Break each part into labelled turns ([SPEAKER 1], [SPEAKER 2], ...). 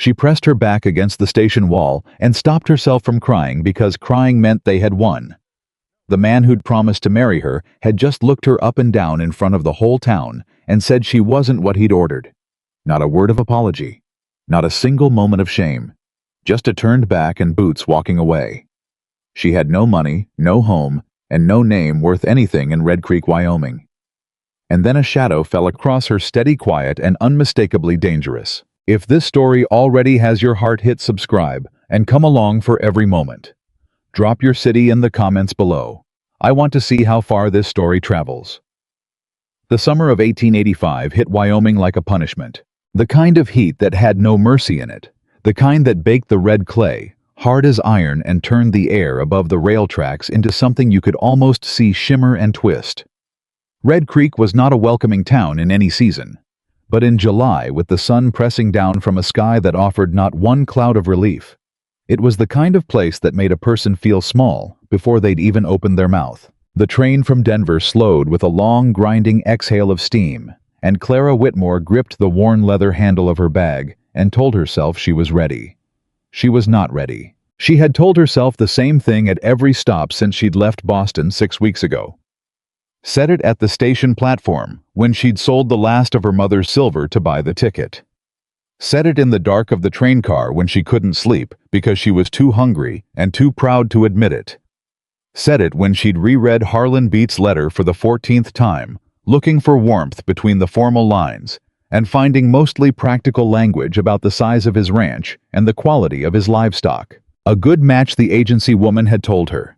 [SPEAKER 1] She pressed her back against the station wall and stopped herself from crying because crying meant they had won. The man who'd promised to marry her had just looked her up and down in front of the whole town and said she wasn't what he'd ordered. Not a word of apology. Not a single moment of shame. Just a turned back and boots walking away. She had no money, no home, and no name worth anything in Red Creek, Wyoming. And then a shadow fell across her, steady, quiet, and unmistakably dangerous. If this story already has your heart, hit subscribe and come along for every moment. Drop your city in the comments below. I want to see how far this story travels. The summer of 1885 hit Wyoming like a punishment. The kind of heat that had no mercy in it. The kind that baked the red clay, hard as iron, and turned the air above the rail tracks into something you could almost see shimmer and twist. Red Creek was not a welcoming town in any season. But in July, with the sun pressing down from a sky that offered not one cloud of relief, it was the kind of place that made a person feel small before they'd even opened their mouth. The train from Denver slowed with a long, grinding exhale of steam, and Clara Whitmore gripped the worn leather handle of her bag and told herself she was ready. She was not ready. She had told herself the same thing at every stop since she'd left Boston 6 weeks ago. Said it at the station platform when she'd sold the last of her mother's silver to buy the ticket. Said it in the dark of the train car when she couldn't sleep because she was too hungry and too proud to admit it. Said it when she'd reread Harlan Beat's letter for the 14th time, looking for warmth between the formal lines and finding mostly practical language about the size of his ranch and the quality of his livestock. A good match, the agency woman had told her.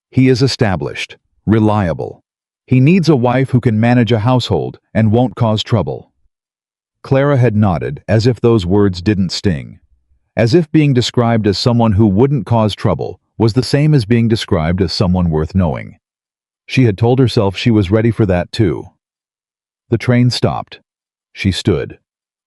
[SPEAKER 1] He is established, reliable. He needs a wife who can manage a household and won't cause trouble. Clara had nodded as if those words didn't sting. As if being described as someone who wouldn't cause trouble was the same as being described as someone worth knowing. She had told herself she was ready for that too. The train stopped. She stood.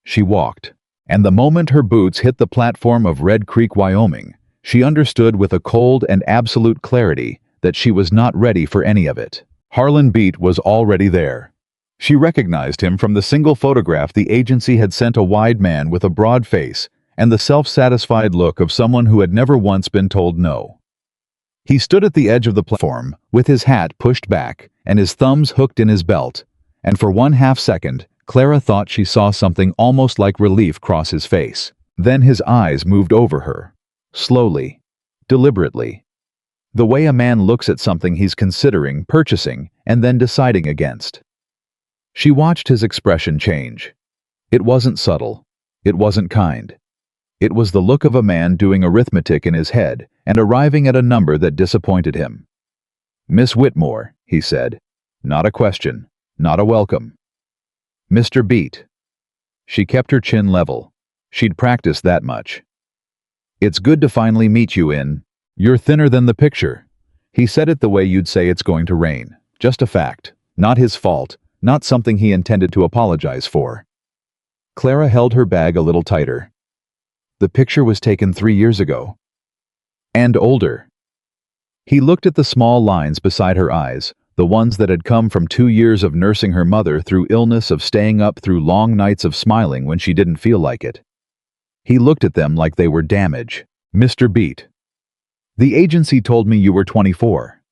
[SPEAKER 1] She walked. And the moment her boots hit the platform of Red Creek, Wyoming, she understood with a cold and absolute clarity that she was not ready for any of it. Harlan Beat was already there. She recognized him from the single photograph the agency had sent, a wide man with a broad face and the self-satisfied look of someone who had never once been told no. He stood at the edge of the platform with his hat pushed back and his thumbs hooked in his belt, and for 1/2 second, Clara thought she saw something almost like relief cross his face. Then his eyes moved over her. Slowly. Deliberately. The way a man looks at something he's considering purchasing and then deciding against. She watched his expression change. It wasn't subtle. It wasn't kind. It was the look of a man doing arithmetic in his head and arriving at a number that disappointed him. "Miss Whitmore," he said. Not a question. Not a welcome. "Mr. Beat." She kept her chin level. She'd practiced that much. "It's good to finally meet you in. You're thinner than the picture." He said it the way you'd say it's going to rain. Just a fact. Not his fault. Not something he intended to apologize for. Clara held her bag a little tighter. The picture was taken 3 years ago. And older. He looked at the small lines beside her eyes, the ones that had come from 2 years of nursing her mother through illness, of staying up through long nights, of smiling when she didn't feel like it. He looked at them like they were damage. "Mr. Beat. The agency told me you were 24.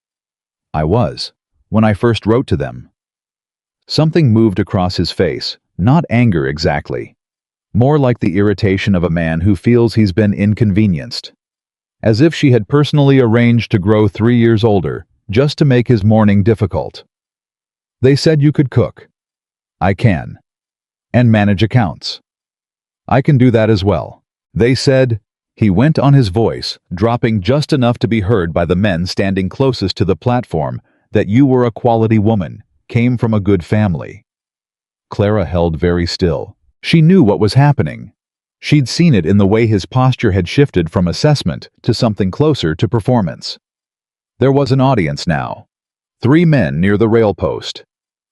[SPEAKER 1] I was, when I first wrote to them." Something moved across his face, not anger exactly. More like the irritation of a man who feels he's been inconvenienced. As if she had personally arranged to grow 3 years older, just to make his morning difficult. "They said you could cook." "I can. And manage accounts." "I can do that as well." "They said," he went on, his voice dropping just enough to be heard by the men standing closest to the platform, "that you were a quality woman, came from a good family." Clara held very still. She knew what was happening. She'd seen it in the way his posture had shifted from assessment to something closer to performance. There was an audience now. 3 men near the rail post.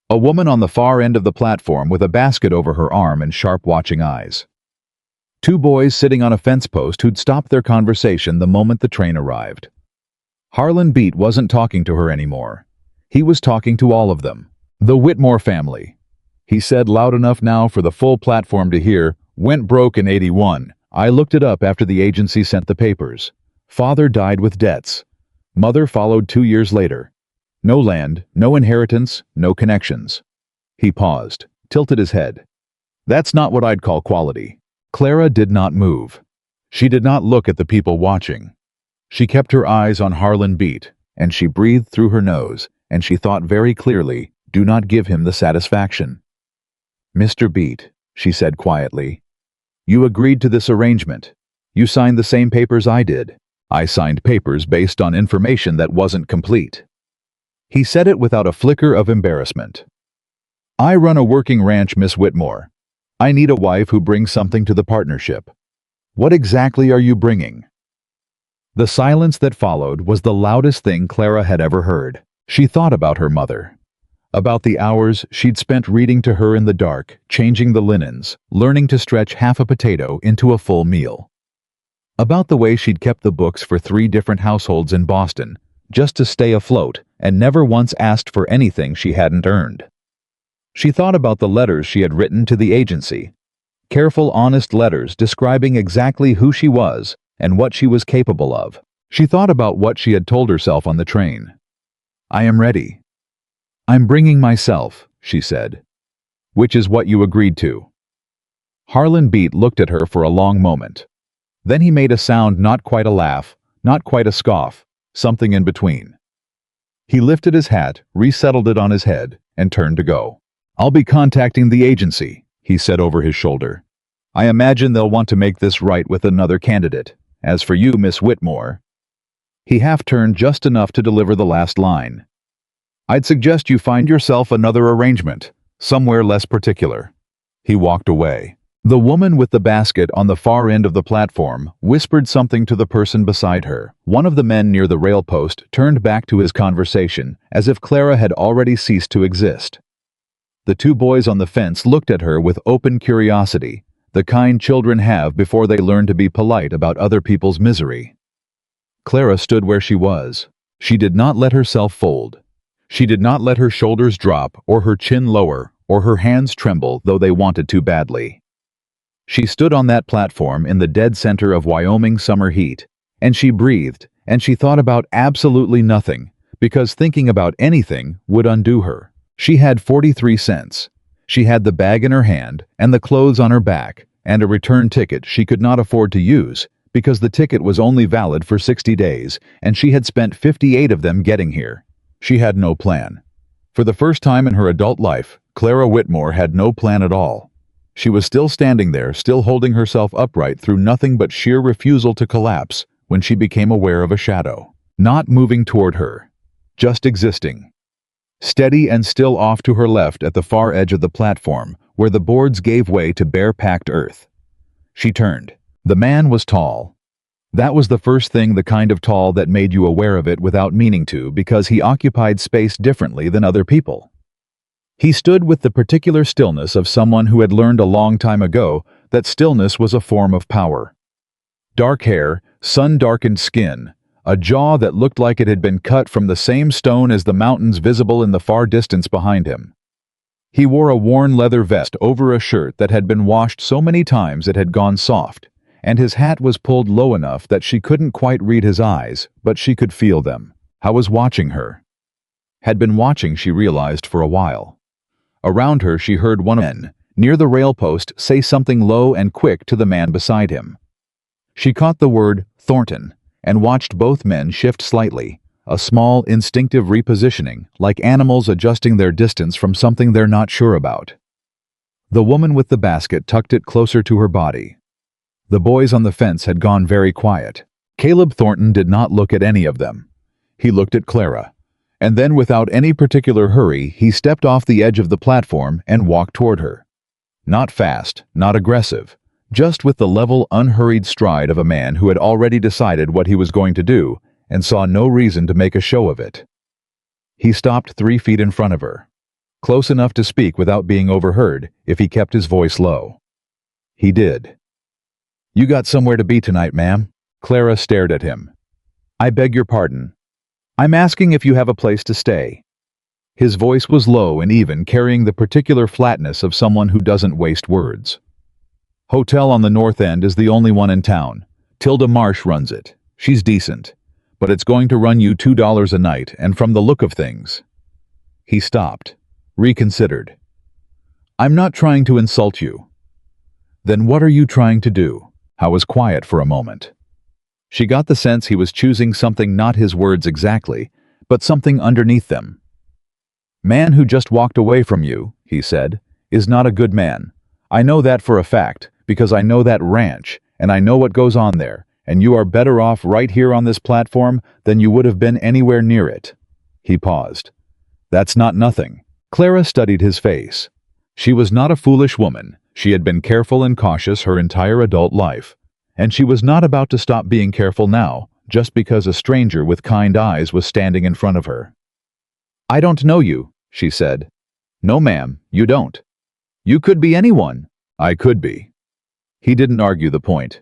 [SPEAKER 1] A woman on the far end of the platform with a basket over her arm and sharp watching eyes. 2 boys sitting on a fence post who'd stopped their conversation the moment the train arrived. Harlan Beat wasn't talking to her anymore. He was talking to all of them. "The Whitmore family," he said loud enough now for the full platform to hear, "went broke in '81. I looked it up after the agency sent the papers. Father died with debts. Mother followed 2 years later. No land, no inheritance, no connections. He paused, tilted his head. That's not what I'd call quality. Clara did not move. She did not look at the people watching. She kept her eyes on Harlan Beat, and she breathed through her nose, and she thought very clearly, do not give him the satisfaction. Mr. Beat, she said quietly, you agreed to this arrangement. You signed the same papers I did. I signed papers based on information that wasn't complete. He said it without a flicker of embarrassment. I run a working ranch, Miss Whitmore. I need a wife who brings something to the partnership. What exactly are you bringing? The silence that followed was the loudest thing Clara had ever heard. She thought about her mother. About the hours she'd spent reading to her in the dark, changing the linens, learning to stretch half a potato into a full meal. About the way she'd kept the books for 3 different households in Boston, just to stay afloat, and never once asked for anything she hadn't earned. She thought about the letters she had written to the agency. Careful, honest letters describing exactly who she was and what she was capable of. She thought about what she had told herself on the train. I am ready. I'm bringing myself, she said. Which is what you agreed to. Harlan Beat looked at her for a long moment. Then he made a sound, not quite a laugh, not quite a scoff, something in between. He lifted his hat, resettled it on his head, and turned to go. I'll be contacting the agency, he said over his shoulder. I imagine they'll want to make this right with another candidate. As for you, Miss Whitmore. He half-turned just enough to deliver the last line. I'd suggest you find yourself another arrangement, somewhere less particular. He walked away. The woman with the basket on the far end of the platform whispered something to the person beside her. One of the men near the rail post turned back to his conversation, as if Clara had already ceased to exist. The 2 boys on the fence looked at her with open curiosity, the kind children have before they learn to be polite about other people's misery. Clara stood where she was. She did not let herself fold. She did not let her shoulders drop, or her chin lower, or her hands tremble, though they wanted to badly. She stood on that platform in the dead center of Wyoming summer heat, and she breathed, and she thought about absolutely nothing, because thinking about anything would undo her. She had 43 cents. She had the bag in her hand, and the clothes on her back, and a return ticket she could not afford to use, because the ticket was only valid for 60 days, and she had spent 58 of them getting here. She had no plan. For the first time in her adult life, Clara Whitmore had no plan at all. She was still standing there, still holding herself upright through nothing but sheer refusal to collapse, when she became aware of a shadow. Not moving toward her. Just existing. Steady and still off to her left at the far edge of the platform, where the boards gave way to bare packed earth. She turned. The man was tall. That was the first thing, the kind of tall that made you aware of it without meaning to, because he occupied space differently than other people. He stood with the particular stillness of someone who had learned a long time ago that stillness was a form of power. Dark hair, sun-darkened skin, a jaw that looked like it had been cut from the same stone as the mountains visible in the far distance behind him. He wore a worn leather vest over a shirt that had been washed so many times it had gone soft, and his hat was pulled low enough that she couldn't quite read his eyes, but she could feel them. I was watching her. Had been watching, she realized, for a while. Around her she heard one man, near the rail post, say something low and quick to the man beside him. She caught the word Thornton, and watched both men shift slightly, a small, instinctive repositioning, like animals adjusting their distance from something they're not sure about. The woman with the basket tucked it closer to her body. The boys on the fence had gone very quiet. Caleb Thornton did not look at any of them. He looked at Clara, and then without any particular hurry, he stepped off the edge of the platform and walked toward her. Not fast, not aggressive, just with the level, unhurried stride of a man who had already decided what he was going to do and saw no reason to make a show of it. He stopped 3 feet in front of her, close enough to speak without being overheard if he kept his voice low. He did. You got somewhere to be tonight, ma'am? Clara stared at him. I beg your pardon. I'm asking if you have a place to stay. His voice was low and even, carrying the particular flatness of someone who doesn't waste words. Hotel on the north end is the only one in town. Tilda Marsh runs it. She's decent. But it's going to run you $2 a night, and from the look of things." He stopped, reconsidered. "I'm not trying to insult you." "Then what are you trying to do?" I was quiet for a moment. She got the sense he was choosing something, not his words exactly, but something underneath them. "Man who just walked away from you," he said, "is not a good man. I know that for a fact, because I know that ranch, and I know what goes on there, and you are better off right here on this platform than you would have been anywhere near it." He paused. "That's not nothing." Clara studied his face. She was not a foolish woman. She had been careful and cautious her entire adult life. And she was not about to stop being careful now, just because a stranger with kind eyes was standing in front of her. "I don't know you," she said. "No, ma'am, you don't." "You could be anyone." "I could be." He didn't argue the point.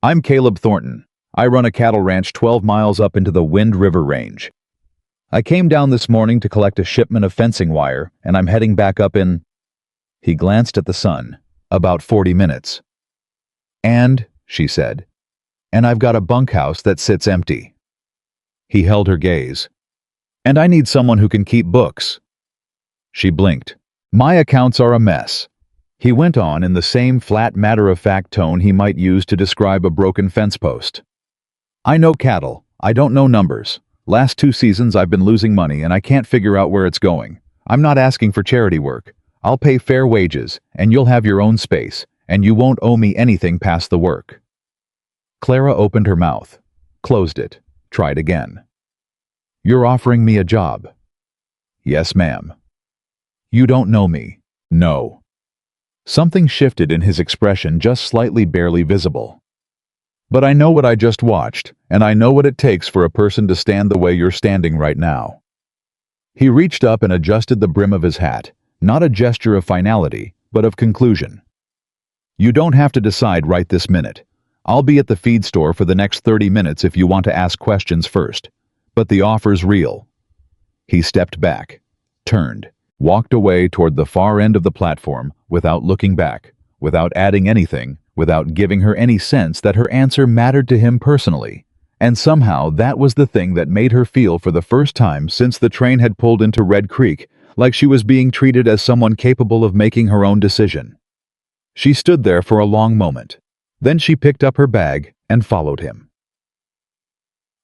[SPEAKER 1] "I'm Caleb Thornton. I run a cattle ranch 12 miles up into the Wind River Range. I came down this morning to collect a shipment of fencing wire, and I'm heading back up in—" He glanced at the sun. "About 40 minutes. And," she said, "and I've got a bunkhouse that sits empty." He held her gaze. "And I need someone who can keep books." She blinked. "My accounts are a mess." He went on in the same flat, matter-of-fact tone he might use to describe a broken fence post. "I know cattle. I don't know numbers. Last 2 seasons I've been losing money and I can't figure out where it's going. I'm not asking for charity work. I'll pay fair wages, and you'll have your own space, and you won't owe me anything past the work." Clara opened her mouth, closed it, tried again. "You're offering me a job?" "Yes, ma'am." "You don't know me?" "No." Something shifted in his expression, just slightly, barely visible. "But I know what I just watched, and I know what it takes for a person to stand the way you're standing right now." He reached up and adjusted the brim of his hat, not a gesture of finality, but of conclusion. "You don't have to decide right this minute. I'll be at the feed store for the next 30 minutes if you want to ask questions first. But the offer's real." He stepped back, turned, walked away toward the far end of the platform without looking back, without adding anything, without giving her any sense that her answer mattered to him personally. And somehow that was the thing that made her feel, for the first time since the train had pulled into Red Creek, like she was being treated as someone capable of making her own decision. She stood there for a long moment. Then she picked up her bag and followed him.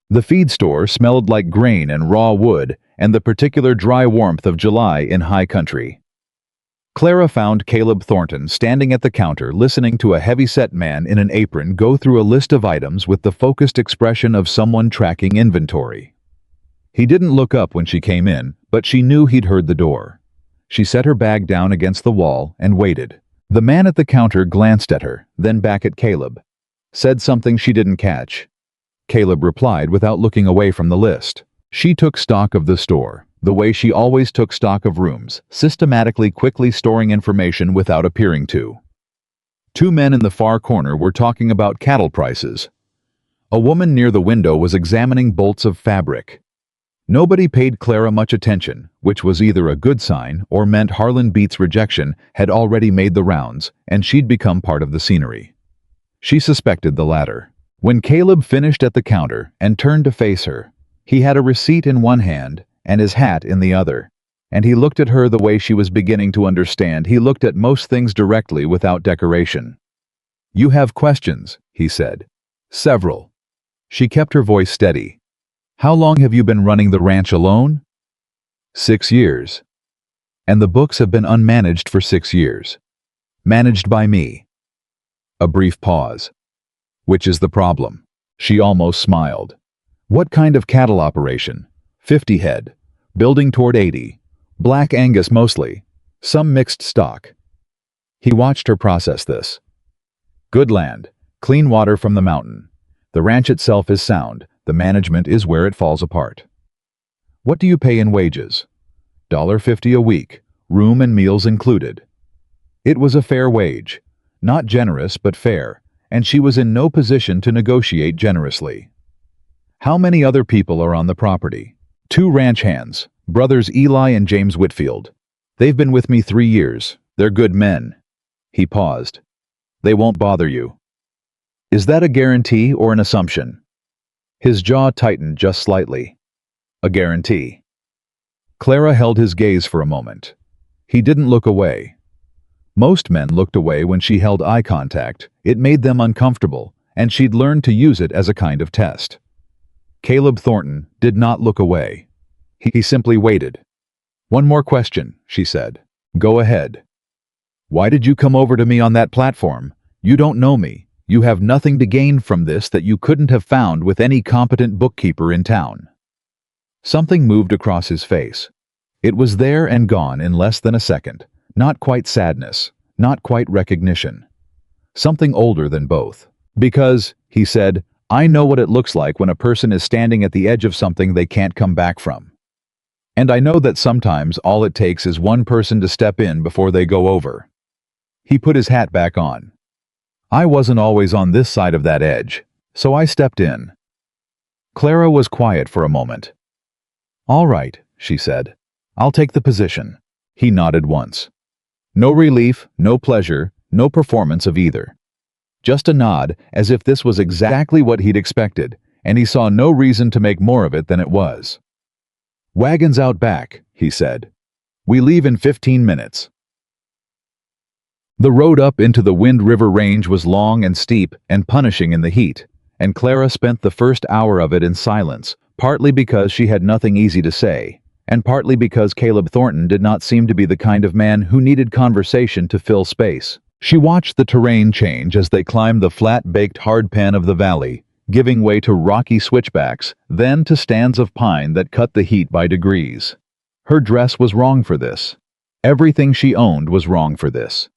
[SPEAKER 1] The feed store smelled like grain and raw wood and the particular dry warmth of July in high country. Clara found Caleb Thornton standing at the counter, listening to a heavy-set man in an apron go through a list of items with the focused expression of someone tracking inventory. He didn't look up when she came in, but she knew he'd heard the door. She set her bag down against the wall and waited. The man at the counter glanced at her, then back at Caleb. Said something she didn't catch. Caleb replied without looking away from the list. She took stock of the store, the way she always took stock of rooms, systematically, quickly storing information without appearing to. 2 men in the far corner were talking about cattle prices. A woman near the window was examining bolts of fabric. Nobody paid Clara much attention, which was either a good sign or meant Harlan Beat's rejection had already made the rounds and she'd become part of the scenery. She suspected the latter. When Caleb finished at the counter and turned to face her, he had a receipt in one hand and his hat in the other, and he looked at her the way she was beginning to understand. He looked at most things directly, without decoration. "You have questions," he said. "Several." She kept her voice steady. "How long have you been running the ranch alone?" 6 years. "And the books have been unmanaged for 6 years." "Managed by me." A brief pause. "Which is the problem?" She almost smiled. "What kind of cattle operation?" 50 head. Building toward 80. Black Angus mostly. Some mixed stock." He watched her process this. "Good land. Clean water from the mountain. The ranch itself is sound. The management is where it falls apart." "What do you pay in wages?" $1.50 a week, room and meals included." It was a fair wage. Not generous, but fair, and she was in no position to negotiate generously. "How many other people are on the property?" 2 ranch hands, brothers Eli and James Whitfield. "They've been with me 3 years. They're good men." He paused. They won't bother you. Is that a guarantee or an assumption? His jaw tightened just slightly. A guarantee. Clara held his gaze for a moment. He didn't look away. Most men looked away when she held eye contact. It made them uncomfortable, and she'd learned to use it as a kind of test. Caleb Thornton did not look away. He simply waited. "One more question," she said. "Go ahead." "Why did you come over to me on that platform? You don't know me. You have nothing to gain from this that you couldn't have found with any competent bookkeeper in town." Something moved across his face. It was there and gone in less than a second. Not quite sadness, not quite recognition. Something older than both. "Because," he said, "I know what it looks like when a person is standing at the edge of something they can't come back from. And I know that sometimes all it takes is one person to step in before they go over." He put his hat back on. "I wasn't always on this side of that edge, so I stepped in." Clara was quiet for a moment. "All right," she said. "I'll take the position." He nodded once. No relief, no pleasure, no performance of either. Just a nod, as if this was exactly what he'd expected, and he saw no reason to make more of it than it was. "Wagon's out back," he said. "We leave in 15 minutes." The road up into the Wind River Range was long and steep and punishing in the heat, and Clara spent the first hour of it in silence, partly because she had nothing easy to say, and partly because Caleb Thornton did not seem to be the kind of man who needed conversation to fill space. She watched the terrain change as they climbed the flat-baked hardpan of the valley, giving way to rocky switchbacks, then to stands of pine that cut the heat by degrees. Her dress was wrong for this. Everything she owned was wrong for this.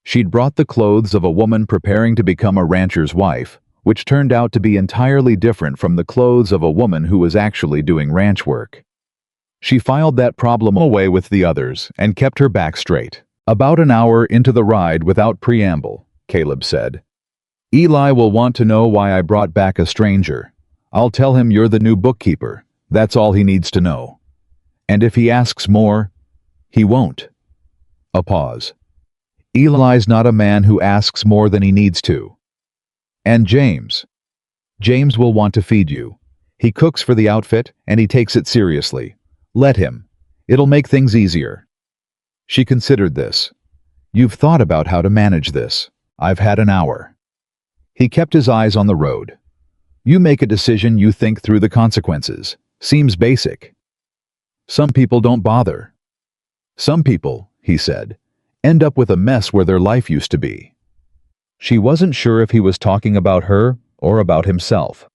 [SPEAKER 1] She'd brought the clothes of a woman preparing to become a rancher's wife, which turned out to be entirely different from the clothes of a woman who was actually doing ranch work. She filed that problem away with the others and kept her back straight. "About an hour into the ride without preamble," Caleb said. "Eli will want to know why I brought back a stranger. I'll tell him you're the new bookkeeper. That's all he needs to know. And if he asks more, he won't." A pause. "Eli's not a man who asks more than he needs to. And James. James will want to feed you. He cooks for the outfit, and he takes it seriously. Let him. It'll make things easier." She considered this. "You've thought about how to manage this. I've had an hour." He kept his eyes on the road. "You make a decision, you think through the consequences. Seems basic. Some people don't bother. Some people," he said, "end up with a mess where their life used to be." She wasn't sure if he was talking about her or about himself.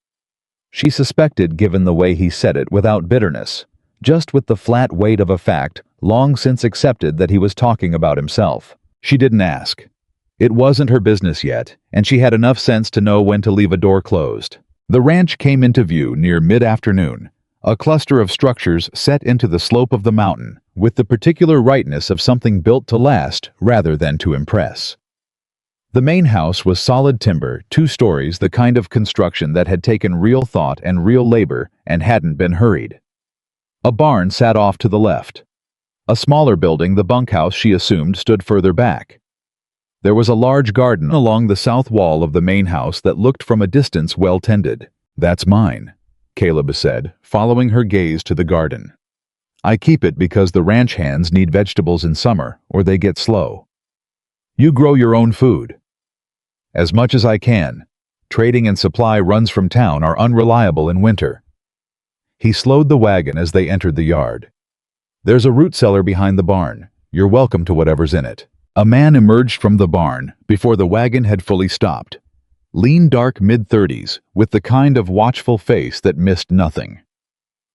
[SPEAKER 1] She suspected, given the way he said it without bitterness, just with the flat weight of a fact long since accepted that he was talking about himself. She didn't ask. It wasn't her business yet, and she had enough sense to know when to leave a door closed. The ranch came into view near mid-afternoon, a cluster of structures set into the slope of the mountain, with the particular rightness of something built to last rather than to impress. The main house was solid timber, 2 stories, the kind of construction that had taken real thought and real labor and hadn't been hurried. A barn sat off to the left. A smaller building, the bunkhouse she assumed, stood further back. There was a large garden along the south wall of the main house that looked from a distance well tended. "That's mine," Caleb said, following her gaze to the garden. "I keep it because the ranch hands need vegetables in summer or they get slow." "You grow your own food?" "As much as I can. Trading and supply runs from town are unreliable in winter." He slowed the wagon as they entered the yard. "There's a root cellar behind the barn. You're welcome to whatever's in it." A man emerged from the barn before the wagon had fully stopped. Lean, dark, mid-30s, with the kind of watchful face that missed nothing.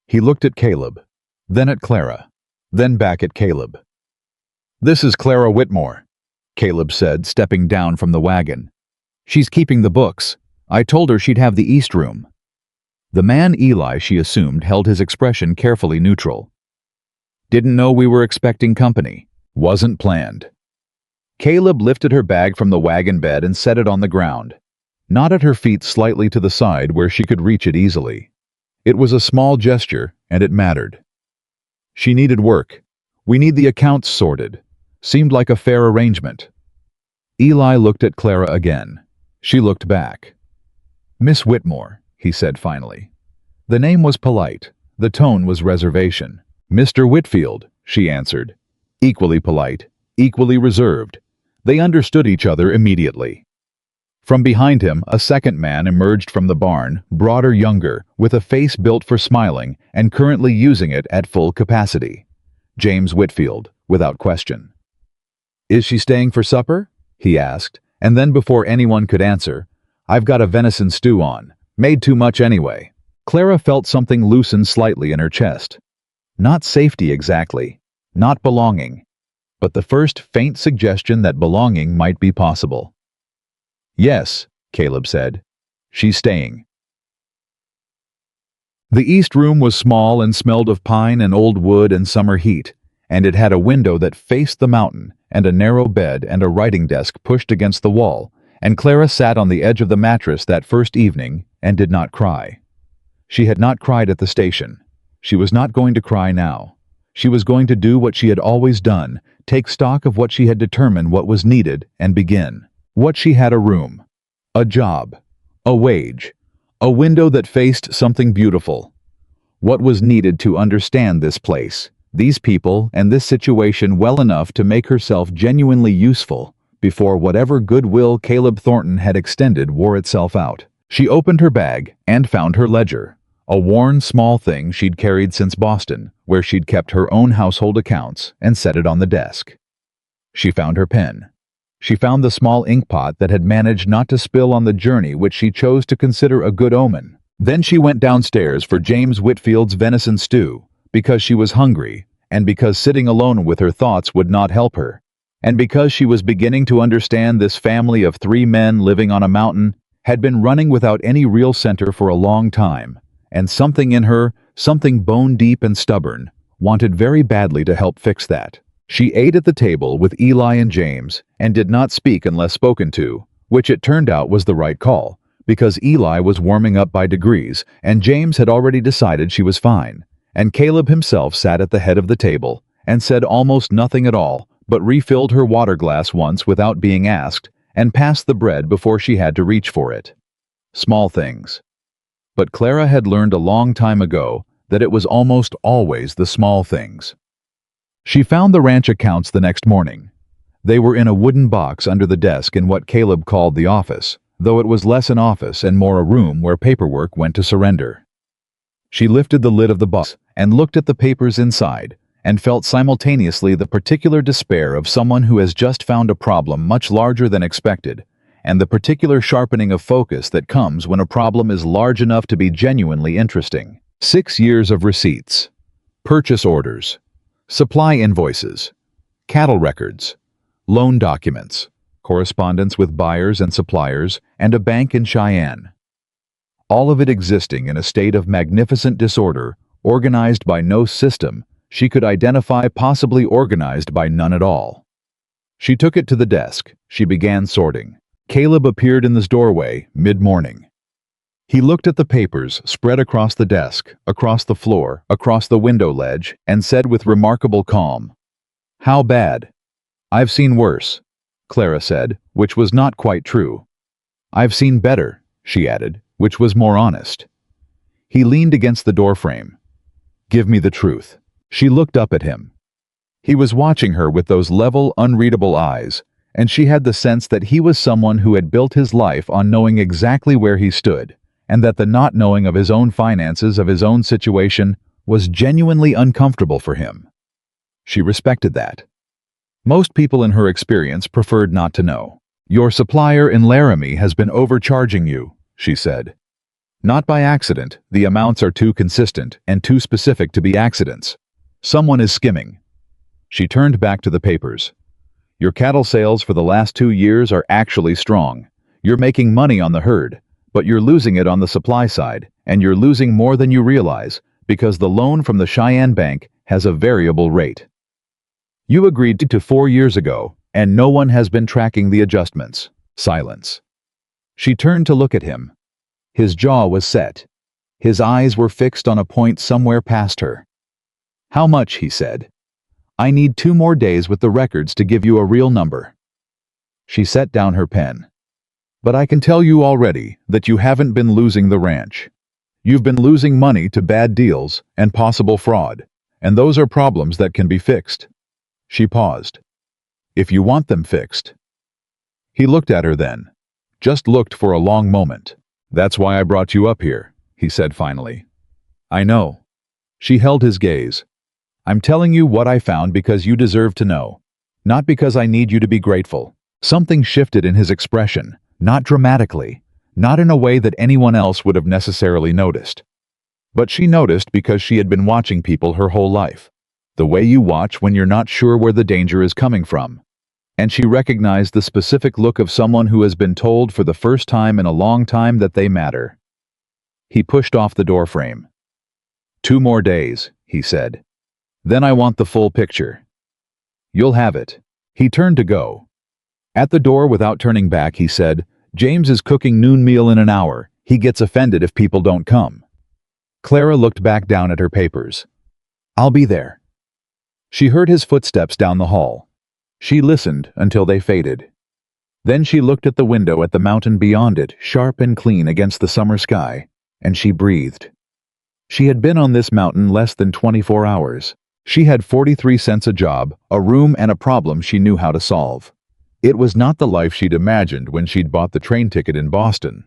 [SPEAKER 1] He looked at Caleb, then at Clara, then back at Caleb. "This is Clara Whitmore," Caleb said, stepping down from the wagon. "She's keeping the books. I told her she'd have the east room." The man Eli, she assumed, held his expression carefully neutral. "Didn't know we were expecting company. Wasn't planned." Caleb lifted her bag from the wagon bed and set it on the ground, not at her feet, slightly to the side where she could reach it easily. It was a small gesture, and it mattered. "She needed work. We need the accounts sorted. Seemed like a fair arrangement." Eli looked at Clara again. She looked back. "Miss Whitmore," he said finally. The name was polite. The tone was reservation. "Mr. Whitfield," she answered. Equally polite, equally reserved. They understood each other immediately. From behind him, a second man emerged from the barn, broader, younger, with a face built for smiling and currently using it at full capacity. James Whitfield, without question. "Is she staying for supper?" he asked, and then before anyone could answer, "I've got a venison stew on. Made too much anyway." Clara felt something loosen slightly in her chest. Not safety exactly, not belonging, but the first faint suggestion that belonging might be possible. "Yes," Caleb said. "She's staying." The east room was small and smelled of pine and old wood and summer heat, and it had a window that faced the mountain and a narrow bed and a writing desk pushed against the wall, and Clara sat on the edge of the mattress that first evening and did not cry. She had not cried at the station. She was not going to cry now. She was going to do what she had always done, take stock of what she had determined what was needed, and begin. What she had: a room, a job, a wage, a window that faced something beautiful. What was needed to understand this place, these people, and this situation well enough to make herself genuinely useful before whatever goodwill Caleb Thornton had extended wore itself out. She opened her bag and found her ledger, a worn small thing she'd carried since Boston, where she'd kept her own household accounts, and set it on the desk. She found her pen. She found the small ink pot that had managed not to spill on the journey, which she chose to consider a good omen. Then she went downstairs for James Whitfield's venison stew, because she was hungry, and because sitting alone with her thoughts would not help her, and because she was beginning to understand this family of 3 men living on a mountain had been running without any real center for a long time, and something in her, something bone-deep and stubborn, wanted very badly to help fix that. She ate at the table with Eli and James, and did not speak unless spoken to, which it turned out was the right call, because Eli was warming up by degrees, and James had already decided she was fine, and Caleb himself sat at the head of the table, and said almost nothing at all, but refilled her water glass once without being asked, and passed the bread before she had to reach for it. Small things. But Clara had learned a long time ago that it was almost always the small things. She found the ranch accounts the next morning. They were in a wooden box under the desk in what Caleb called the office, though it was less an office and more a room where paperwork went to surrender. She lifted the lid of the box and looked at the papers inside, and felt simultaneously the particular despair of someone who has just found a problem much larger than expected, and the particular sharpening of focus that comes when a problem is large enough to be genuinely interesting. 6 years of receipts, purchase orders, supply invoices, cattle records, loan documents, correspondence with buyers and suppliers, and a bank in Cheyenne. All of it existing in a state of magnificent disorder, organized by no system she could identify, possibly organized by none at all. She took it to the desk. She began sorting. Caleb appeared in the doorway mid-morning. He looked at the papers spread across the desk, across the floor, across the window ledge, and said with remarkable calm, "How bad?" "I've seen worse," Clara said, which was not quite true. "I've seen better," she added, which was more honest. He leaned against the doorframe. "Give me the truth." She looked up at him. He was watching her with those level, unreadable eyes, and she had the sense that he was someone who had built his life on knowing exactly where he stood, and that the not knowing of his own finances, of his own situation, was genuinely uncomfortable for him. She respected that. Most people in her experience preferred not to know. "Your supplier in Laramie has been overcharging you," she said. "Not by accident. The amounts are too consistent and too specific to be accidents. Someone is skimming." She turned back to the papers. "Your cattle sales for the last 2 years are actually strong. You're making money on the herd, but you're losing it on the supply side, and you're losing more than you realize, because the loan from the Cheyenne Bank has a variable rate. You agreed to 4 years ago, and no one has been tracking the adjustments." Silence. She turned to look at him. His jaw was set. His eyes were fixed on a point somewhere past her. "How much?" he said. "I need 2 more days with the records to give you a real number." She set down her pen. "But I can tell you already that you haven't been losing the ranch. You've been losing money to bad deals and possible fraud, and those are problems that can be fixed." She paused. "If you want them fixed." He looked at her then. Just looked for a long moment. "That's why I brought you up here," he said finally. "I know." She held his gaze. "I'm telling you what I found because you deserve to know, not because I need you to be grateful." Something shifted in his expression, not dramatically, not in a way that anyone else would have necessarily noticed. But she noticed because she had been watching people her whole life, the way you watch when you're not sure where the danger is coming from. And she recognized the specific look of someone who has been told for the first time in a long time that they matter. He pushed off the doorframe. "2 more days," he said. "Then I want the full picture." "You'll have it." He turned to go. At the door without turning back, he said, "James is cooking noon meal in an hour. He gets offended if people don't come." Clara looked back down at her papers. "I'll be there." She heard his footsteps down the hall. She listened until they faded. Then she looked at the window at the mountain beyond it, sharp and clean against the summer sky, and she breathed. She had been on this mountain less than 24 hours. She had 43 cents a job, a room, and a problem she knew how to solve. It was not the life she'd imagined when she'd bought the train ticket in Boston.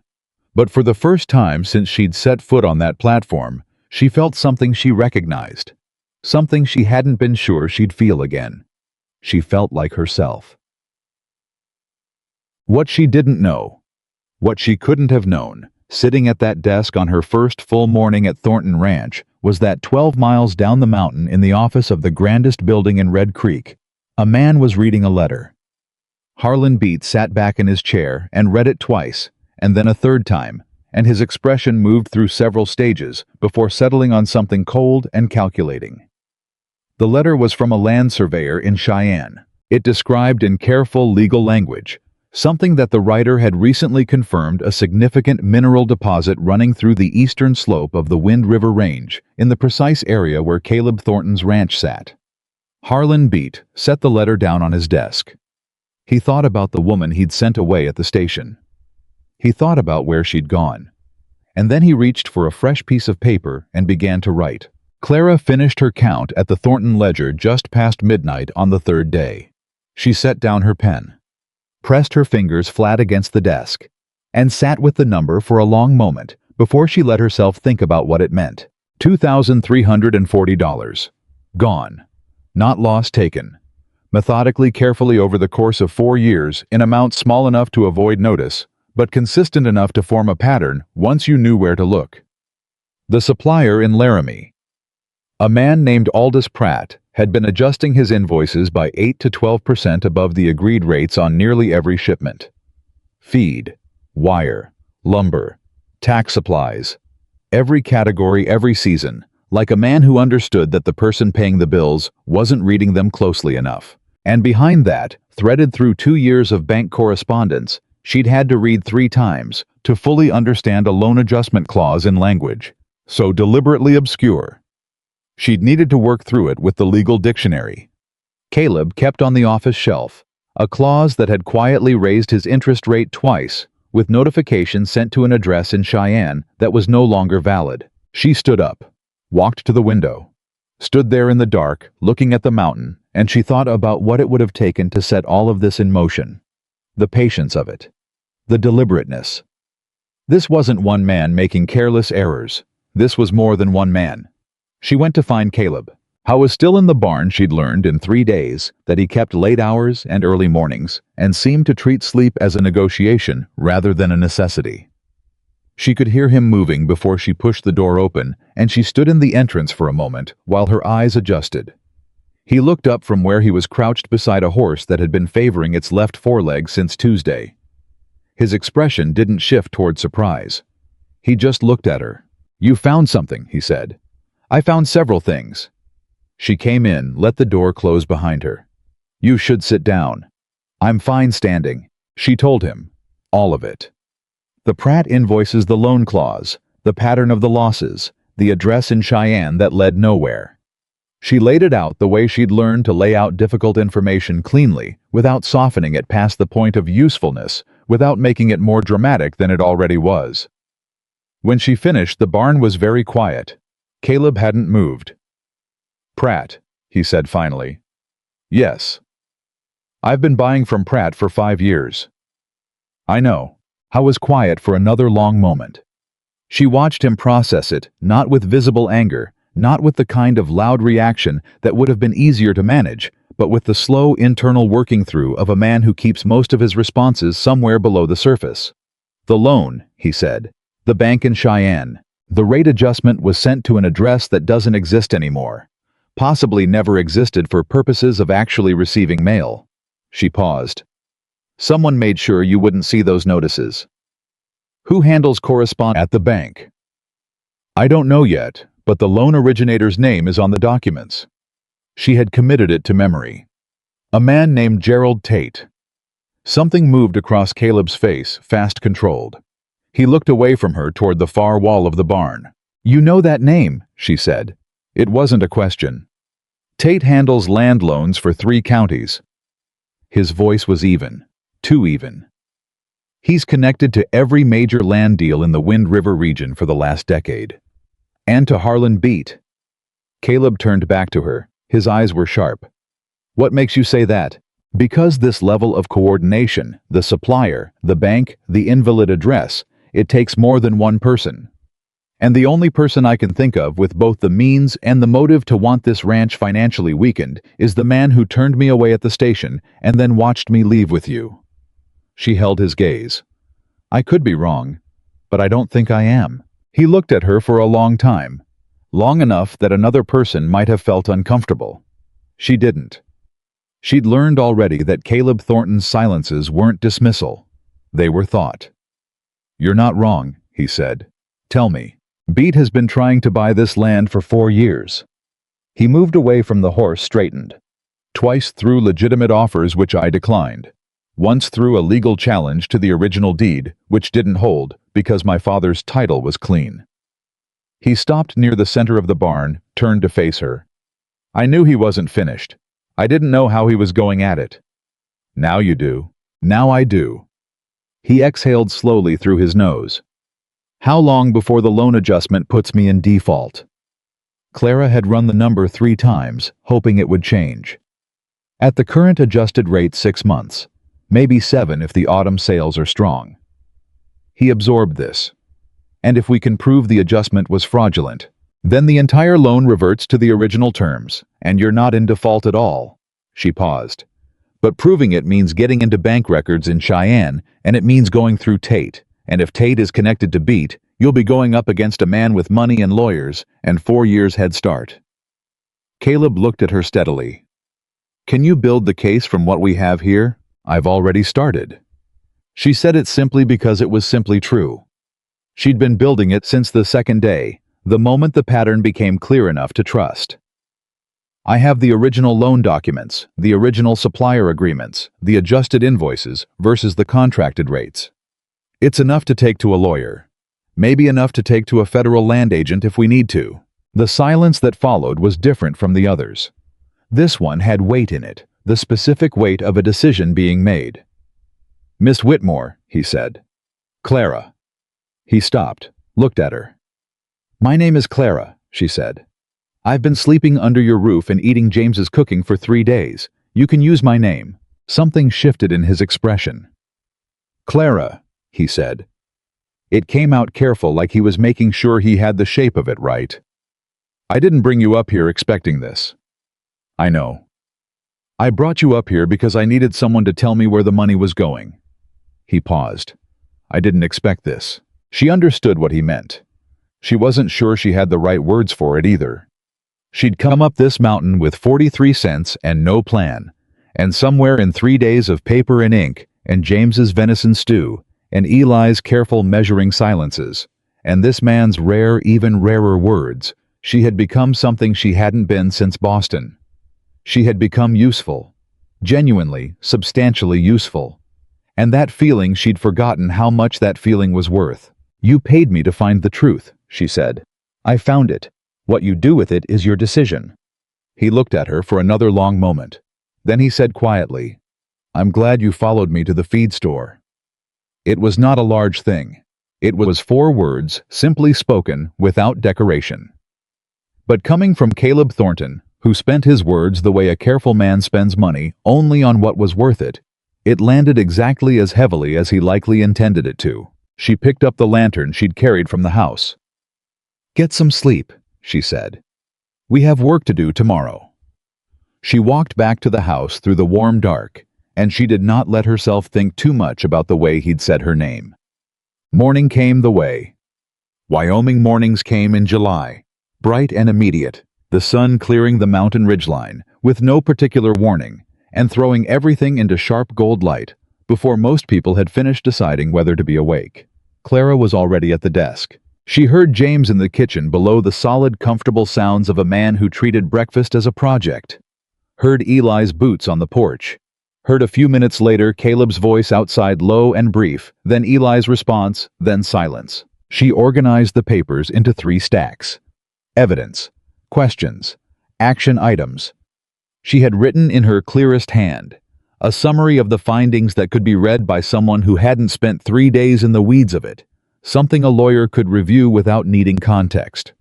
[SPEAKER 1] But for the first time since she'd set foot on that platform, she felt something she recognized. Something she hadn't been sure she'd feel again. She felt like herself. What she didn't know, what she couldn't have known, sitting at that desk on her first full morning at Thornton Ranch, was that 12 miles down the mountain in the office of the grandest building in Red Creek, a man was reading a letter. Harlan Beat sat back in his chair and read it twice, and then a third time, and his expression moved through several stages before settling on something cold and calculating. The letter was from a land surveyor in Cheyenne. It described in careful legal language something that the writer had recently confirmed: a significant mineral deposit running through the eastern slope of the Wind River Range, in the precise area where Caleb Thornton's ranch sat. Harlan Beat set the letter down on his desk. He thought about the woman he'd sent away at the station. He thought about where she'd gone. And then he reached for a fresh piece of paper and began to write. Clara finished her count at the Thornton ledger just past midnight on the 3rd day. She set down her pen, pressed her fingers flat against the desk, and sat with the number for a long moment before she let herself think about what it meant. $2,340. Gone. Not loss taken. Methodically, carefully over the course of 4 years, in amounts small enough to avoid notice, but consistent enough to form a pattern once you knew where to look. The supplier in Laramie. A man named Aldous Pratt had been adjusting his invoices by 8 to 12% above the agreed rates on nearly every shipment. Feed, wire, lumber, tax supplies. Every category, every season, like a man who understood that the person paying the bills wasn't reading them closely enough. And behind that, threaded through 2 years of bank correspondence, she'd had to read 3 times to fully understand a loan adjustment clause in language so deliberately obscure. She'd needed to work through it with the legal dictionary. Caleb kept on the office shelf a clause that had quietly raised his interest rate twice, with notification sent to an address in Cheyenne that was no longer valid. She stood up, walked to the window, stood there in the dark, looking at the mountain, and she thought about what it would have taken to set all of this in motion. The patience of it. The deliberateness. This wasn't one man making careless errors. This was more than one man. She went to find Caleb. How was still in the barn she'd learned in 3 days that he kept late hours and early mornings and seemed to treat sleep as a negotiation rather than a necessity. She could hear him moving before she pushed the door open, and she stood in the entrance for a moment while her eyes adjusted. He looked up from where he was crouched beside a horse that had been favoring its left foreleg since Tuesday. His expression didn't shift toward surprise. He just looked at her. "You found something," he said. "I found several things." She came in, let the door close behind her. "You should sit down." "I'm fine standing," she told him. All of it. The Pratt invoices, the loan clause, the pattern of the losses, the address in Cheyenne that led nowhere. She laid it out the way she'd learned to lay out difficult information cleanly, without softening it past the point of usefulness, without making it more dramatic than it already was. When she finished, the barn was very quiet. Caleb hadn't moved. "Pratt," he said finally. "Yes. I've been buying from Pratt for 5 years." "I know." Howe was quiet for another long moment. She watched him process it, not with visible anger, not with the kind of loud reaction that would have been easier to manage, but with the slow internal working through of a man who keeps most of his responses somewhere below the surface. "The loan," he said. "The bank in Cheyenne. The rate adjustment was sent to an address that doesn't exist anymore. Possibly never existed for purposes of actually receiving mail." She paused. "Someone made sure you wouldn't see those notices." "Who handles correspondence at the bank?" "I don't know yet, but the loan originator's name is on the documents." She had committed it to memory. "A man named Gerald Tate." Something moved across Caleb's face, fast controlled. He looked away from her toward the far wall of the barn. "You know that name," she said. It wasn't a question. "Tate handles land loans for 3 counties. His voice was even. Too even. "He's connected to every major land deal in the Wind River region for the last decade. And to Harlan Beat." Caleb turned back to her. His eyes were sharp. "What makes you say that?" "Because this level of coordination, the supplier, the bank, the invalid address, it takes more than one person. And the only person I can think of with both the means and the motive to want this ranch financially weakened is the man who turned me away at the station and then watched me leave with you." She held his gaze. "I could be wrong, but I don't think I am." He looked at her for a long time. Long enough that another person might have felt uncomfortable. She didn't. She'd learned already that Caleb Thornton's silences weren't dismissal. They were thought. "You're not wrong," he said. "Tell me." "Beat has been trying to buy this land for 4 years. He moved away from the horse straightened. Twice through legitimate offers which I declined. Once through a legal challenge to the original deed, which didn't hold because my father's title was clean." He stopped near the center of the barn, turned to face her. "I knew he wasn't finished. I didn't know how he was going at it." "Now you do." "Now I do." He exhaled slowly through his nose. "How long before the loan adjustment puts me in default?" Clara had run the number 3 times, hoping it would change. "At the current adjusted rate, 6 months. Maybe 7 if the autumn sales are strong." He absorbed this. "And if we can prove the adjustment was fraudulent, then the entire loan reverts to the original terms, and you're not in default at all." She paused. "But proving it means getting into bank records in Cheyenne, and it means going through Tate. And if Tate is connected to Beat, you'll be going up against a man with money and lawyers, and 4 years head start." Caleb looked at her steadily. "Can you build the case from what we have here?" "I've already started." She said it simply because it was simply true. She'd been building it since the second day, the moment the pattern became clear enough to trust. "I have the original loan documents, the original supplier agreements, the adjusted invoices versus the contracted rates. It's enough to take to a lawyer. Maybe enough to take to a federal land agent if we need to." The silence that followed was different from the others. This one had weight in it, the specific weight of a decision being made. "Miss Whitmore," he said. "Clara." He stopped, looked at her. "My name is Clara," she said. "I've been sleeping under your roof and eating James's cooking for 3 days. You can use my name." Something shifted in his expression. "Clara," he said. It came out careful, like he was making sure he had the shape of it right. "I didn't bring you up here expecting this." "I know. I brought you up here because I needed someone to tell me where the money was going." He paused. "I didn't expect this." She understood what he meant. She wasn't sure she had the right words for it either. She'd come up this mountain with 43 cents and no plan, and somewhere in 3 days of paper and ink, and James's venison stew, and Eli's careful measuring silences, and this man's rare, even rarer words, she had become something she hadn't been since Boston. She had become useful. Genuinely, substantially useful. And that feeling, she'd forgotten how much that feeling was worth. "You paid me to find the truth," she said. "I found it. What you do with it is your decision." He looked at her for another long moment. Then he said quietly, "I'm glad you followed me to the feed store." It was not a large thing. It was 4 words, simply spoken, without decoration. But coming from Caleb Thornton, who spent his words the way a careful man spends money, only on what was worth it, it landed exactly as heavily as he likely intended it to. She picked up the lantern she'd carried from the house. "Get some sleep," she said. "We have work to do tomorrow." She walked back to the house through the warm dark, and she did not let herself think too much about the way he'd said her name. Morning came the way. Wyoming mornings came in July, bright and immediate, the sun clearing the mountain ridgeline, with no particular warning, and throwing everything into sharp gold light, before most people had finished deciding whether to be awake. Clara was already at the desk. She heard James in the kitchen below the solid, comfortable sounds of a man who treated breakfast as a project. Heard Eli's boots on the porch. Heard a few minutes later Caleb's voice outside, low and brief, then Eli's response, then silence. She organized the papers into 3 stacks. Evidence, questions, action items. She had written in her clearest hand a summary of the findings that could be read by someone who hadn't spent 3 days in the weeds of it, something a lawyer could review without needing context.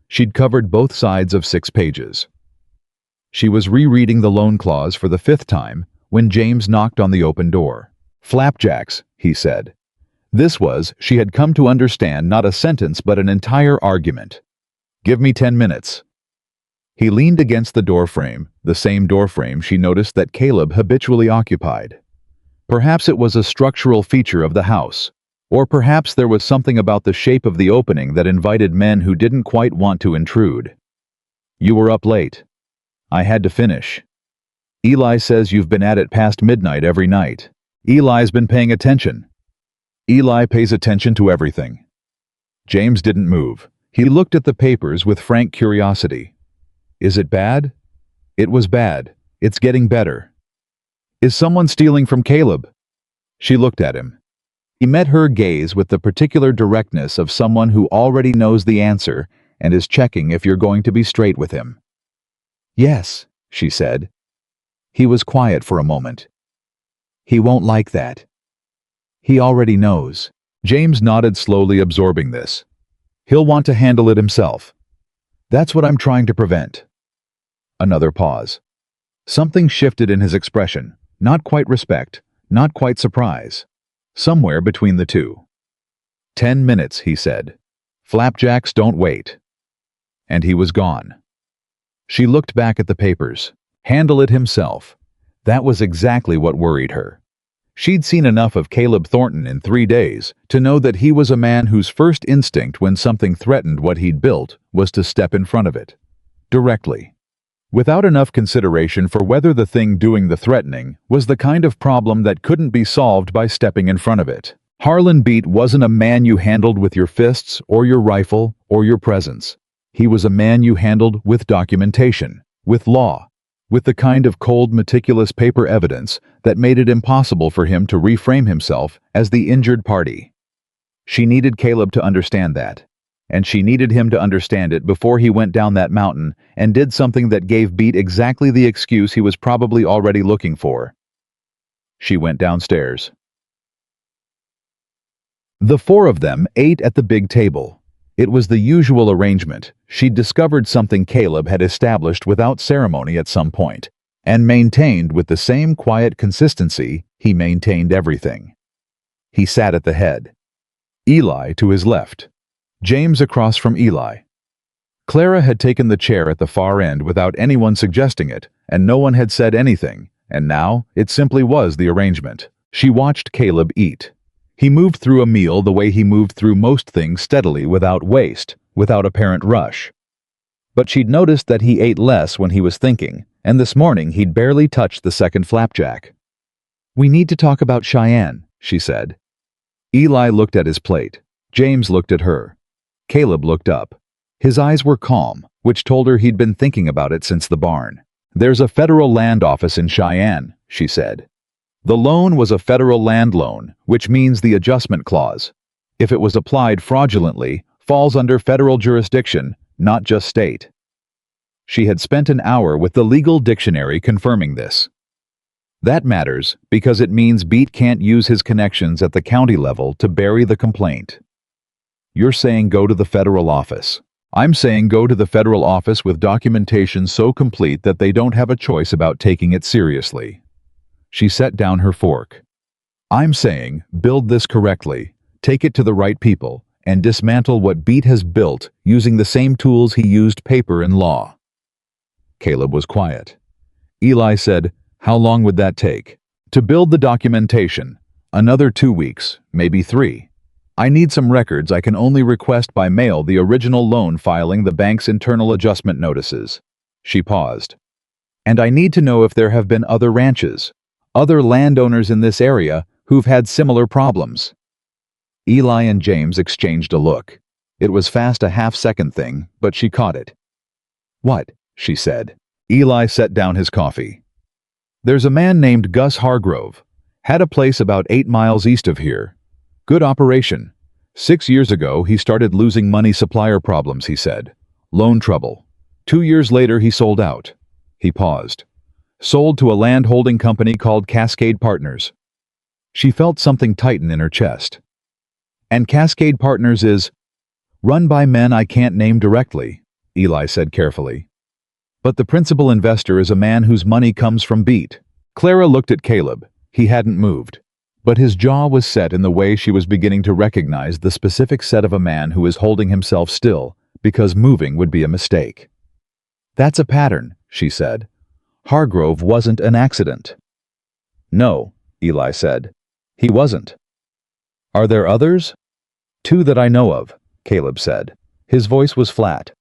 [SPEAKER 1] She'd covered both sides of 6 pages. She was rereading the loan clause for the 5th time when James knocked on the open door. "Flapjacks," he said. This was, she had come to understand, not a sentence but an entire argument. "Give me 10 minutes. He leaned against the doorframe, the same doorframe she noticed that Caleb habitually occupied. Perhaps it was a structural feature of the house, or perhaps there was something about the shape of the opening that invited men who didn't quite want to intrude. "You were up late. I had to finish. Eli says you've been at it past midnight every night. Eli's been paying attention." "Eli pays attention to everything." James didn't move. He looked at the papers with frank curiosity. "Is it bad?" "It was bad. It's getting better." "Is someone stealing from Caleb?" She looked at him. He met her gaze with the particular directness of someone who already knows the answer and is checking if you're going to be straight with him. "Yes," she said. He was quiet for a moment. "He won't like that." "He already knows." James nodded, slowly absorbing this. "He'll want to handle it himself. That's what I'm trying to prevent." Another pause. Something shifted in his expression, not quite respect, not quite surprise. Somewhere between the two. 10 minutes, he said. "Flapjacks don't wait." And he was gone. She looked back at the papers. Handle it himself. That was exactly what worried her. She'd seen enough of Caleb Thornton in 3 days to know that he was a man whose first instinct when something threatened what he'd built was to step in front of it. Directly. Without enough consideration for whether the thing doing the threatening was the kind of problem that couldn't be solved by stepping in front of it. Harlan Beat wasn't a man you handled with your fists or your rifle or your presence. He was a man you handled with documentation, with law, with the kind of cold, meticulous paper evidence that made it impossible for him to reframe himself as the injured party. She needed Caleb to understand that, and she needed him to understand it before he went down that mountain and did something that gave Beat exactly the excuse he was probably already looking for. She went downstairs. The 4 of them ate at the big table. It was the usual arrangement. She'd discovered something Caleb had established without ceremony at some point, and maintained with the same quiet consistency he maintained everything. He sat at the head. Eli to his left. James across from Eli. Clara had taken the chair at the far end without anyone suggesting it, and no one had said anything, and now it simply was the arrangement. She watched Caleb eat. He moved through a meal the way he moved through most things, steadily, without waste, without apparent rush. But she'd noticed that he ate less when he was thinking, and this morning he'd barely touched the second flapjack. "We need to talk about Cheyenne," she said. Eli looked at his plate. James looked at her. Caleb looked up. His eyes were calm, which told her he'd been thinking about it since the barn. "There's a federal land office in Cheyenne," she said. The loan was a federal land loan, which means the adjustment clause, if it was applied fraudulently, falls under federal jurisdiction, not just state. She had spent an hour with the legal dictionary confirming this. That matters because it means Beat can't use his connections at the county level to bury the complaint. You're saying go to the federal office. I'm saying go to the federal office with documentation so complete that they don't have a choice about taking it seriously. She set down her fork. I'm saying build this correctly, take it to the right people, and dismantle what Beat has built using the same tools he used paper and law. Caleb was quiet. Eli said, "How long would that take?" "To build the documentation. Another 2 weeks, maybe 3. I need some records. I can only request by mail the original loan filing the bank's internal adjustment notices." She paused. "And I need to know if there have been other ranches, other landowners in this area who've had similar problems." Eli and James exchanged a look. It was fast, a half-second thing, but she caught it. "What?" she said. Eli set down his coffee. "There's a man named Gus Hargrove. Had a place about 8 miles east of here. Good operation. 6 years ago, he started losing money, supplier problems, he said. Loan trouble. 2 years later, he sold out." He paused. "Sold to a land holding company called Cascade Partners." She felt something tighten in her chest. "And Cascade Partners is run by men I can't name directly," Eli said carefully. "But the principal investor is a man whose money comes from Beat." Clara looked at Caleb. He hadn't moved, but his jaw was set in the way she was beginning to recognize the specific set of a man who is holding himself still because moving would be a mistake. "That's a pattern," she said. "Hargrove wasn't an accident." "No," Eli said. "He wasn't." "Are there others?" "2 that I know of," Caleb said. His voice was flat.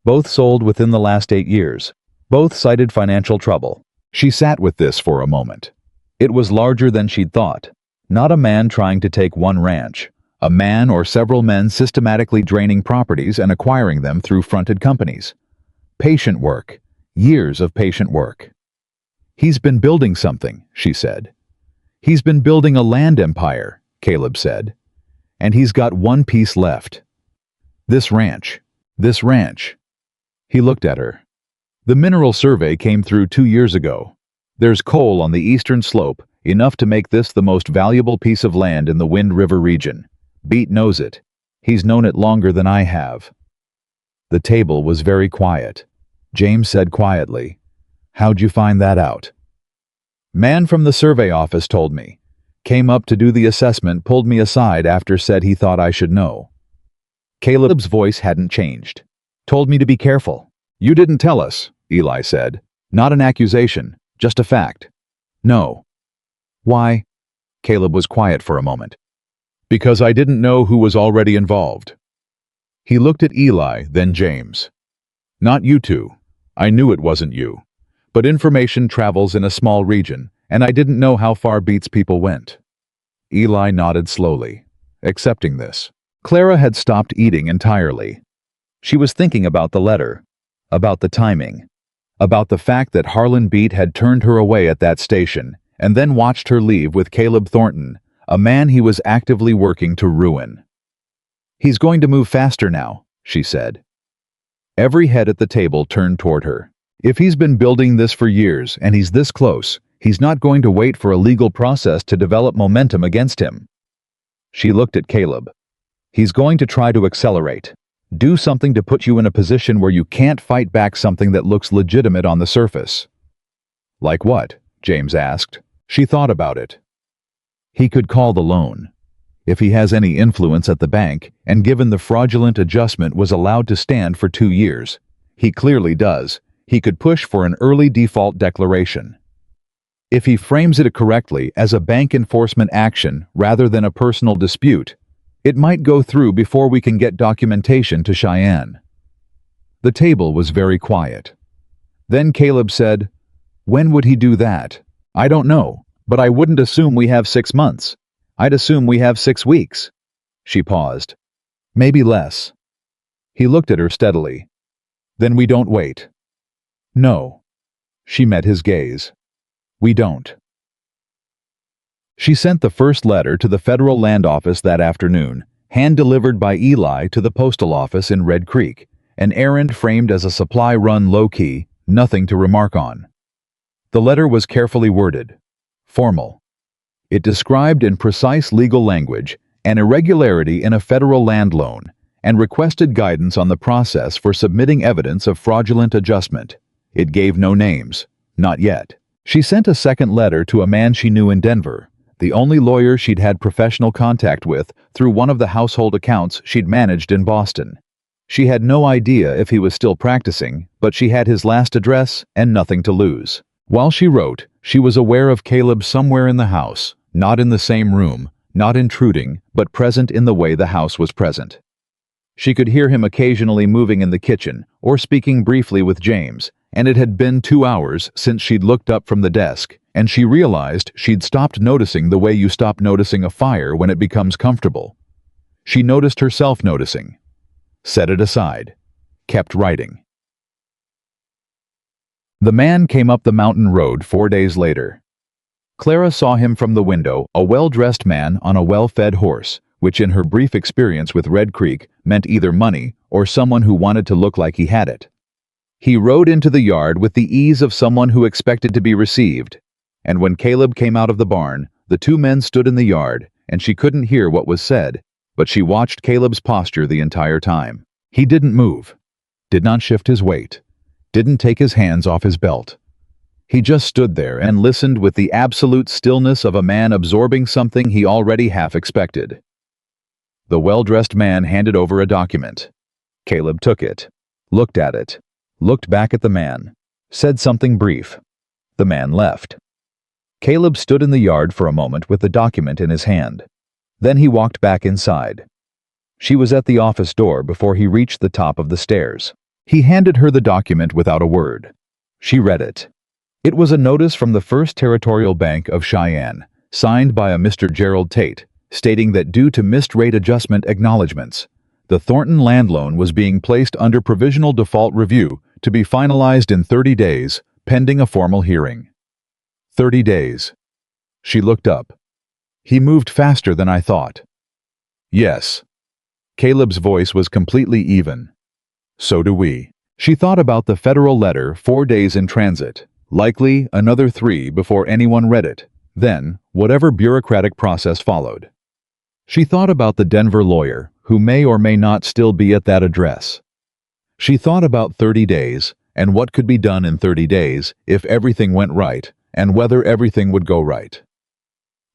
[SPEAKER 1] "Both sold within the last 8 years. Both cited financial trouble." She sat with this for a moment. It was larger than she'd thought. Not a man trying to take one ranch. A man or several men systematically draining properties and acquiring them through fronted companies. Patient work. Years of patient work. "He's been building something," she said. "He's been building a land empire," Caleb said. "And he's got one piece left. This ranch. This ranch." He looked at her. "The mineral survey came through 2 years ago. There's coal on the eastern slope, enough to make this the most valuable piece of land in the Wind River region. Beat knows it. He's known it longer than I have." The table was very quiet. James said quietly, "How'd you find that out?" "Man from the survey office told me. Came up to do the assessment, pulled me aside after, said he thought I should know." Caleb's voice hadn't changed. "Told me to be careful." "You didn't tell us," Eli said. "Not an accusation, just a fact." "No." "Why?" Caleb was quiet for a moment. "Because I didn't know who was already involved." He looked at Eli, then James. "Not you two. I knew it wasn't you. But information travels in a small region, and I didn't know how far Beat's people went." Eli nodded slowly, accepting this. Clara had stopped eating entirely. She was thinking about the letter, about the timing, about the fact that Harlan Beat had turned her away at that station and then watched her leave with Caleb Thornton, a man he was actively working to ruin. "He's going to move faster now," she said. Every head at the table turned toward her. "If he's been building this for years and he's this close, he's not going to wait for a legal process to develop momentum against him." She looked at Caleb. "He's going to try to accelerate. Do something to put you in a position where you can't fight back something that looks legitimate on the surface." "Like what?" James asked. She thought about it. "He could call the loan. If he has any influence at the bank, and given the fraudulent adjustment was allowed to stand for 2 years, he clearly does, he could push for an early default declaration. If he frames it correctly as a bank enforcement action rather than a personal dispute, it might go through before we can get documentation to Cheyenne." The table was very quiet. Then Caleb said, "When would he do that?" "I don't know, but I wouldn't assume we have 6 months. I'd assume we have 6 weeks." She paused. "Maybe less." He looked at her steadily. "Then we don't wait." "No." She met his gaze. "We don't." She sent the first letter to the federal land office that afternoon, hand-delivered by Eli to the postal office in Red Creek, An errand framed as a supply run low-key, nothing to remark on. The letter was carefully worded, formal. It described in precise legal language an irregularity in a federal land loan and requested guidance on the process for submitting evidence of fraudulent adjustment. It gave no names, not yet. She sent a second letter to a man she knew in Denver, the only lawyer she'd had professional contact with through one of the household accounts she'd managed in Boston. She had no idea if he was still practicing, but she had his last address and nothing to lose. While she wrote, she was aware of Caleb somewhere in the house, not in the same room, not intruding, but present in the way the house was present. She could hear him occasionally moving in the kitchen or speaking briefly with James, and it had been 2 hours since she'd looked up from the desk, and she realized she'd stopped noticing the way you stop noticing a fire when it becomes comfortable. She noticed herself noticing. Set it aside. Kept writing. The man came up the mountain road 4 days later. Clara saw him from the window, a well-dressed man on a well-fed horse, which in her brief experience with Red Creek meant either money or someone who wanted to look like he had it. He rode into the yard with the ease of someone who expected to be received, and when Caleb came out of the barn, the two men stood in the yard, and she couldn't hear what was said, but she watched Caleb's posture the entire time. He didn't move, did not shift his weight, didn't take his hands off his belt. He just stood there and listened with the absolute stillness of a man absorbing something he already half expected. The well-dressed man handed over a document. Caleb took it, looked at it, looked back at the man, said something brief. The man left. Caleb stood in the yard for a moment with the document in his hand. Then he walked back inside. She was at the office door before he reached the top of the stairs. He handed her the document without a word. She read it. It was a notice from the First Territorial Bank of Cheyenne, signed by a Mr. Gerald Tate, stating that due to missed rate adjustment acknowledgments, the Thornton land loan was being placed under provisional default review to be finalized in 30 days, pending a formal hearing. 30 days. She looked up. He moved faster than I thought. Yes. Caleb's voice was completely even. So do we. She thought about the federal letter, 4 days in transit, likely another 3 before anyone read it, then whatever bureaucratic process followed. She thought about the Denver lawyer, who may or may not still be at that address. She thought about 30 days, and what could be done in 30 days if everything went right, and whether everything would go right.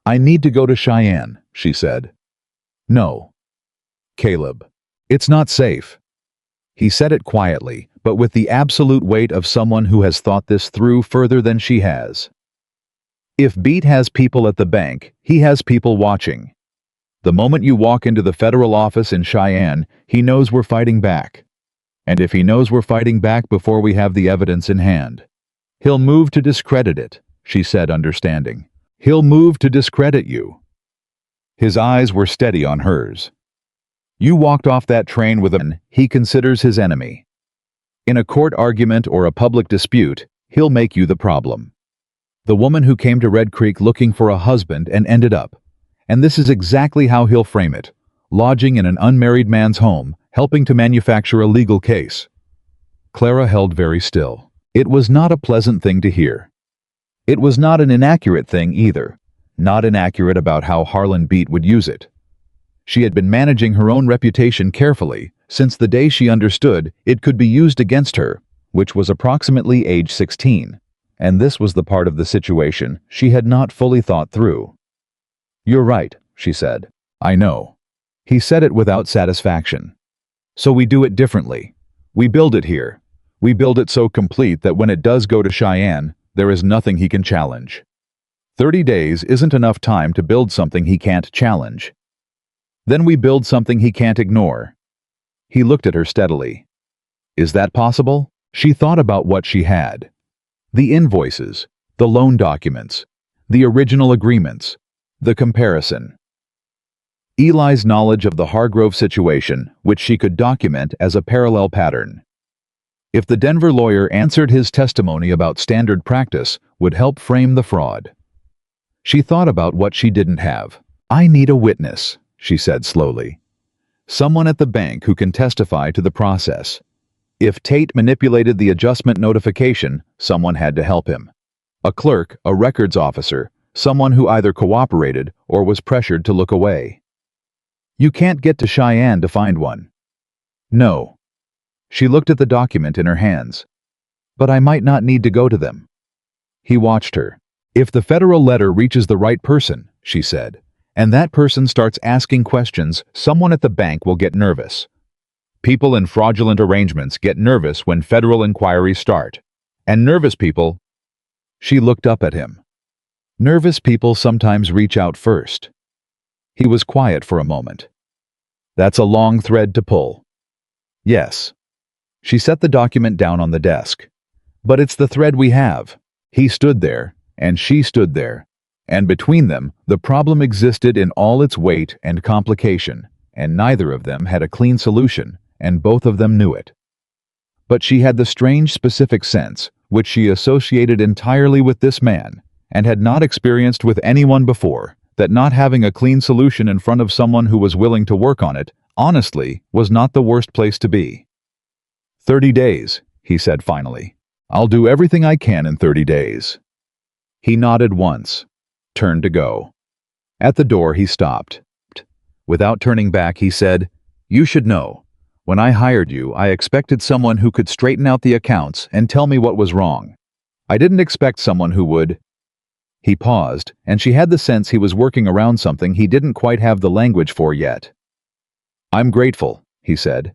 [SPEAKER 1] I need to go to Cheyenne, she said. No. Caleb. It's not safe. He said it quietly, but with the absolute weight of someone who has thought this through further than she has. If Beat has people at the bank, he has people watching. The moment you walk into the federal office in Cheyenne, he knows we're fighting back. And if he knows we're fighting back before we have the evidence in hand, he'll move to discredit it, she said, understanding. He'll move to discredit you. His eyes were steady on hers. You walked off that train with a man he considers his enemy. In a court argument or a public dispute, he'll make you the problem. The woman who came to Red Creek looking for a husband and ended up. And this is exactly how he'll frame it, lodging in an unmarried man's home, helping to manufacture a legal case. Clara held very still. It was not a pleasant thing to hear. It was not an inaccurate thing either, not inaccurate about how Harlan Beat would use it. She had been managing her own reputation carefully since the day she understood it could be used against her, which was approximately age 16, and this was the part of the situation she had not fully thought through. You're right, she said. I know. He said it without satisfaction. So we do it differently. We build it here. We build it so complete that when it does go to Cheyenne, there is nothing he can challenge. 30 days isn't enough time to build something he can't challenge. Then we build something he can't ignore. He looked at her steadily. Is that possible? She thought about what she had. The invoices, the loan documents, the original agreements, the comparison. Eli's knowledge of the Hargrove situation, which she could document as a parallel pattern. If the Denver lawyer answered his testimony about standard practice, would help frame the fraud. She thought about what she didn't have. I need a witness, she said slowly. Someone at the bank who can testify to the process. If Tate manipulated the adjustment notification, someone had to help him. A clerk, a records officer, someone who either cooperated or was pressured to look away. You can't get to Cheyenne to find one. No. She looked at the document in her hands. But I might not need to go to them. He watched her. If the federal letter reaches the right person, she said, and that person starts asking questions, someone at the bank will get nervous. People in fraudulent arrangements get nervous when federal inquiries start. And nervous people... She looked up at him. Nervous people sometimes reach out first. He was quiet for a moment. That's a long thread to pull. Yes. She set the document down on the desk. But it's the thread we have. He stood there, and she stood there. And between them, the problem existed in all its weight and complication, and neither of them had a clean solution, and both of them knew it. But she had the strange specific sense, which she associated entirely with this man, and had not experienced with anyone before, that not having a clean solution in front of someone who was willing to work on it, honestly, was not the worst place to be. 30 days, he said finally. I'll do everything I can in 30 days. He nodded once, turned to go. At the door he stopped. Without turning back he said, You should know. When I hired you, I expected someone who could straighten out the accounts and tell me what was wrong. I didn't expect someone who would... He paused, and she had the sense he was working around something he didn't quite have the language for yet. I'm grateful, he said.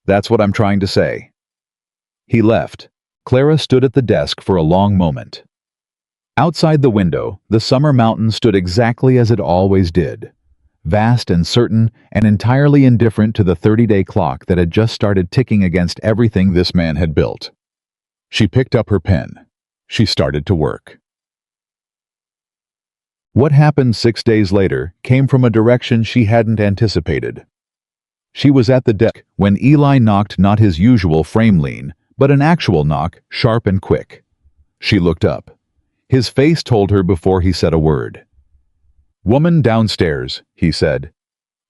[SPEAKER 1] That's what I'm trying to say. He left. Clara stood at the desk for a long moment. Outside the window, the summer mountain stood exactly as it always did. Vast and certain, and entirely indifferent to the 30-day clock that had just started ticking against everything this man had built. She picked up her pen. She started to work. What happened 6 days later came from a direction she hadn't anticipated. She was at the desk when Eli knocked not his usual frame lean, but an actual knock, sharp and quick. She looked up. His face told her before he said a word. Woman downstairs, he said.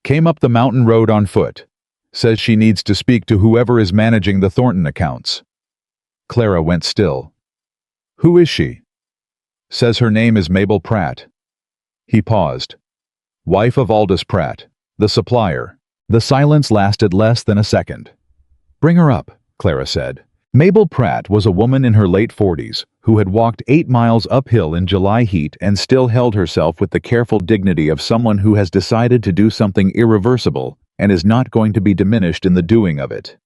[SPEAKER 1] Came up the mountain road on foot. Says she needs to speak to whoever is managing the Thornton accounts. Clara went still. Who is she? Says her name is Mabel Pratt. He paused. Wife of Aldous Pratt, the supplier. The silence lasted less than a second. Bring her up, Clara said. Mabel Pratt was a woman in her late 40s who had walked 8 miles uphill in July heat and still held herself with the careful dignity of someone who has decided to do something irreversible and is not going to be diminished in the doing of it.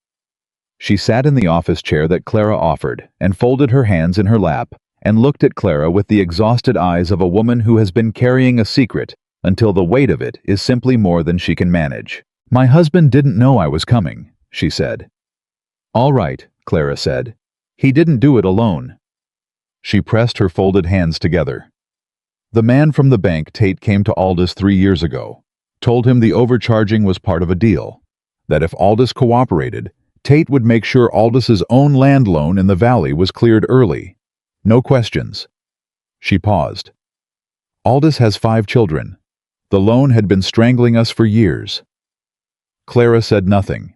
[SPEAKER 1] She sat in the office chair that Clara offered and folded her hands in her lap and looked at Clara with the exhausted eyes of a woman who has been carrying a secret until the weight of it is simply more than she can manage. My husband didn't know I was coming, she said. All right, Clara said. He didn't do it alone. She pressed her folded hands together. The man from the bank Tate came to Aldous 3 years ago, told him the overcharging was part of a deal, that if Aldous cooperated, Tate would make sure Aldous's own land loan in the valley was cleared early. No questions. She paused. Aldous has 5 children. The loan had been strangling us for years. Clara said nothing.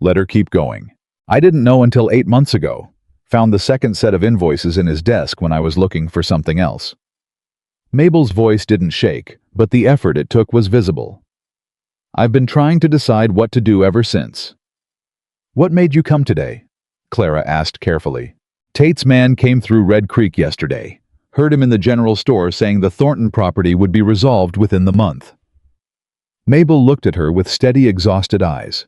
[SPEAKER 1] Let her keep going. I didn't know until 8 months ago. Found the second set of invoices in his desk when I was looking for something else. Mabel's voice didn't shake, but the effort it took was visible. I've been trying to decide what to do ever since. What made you come today? Clara asked carefully. Tate's man came through Red Creek yesterday. Heard him in the general store saying the Thornton property would be resolved within the month. Mabel looked at her with steady, exhausted eyes.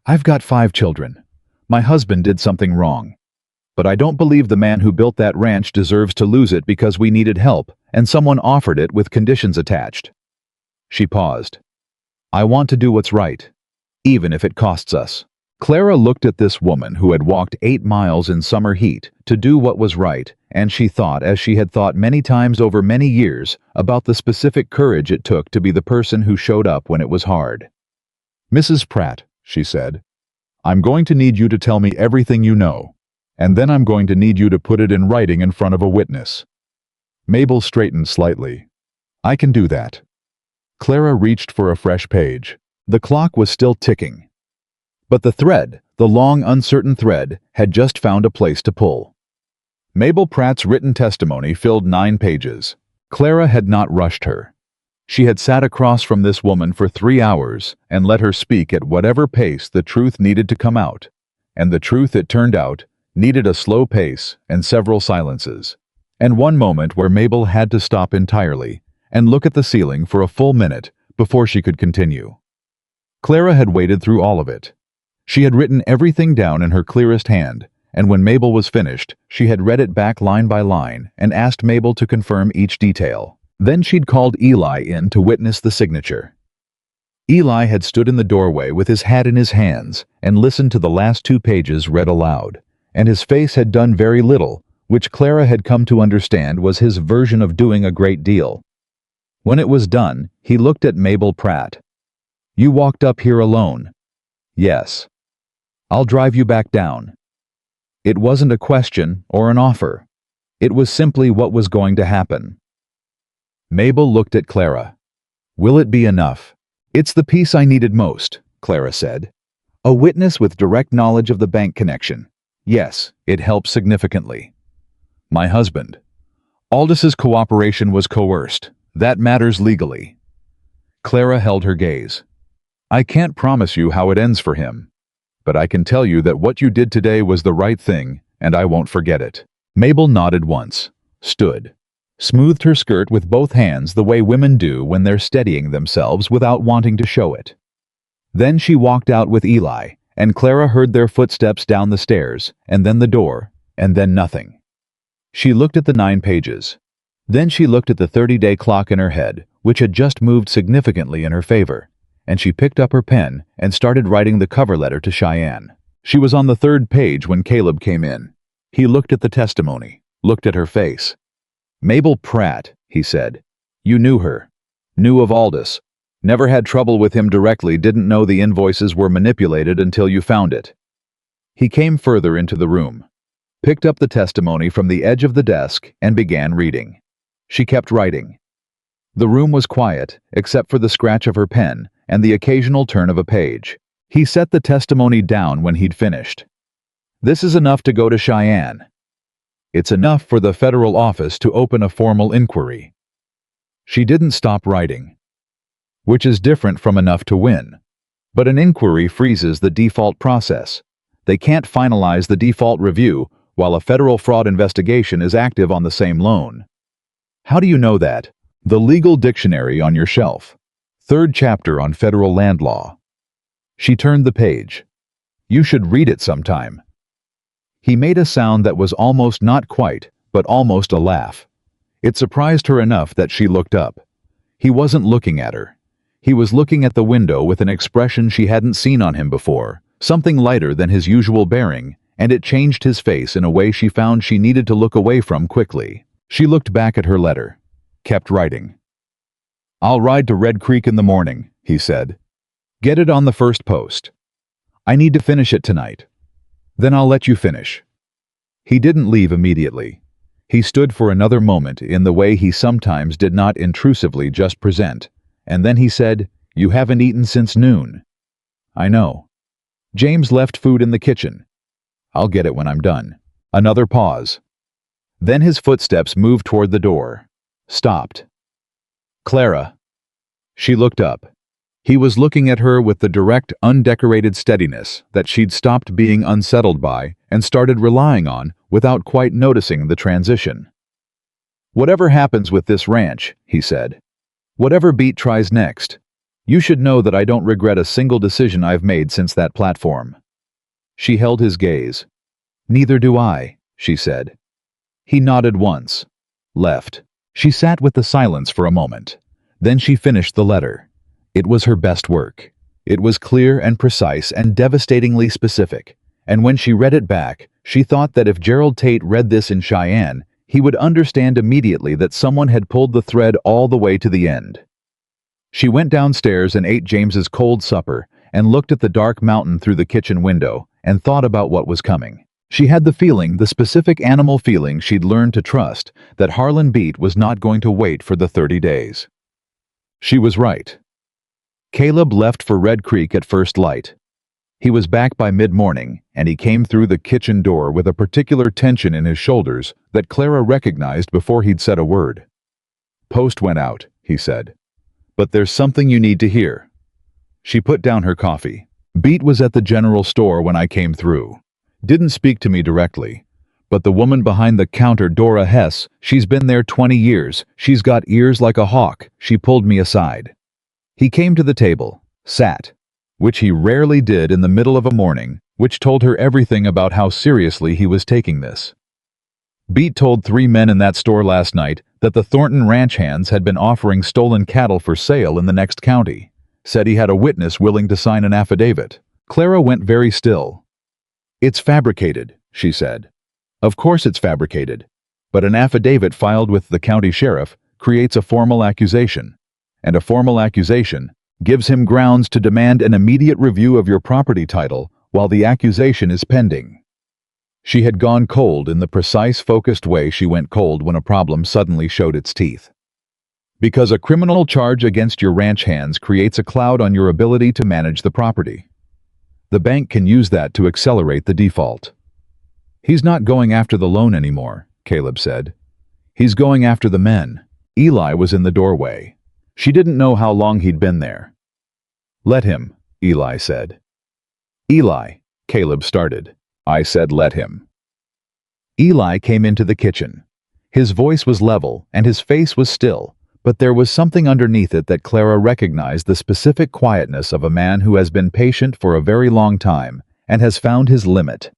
[SPEAKER 1] I've got 5 children. My husband did something wrong. But I don't believe the man who built that ranch deserves to lose it because we needed help and someone offered it with conditions attached. She paused. I want to do what's right, even if it costs us. Clara looked at this woman who had walked 8 miles in summer heat to do what was right, and she thought, as she had thought many times over many years, about the specific courage it took to be the person who showed up when it was hard. Mrs. Pratt, she said, I'm going to need you to tell me everything you know, and then I'm going to need you to put it in writing in front of a witness. Mabel straightened slightly. I can do that. Clara reached for a fresh page. The clock was still ticking. But the long uncertain thread, had just found a place to pull. Mabel Pratt's written testimony filled 9 pages. Clara had not rushed her. She had sat across from this woman for 3 hours and let her speak at whatever pace the truth needed to come out. And the truth, it turned out, needed a slow pace and several silences. And one moment where Mabel had to stop entirely and look at the ceiling for a full minute before she could continue. Clara had waited through all of it. She had written everything down in her clearest hand, and when Mabel was finished, she had read it back line by line and asked Mabel to confirm each detail. Then she'd called Eli in to witness the signature. Eli had stood in the doorway with his hat in his hands and listened to the last 2 pages read aloud, and his face had done very little, which Clara had come to understand was his version of doing a great deal. When it was done, he looked at Mabel Pratt. "You walked up here alone?" "Yes." "I'll drive you back down." It wasn't a question or an offer. It was simply what was going to happen. Mabel looked at Clara. "Will it be enough?" "It's the piece I needed most," Clara said. "A witness with direct knowledge of the bank connection. Yes, it helps significantly." "My husband. Aldis's cooperation was coerced. That matters legally." Clara held her gaze. "I can't promise you how it ends for him, but I can tell you that what you did today was the right thing, and I won't forget it." Mabel nodded once, stood, smoothed her skirt with both hands the way women do when they're steadying themselves without wanting to show it. Then she walked out with Eli, and Clara heard their footsteps down the stairs, and then the door, and then nothing. She looked at the 9 pages. Then she looked at the 30-day clock in her head, which had just moved significantly in her favor, and she picked up her pen and started writing the cover letter to Cheyenne. She was on the 3rd page when Caleb came in. He looked at the testimony, looked at her face. "Mabel Pratt," he said. "You knew her. Knew of Aldis. Never had trouble with him directly, didn't know the invoices were manipulated until you found it." He came further into the room, picked up the testimony from the edge of the desk, and began reading. She kept writing. The room was quiet, except for the scratch of her pen and the occasional turn of a page. He set the testimony down when he'd finished. "This is enough to go to Cheyenne. It's enough for the federal office to open a formal inquiry." She didn't stop writing, which is different from enough to win. But an inquiry freezes the default process. They can't finalize the default review while a federal fraud investigation is active on the same loan. How do you know that? The legal dictionary on your shelf. 3rd chapter on federal land law. She turned the page. "You should read it sometime." He made a sound that was almost not quite, but almost a laugh. It surprised her enough that she looked up. He wasn't looking at her. He was looking at the window with an expression she hadn't seen on him before, something lighter than his usual bearing, and it changed his face in a way she found she needed to look away from quickly. She looked back at her letter, kept writing. "I'll ride to Red Creek in the morning," he said. "Get it on the first post. I need to finish it tonight. Then I'll let you finish." He didn't leave immediately. He stood for another moment in the way he sometimes did not intrusively just present, and then he said, "You haven't eaten since noon." "I know. James left food in the kitchen. I'll get it when I'm done." Another pause. Then his footsteps moved toward the door. Stopped. "Clara." She looked up. He was looking at her with the direct, undecorated steadiness that she'd stopped being unsettled by and started relying on without quite noticing the transition. "Whatever happens with this ranch," he said, "whatever Beat tries next, you should know that I don't regret a single decision I've made since that platform." She held his gaze. "Neither do I," she said. He nodded once. Left. She sat with the silence for a moment. Then she finished the letter. It was her best work. It was clear and precise and devastatingly specific. And when she read it back, she thought that if Gerald Tate read this in Cheyenne, he would understand immediately that someone had pulled the thread all the way to the end. She went downstairs and ate James's cold supper and looked at the dark mountain through the kitchen window and thought about what was coming. She had the feeling, the specific animal feeling she'd learned to trust, that Harlan Beat was not going to wait for the 30 days. She was right. Caleb left for Red Creek at first light. He was back by mid-morning, and he came through the kitchen door with a particular tension in his shoulders that Clara recognized before he'd said a word. "Post went out," he said. "But there's something you need to hear." She put down her coffee. "Beat was at the general store when I came through. Didn't speak to me directly. But the woman behind the counter, Dora Hess, she's been there 20 years. She's got ears like a hawk. She pulled me aside." He came to the table, sat, which he rarely did in the middle of a morning, which told her everything about how seriously he was taking this. Beat told 3 men in that store last night that the Thornton ranch hands had been offering stolen cattle for sale in the next county. Said he had a witness willing to sign an affidavit. Clara went very still. "It's fabricated," she said. "Of course it's fabricated. But an affidavit filed with the county sheriff creates a formal accusation. And a formal accusation gives him grounds to demand an immediate review of your property title while the accusation is pending." She had gone cold in the precise, focused way she went cold when a problem suddenly showed its teeth. "Because a criminal charge against your ranch hands creates a cloud on your ability to manage the property. The bank can use that to accelerate the default." "He's not going after the loan anymore," Caleb said. "He's going after the men." Eli was in the doorway. She didn't know how long he'd been there. "Let him," Eli said. "Eli," Caleb started. "I said let him." Eli came into the kitchen. His voice was level and his face was still, but there was something underneath it that Clara recognized, the specific quietness of a man who has been patient for a very long time and has found his limit.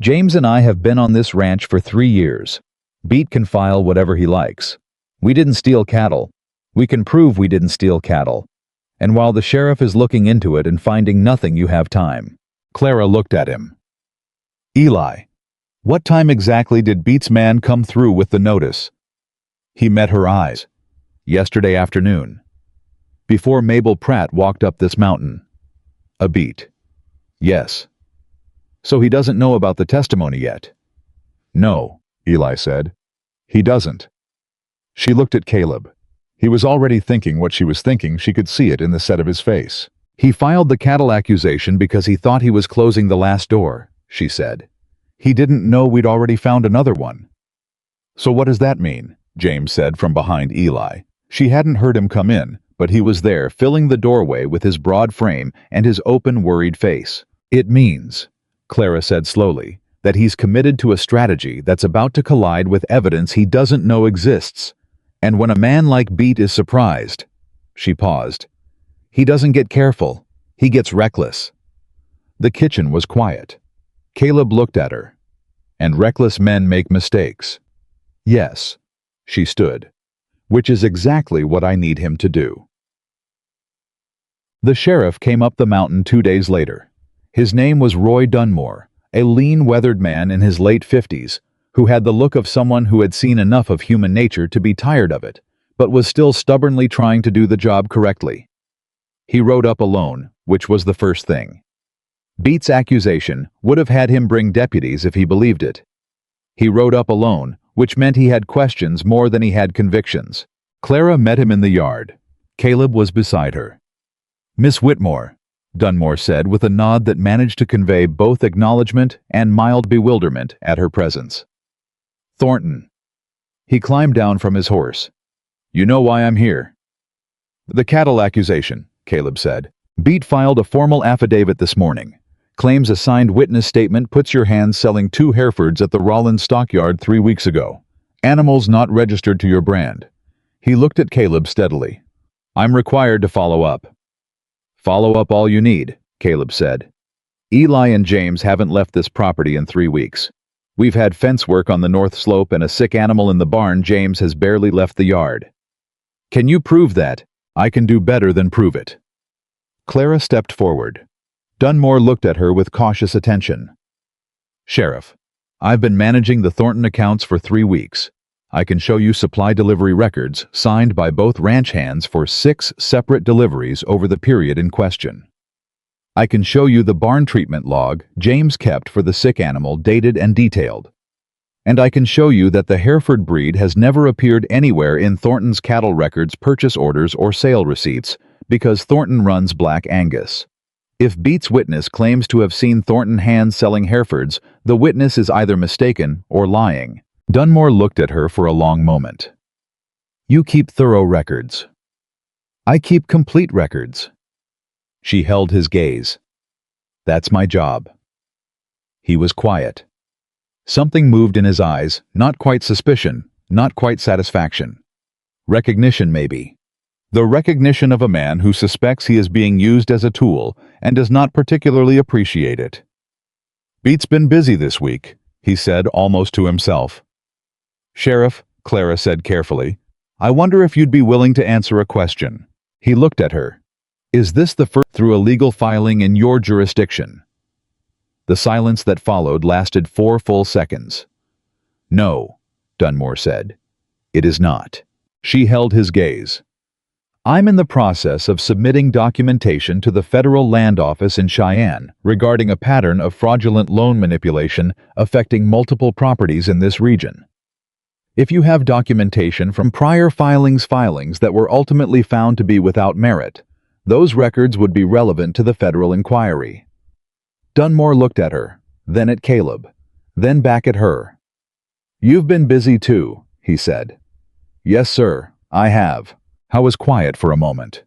[SPEAKER 1] "James and I have been on this ranch for 3 years. Beat can file whatever he likes. We didn't steal cattle. We can prove we didn't steal cattle. And while the sheriff is looking into it and finding nothing, you have time." Clara looked at him. "Eli, what time exactly did Beat's man come through with the notice?" He met her eyes. "Yesterday afternoon. Before Mabel Pratt walked up this mountain." "A beat." "Yes." "So he doesn't know about the testimony yet?" "No," Eli said. "He doesn't." She looked at Caleb. He was already thinking what she was thinking. She could see it in the set of his face. "He filed the cattle accusation because he thought he was closing the last door," she said. "He didn't know we'd already found another one." "So what does that mean?" James said from behind Eli. She hadn't heard him come in, but he was there, filling the doorway with his broad frame and his open, worried face. "It means," Clara said slowly, "that he's committed to a strategy that's about to collide with evidence he doesn't know exists. And when a man like Beat is surprised," she paused, "he doesn't get careful. He gets reckless." The kitchen was quiet. Caleb looked at her. "And reckless men make mistakes." "Yes." She stood. "Which is exactly what I need him to do." The sheriff came up the mountain 2 days later. His name was Roy Dunmore, a lean, weathered man in his late 50s, who had the look of someone who had seen enough of human nature to be tired of it, but was still stubbornly trying to do the job correctly. He rode up alone, which was the first thing. Beat's accusation would have had him bring deputies if he believed it. He rode up alone, which meant he had questions more than he had convictions. Clara met him in the yard. Caleb was beside her. "Miss Whitmore," Dunmore said with a nod that managed to convey both acknowledgement and mild bewilderment at her presence. "Thornton." He climbed down from his horse. "You know why I'm here." "The cattle accusation," Caleb said. "Beat filed a formal affidavit this morning. Claims a signed witness statement puts your hands selling 2 Herefords at the Rollins stockyard 3 weeks ago. Animals not registered to your brand." He looked at Caleb steadily. "I'm required to follow up." "Follow up all you need," Caleb said. "Eli and James haven't left this property in 3 weeks. We've had fence work on the north slope and a sick animal in the barn. James has barely left the yard." "Can you prove that?" "I can do better than prove it." Clara stepped forward. Dunmore looked at her with cautious attention. "Sheriff, I've been managing the Thornton accounts for 3 weeks. I can show you supply delivery records signed by both ranch hands for 6 separate deliveries over the period in question. I can show you the barn treatment log James kept for the sick animal, dated and detailed. And I can show you that the Hereford breed has never appeared anywhere in Thornton's cattle records, purchase orders, or sale receipts, because Thornton runs Black Angus. If Beat's witness claims to have seen Thornton hands selling Herefords, the witness is either mistaken or lying. Dunmore looked at her for a long moment. You keep thorough records. I keep complete records. She held his gaze. That's my job. He was quiet. Something moved in his eyes, not quite suspicion, not quite satisfaction. Recognition, maybe. The recognition of a man who suspects he is being used as a tool and does not particularly appreciate it. Beat's been busy this week, he said almost to himself. Sheriff, Clara said carefully, I wonder if you'd be willing to answer a question. He looked at her. Is this the first through a legal filing in your jurisdiction? The silence that followed lasted 4 full seconds. No, Dunmore said. It is not. She held his gaze. I'm in the process of submitting documentation to the Federal Land Office in Cheyenne regarding a pattern of fraudulent loan manipulation affecting multiple properties in this region. If you have documentation from prior filings that were ultimately found to be without merit, those records would be relevant to the federal inquiry. Dunmore looked at her, then at Caleb, then back at her. You've been busy too, he said. Yes, sir, I have. I was quiet for a moment.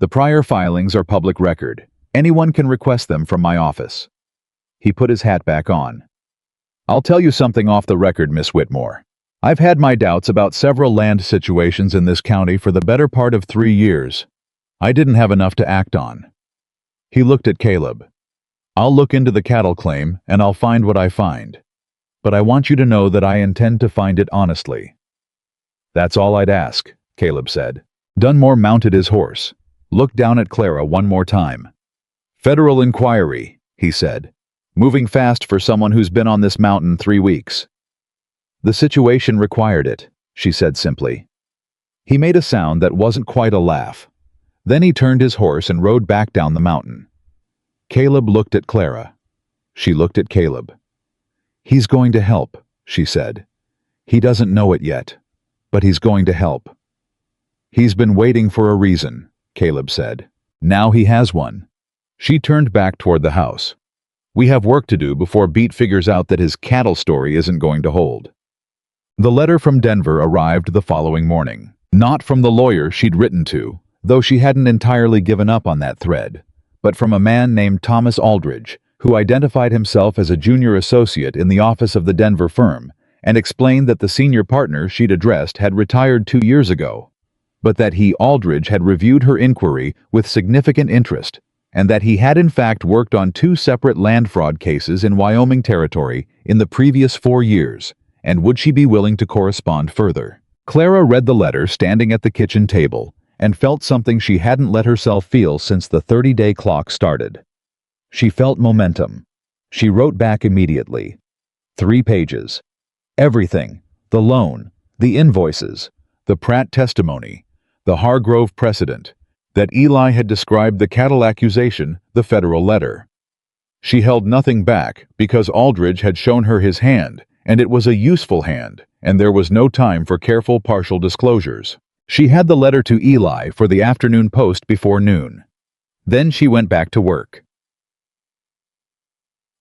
[SPEAKER 1] The prior filings are public record. Anyone can request them from my office. He put his hat back on. I'll tell you something off the record, Miss Whitmore. I've had my doubts about several land situations in this county for the better part of 3 years. I didn't have enough to act on. He looked at Caleb. I'll look into the cattle claim and I'll find what I find. But I want you to know that I intend to find it honestly. That's all I'd ask, Caleb said. Dunmore mounted his horse, looked down at Clara one more time. Federal inquiry, he said, moving fast for someone who's been on this mountain 3 weeks. The situation required it, she said simply. He made a sound that wasn't quite a laugh. Then he turned his horse and rode back down the mountain. Caleb looked at Clara. She looked at Caleb. He's going to help, she said. He doesn't know it yet, but he's going to help. He's been waiting for a reason, Caleb said. Now he has one. She turned back toward the house. We have work to do before Beat figures out that his cattle story isn't going to hold. The letter from Denver arrived the following morning. Not from the lawyer she'd written to, though she hadn't entirely given up on that thread, but from a man named Thomas Aldridge, who identified himself as a junior associate in the office of the Denver firm and explained that the senior partner she'd addressed had retired 2 years ago, but that he, Aldridge, had reviewed her inquiry with significant interest, and that he had in fact worked on 2 separate land fraud cases in Wyoming territory in the previous 4 years, and would she be willing to correspond further? Clara read the letter standing at the kitchen table and felt something she hadn't let herself feel since the 30-day clock started. She felt momentum. She wrote back immediately. 3 pages. Everything. The loan, the invoices, the Pratt testimony, the Hargrove precedent, that Eli had described the cattle accusation, the federal letter. She held nothing back because Aldridge had shown her his hand, and it was a useful hand, and there was no time for careful partial disclosures. She had the letter to Eli for the afternoon post before noon. Then she went back to work.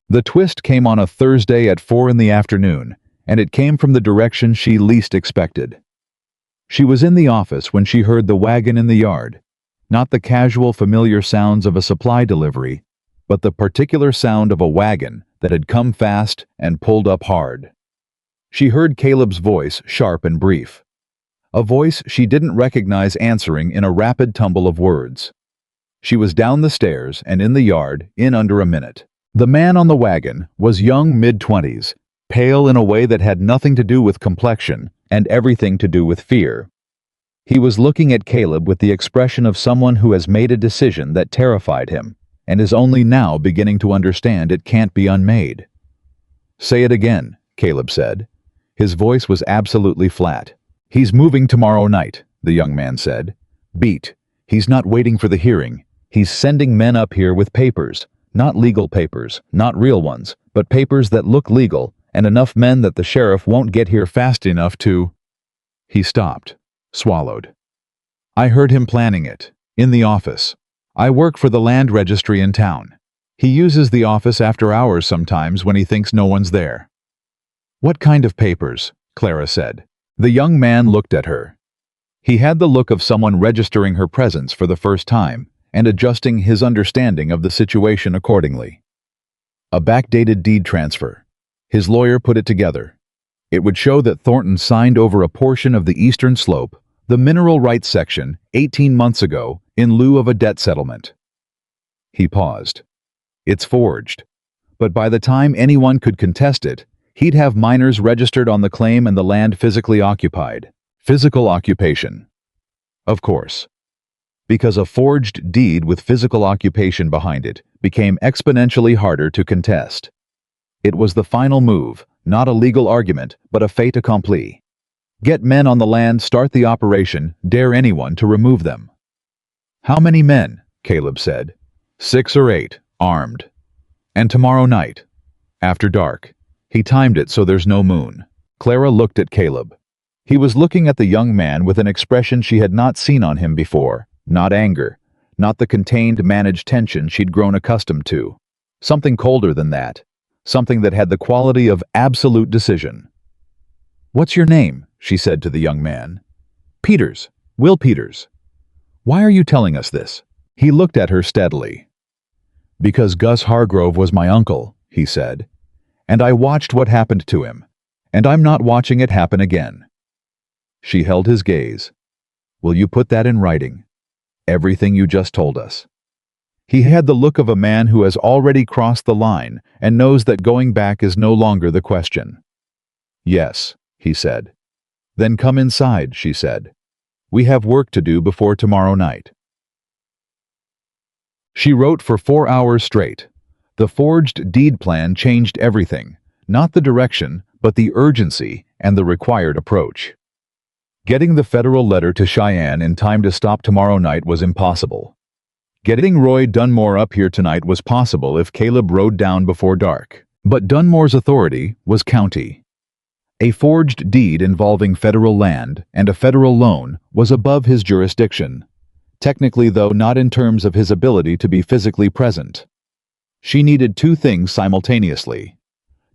[SPEAKER 1] The twist came on a Thursday at 4 in the afternoon, and it came from the direction she least expected. She was in the office when she heard the wagon in the yard, not the casual familiar sounds of a supply delivery, but the particular sound of a wagon that had come fast and pulled up hard. She heard Caleb's voice, sharp and brief. A voice she didn't recognize answering in a rapid tumble of words. She was down the stairs and in the yard in under a minute. The man on the wagon was young mid-20s, pale in a way that had nothing to do with complexion and everything to do with fear. He was looking at Caleb with the expression of someone who has made a decision that terrified him and is only now beginning to understand it can't be unmade. Say it again, Caleb said. His voice was absolutely flat. He's moving tomorrow night, the young man said. Beat. He's not waiting for the hearing. He's sending men up here with papers. Not legal papers, not real ones, but papers that look legal, and enough men that the sheriff won't get here fast enough to... He stopped, swallowed. I heard him planning it, in the office. I work for the land registry in town. He uses the office after hours sometimes when he thinks no one's there." "What kind of papers?" Clara said. The young man looked at her. He had the look of someone registering her presence for the first time and adjusting his understanding of the situation accordingly. A backdated deed transfer. His lawyer put it together. It would show that Thornton signed over a portion of the eastern slope, the mineral rights section, 18 months ago, in lieu of a debt settlement. He paused. "It's forged. But by the time anyone could contest it, he'd have minors registered on the claim and the land physically occupied. Physical occupation. Of course. Because a forged deed with physical occupation behind it became exponentially harder to contest. It was the final move, not a legal argument, but a fait accompli. Get men on the land, start the operation, dare anyone to remove them." "How many men?" Caleb said. 6 or 8, armed. And tomorrow night, after dark. He timed it so there's no moon. Clara looked at Caleb. He was looking at the young man with an expression she had not seen on him before, not anger, not the contained, managed tension she'd grown accustomed to. Something colder than that, something that had the quality of absolute decision. "What's your name?" she said to the young man. "Peters. Will Peters." "Why are you telling us this?" He looked at her steadily. "Because Gus Hargrove was my uncle," he said, "and I watched what happened to him, and I'm not watching it happen again." She held his gaze. "Will you put that in writing? Everything you just told us?" He had the look of a man who has already crossed the line and knows that going back is no longer the question. "Yes," he said. "Then come inside," she said. "We have work to do before tomorrow night." She wrote for 4 hours straight. The forged deed plan changed everything, not the direction, but the urgency and the required approach. Getting the federal letter to Cheyenne in time to stop tomorrow night was impossible. Getting Roy Dunmore up here tonight was possible if Caleb rode down before dark. But Dunmore's authority was county. A forged deed involving federal land and a federal loan was above his jurisdiction. Technically, though, not in terms of his ability to be physically present. She needed 2 things simultaneously.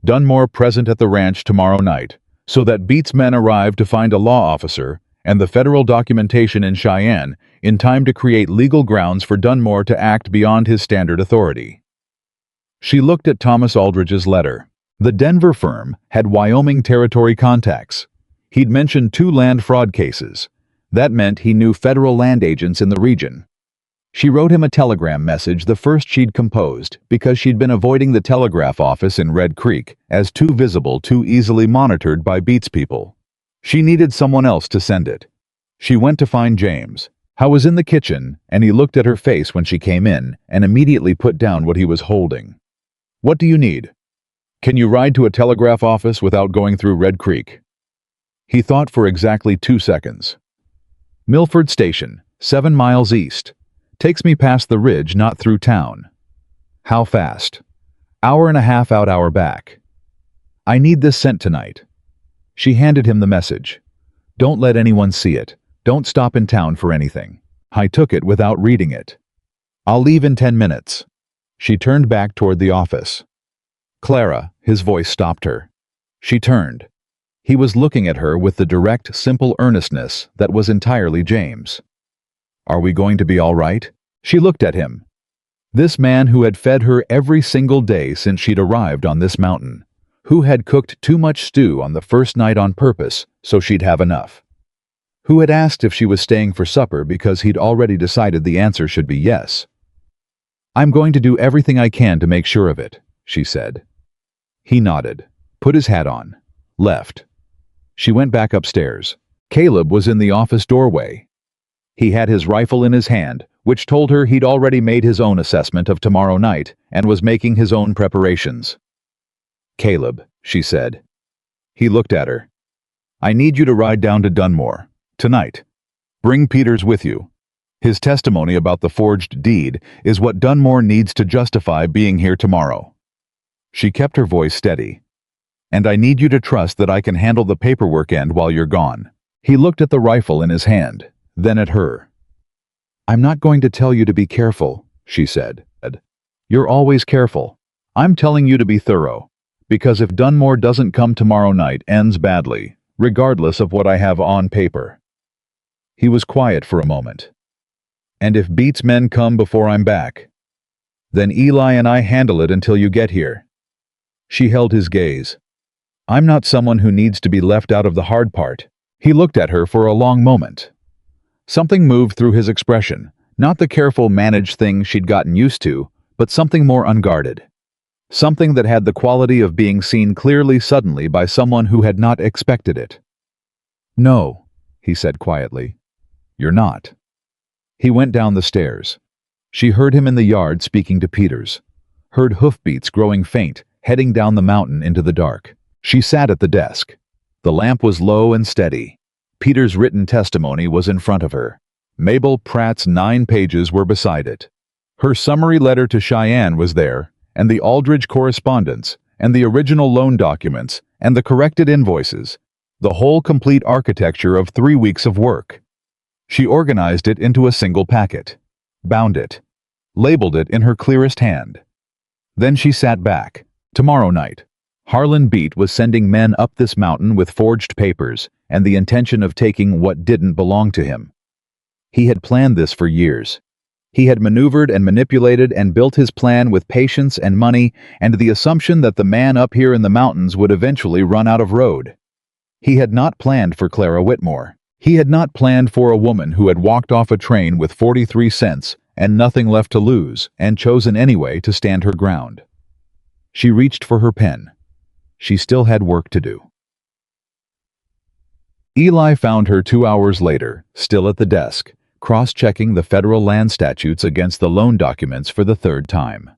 [SPEAKER 1] Dunmore present at the ranch tomorrow night, so that Beats' men arrived to find a law officer, and the federal documentation in Cheyenne in time to create legal grounds for Dunmore to act beyond his standard authority. She looked at Thomas Aldridge's letter. The Denver firm had Wyoming territory contacts. He'd mentioned 2 land fraud cases. That meant he knew federal land agents in the region. She wrote him a telegram message, the first she'd composed, because she'd been avoiding the telegraph office in Red Creek as too visible, too easily monitored by Beats people. She needed someone else to send it. She went to find James. Howe was in the kitchen, and he looked at her face when she came in and immediately put down what he was holding. "What do you need? Can you ride to a telegraph office without going through Red Creek?" He thought for exactly 2 seconds. "Milford Station, 7 miles east. Takes me past the ridge, not through town." "How fast?" "Hour and a half out, hour back." "I need this sent tonight." She handed him the message. "Don't let anyone see it. Don't stop in town for anything." I took it without reading it. "I'll leave in 10 minutes." She turned back toward the office. "Clara," his voice stopped her. She turned. He was looking at her with the direct, simple earnestness that was entirely James. "Are we going to be all right?" She looked at him. This man who had fed her every single day since she'd arrived on this mountain, who had cooked too much stew on the first night on purpose so she'd have enough, who had asked if she was staying for supper because he'd already decided the answer should be yes. "I'm going to do everything I can to make sure of it," she said. He nodded, put his hat on, left. She went back upstairs. Caleb was in the office doorway. He had his rifle in his hand, which told her he'd already made his own assessment of tomorrow night and was making his own preparations. "Caleb," she said. He looked at her. "I need you to ride down to Dunmore. Tonight. Bring Peters with you. His testimony about the forged deed is what Dunmore needs to justify being here tomorrow." She kept her voice steady. "And I need you to trust that I can handle the paperwork end while you're gone." He looked at the rifle in his hand, then at her. I'm not going to tell you to be careful, she said. You're always careful. I'm telling you to be thorough. Because if Dunmore doesn't come tomorrow night ends badly, regardless of what I have on paper. He was quiet for a moment. And if Beat's men come before I'm back, then Eli and I handle it until you get here. She held his gaze. I'm not someone who needs to be left out of the hard part. He looked at her for a long moment. Something moved through his expression, not the careful managed thing she'd gotten used to, but something more unguarded. Something that had the quality of being seen clearly suddenly by someone who had not expected it. No, he said quietly. You're not. He went down the stairs. She heard him in the yard speaking to Peters. Heard hoofbeats growing faint, heading down the mountain into the dark. She sat at the desk. The lamp was low and steady. Peters' written testimony was in front of her. Mabel Pratt's 9 pages were beside it. Her summary letter to Cheyenne was there, and the Aldridge correspondence, and the original loan documents, and the corrected invoices, the whole complete architecture of 3 weeks of work. She organized it into a single packet, bound it, labeled it in her clearest hand. Then she sat back. Tomorrow night, Harlan Beat was sending men up this mountain with forged papers and the intention of taking what didn't belong to him. He had planned this for years. He had maneuvered and manipulated and built his plan with patience and money and the assumption that the man up here in the mountains would eventually run out of road. He had not planned for Clara Whitmore. He had not planned for a woman who had walked off a train with 43 cents and nothing left to lose and chosen anyway to stand her ground. She reached for her pen. She still had work to do. Eli found her 2 hours later, still at the desk, cross-checking the federal land statutes against the loan documents for the 3rd time.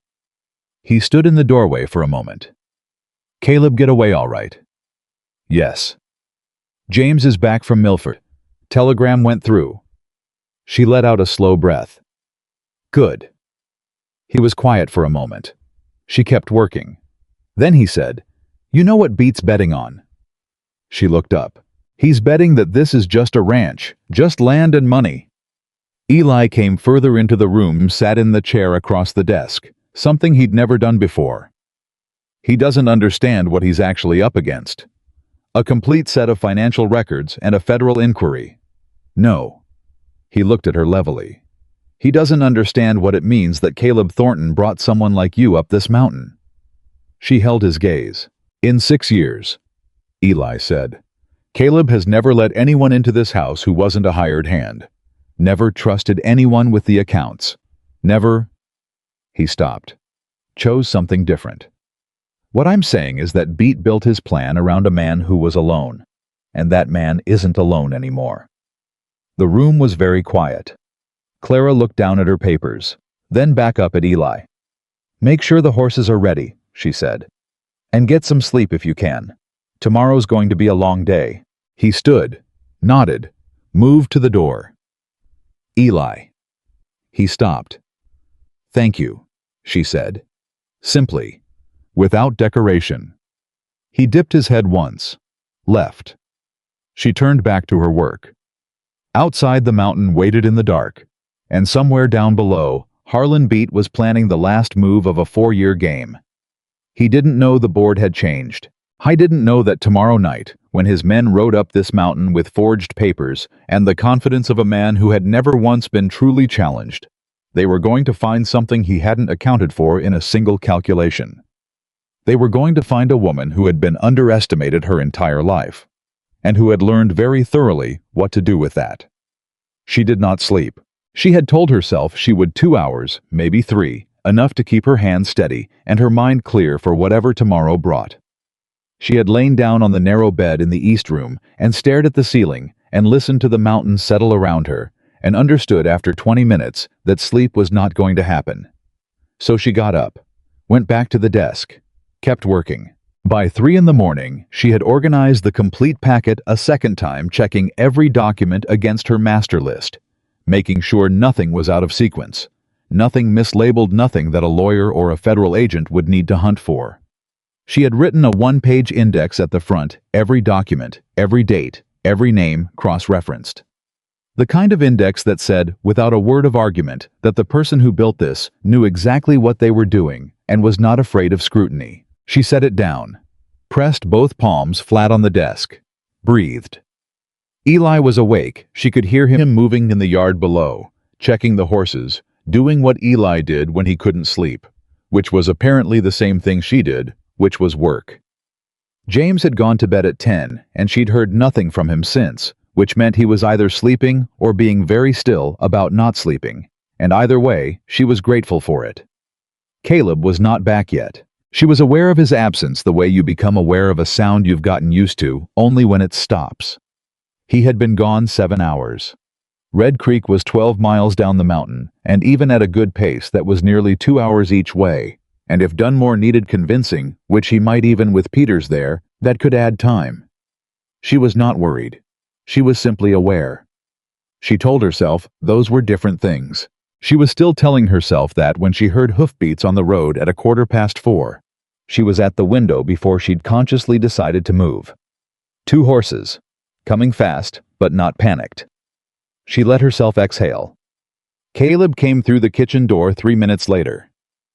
[SPEAKER 1] He stood in the doorway for a moment. Caleb get away all right? Yes. James is back from Milford. Telegram went through. She let out a slow breath. Good. He was quiet for a moment. She kept working. Then he said, You know what Beat's betting on? She looked up. He's betting that this is just a ranch, just land and money. Eli came further into the room, sat in the chair across the desk, something he'd never done before. He doesn't understand what he's actually up against. A complete set of financial records and a federal inquiry. No. He looked at her levelly. He doesn't understand what it means that Caleb Thornton brought someone like you up this mountain. She held his gaze. In 6 years, Eli said, Caleb has never let anyone into this house who wasn't a hired hand. Never trusted anyone with the accounts. Never. He stopped. Chose something different. What I'm saying is that Beat built his plan around a man who was alone. And that man isn't alone anymore. The room was very quiet. Clara looked down at her papers, then back up at Eli. Make sure the horses are ready, she said. And get some sleep if you can. Tomorrow's going to be a long day. He stood, nodded, moved to the door. Eli. He stopped. Thank you, she said. Simply, without decoration. He dipped his head once, left. She turned back to her work. Outside the mountain waited in the dark, and somewhere down below, Harlan Beat was planning the last move of a 4-year game. He didn't know the board had changed. He didn't know that tomorrow night, when his men rode up this mountain with forged papers and the confidence of a man who had never once been truly challenged, they were going to find something he hadn't accounted for in a single calculation. They were going to find a woman who had been underestimated her entire life, and who had learned very thoroughly what to do with that. She did not sleep. She had told herself she would 2 hours, maybe 3, enough to keep her hands steady and her mind clear for whatever tomorrow brought. She had lain down on the narrow bed in the east room and stared at the ceiling and listened to the mountains settle around her and understood after 20 minutes that sleep was not going to happen. So she got up, went back to the desk, kept working. By 3 in the morning, she had organized the complete packet a second time, checking every document against her master list, making sure nothing was out of sequence, nothing mislabeled, nothing that a lawyer or a federal agent would need to hunt for. She had written a 1-page index at the front, every document, every date, every name cross-referenced. The kind of index that said, without a word of argument, that the person who built this knew exactly what they were doing and was not afraid of scrutiny. She set it down, pressed both palms flat on the desk, breathed. Eli was awake. She could hear him moving in the yard below, checking the horses, doing what Eli did when he couldn't sleep, which was apparently the same thing she did, which was work. James had gone to bed at 10, and she'd heard nothing from him since, which meant he was either sleeping or being very still about not sleeping, and either way, she was grateful for it. Caleb was not back yet. She was aware of his absence the way you become aware of a sound you've gotten used to only when it stops. He had been gone 7 hours. Red Creek was 12 miles down the mountain, and even at a good pace that was nearly 2 hours each way, and if Dunmore needed convincing, which he might even with Peters there, that could add time. She was not worried. She was simply aware. She told herself those were different things. She was still telling herself that when she heard hoofbeats on the road at 4:15. She was at the window before she'd consciously decided to move. 2 horses, coming fast, but not panicked. She let herself exhale. Caleb came through the kitchen door 3 minutes later.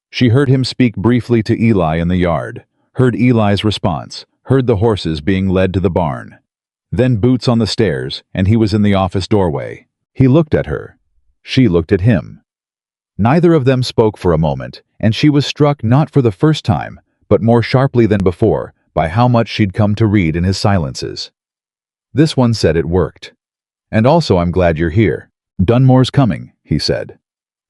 [SPEAKER 1] She heard him speak briefly to Eli in the yard, heard Eli's response, heard the horses being led to the barn. Then boots on the stairs, and he was in the office doorway. He looked at her. She looked at him. Neither of them spoke for a moment, and she was struck not for the first time, but more sharply than before, by how much she'd come to read in his silences. This one said it worked. "And also I'm glad you're here. Dunmore's coming," he said.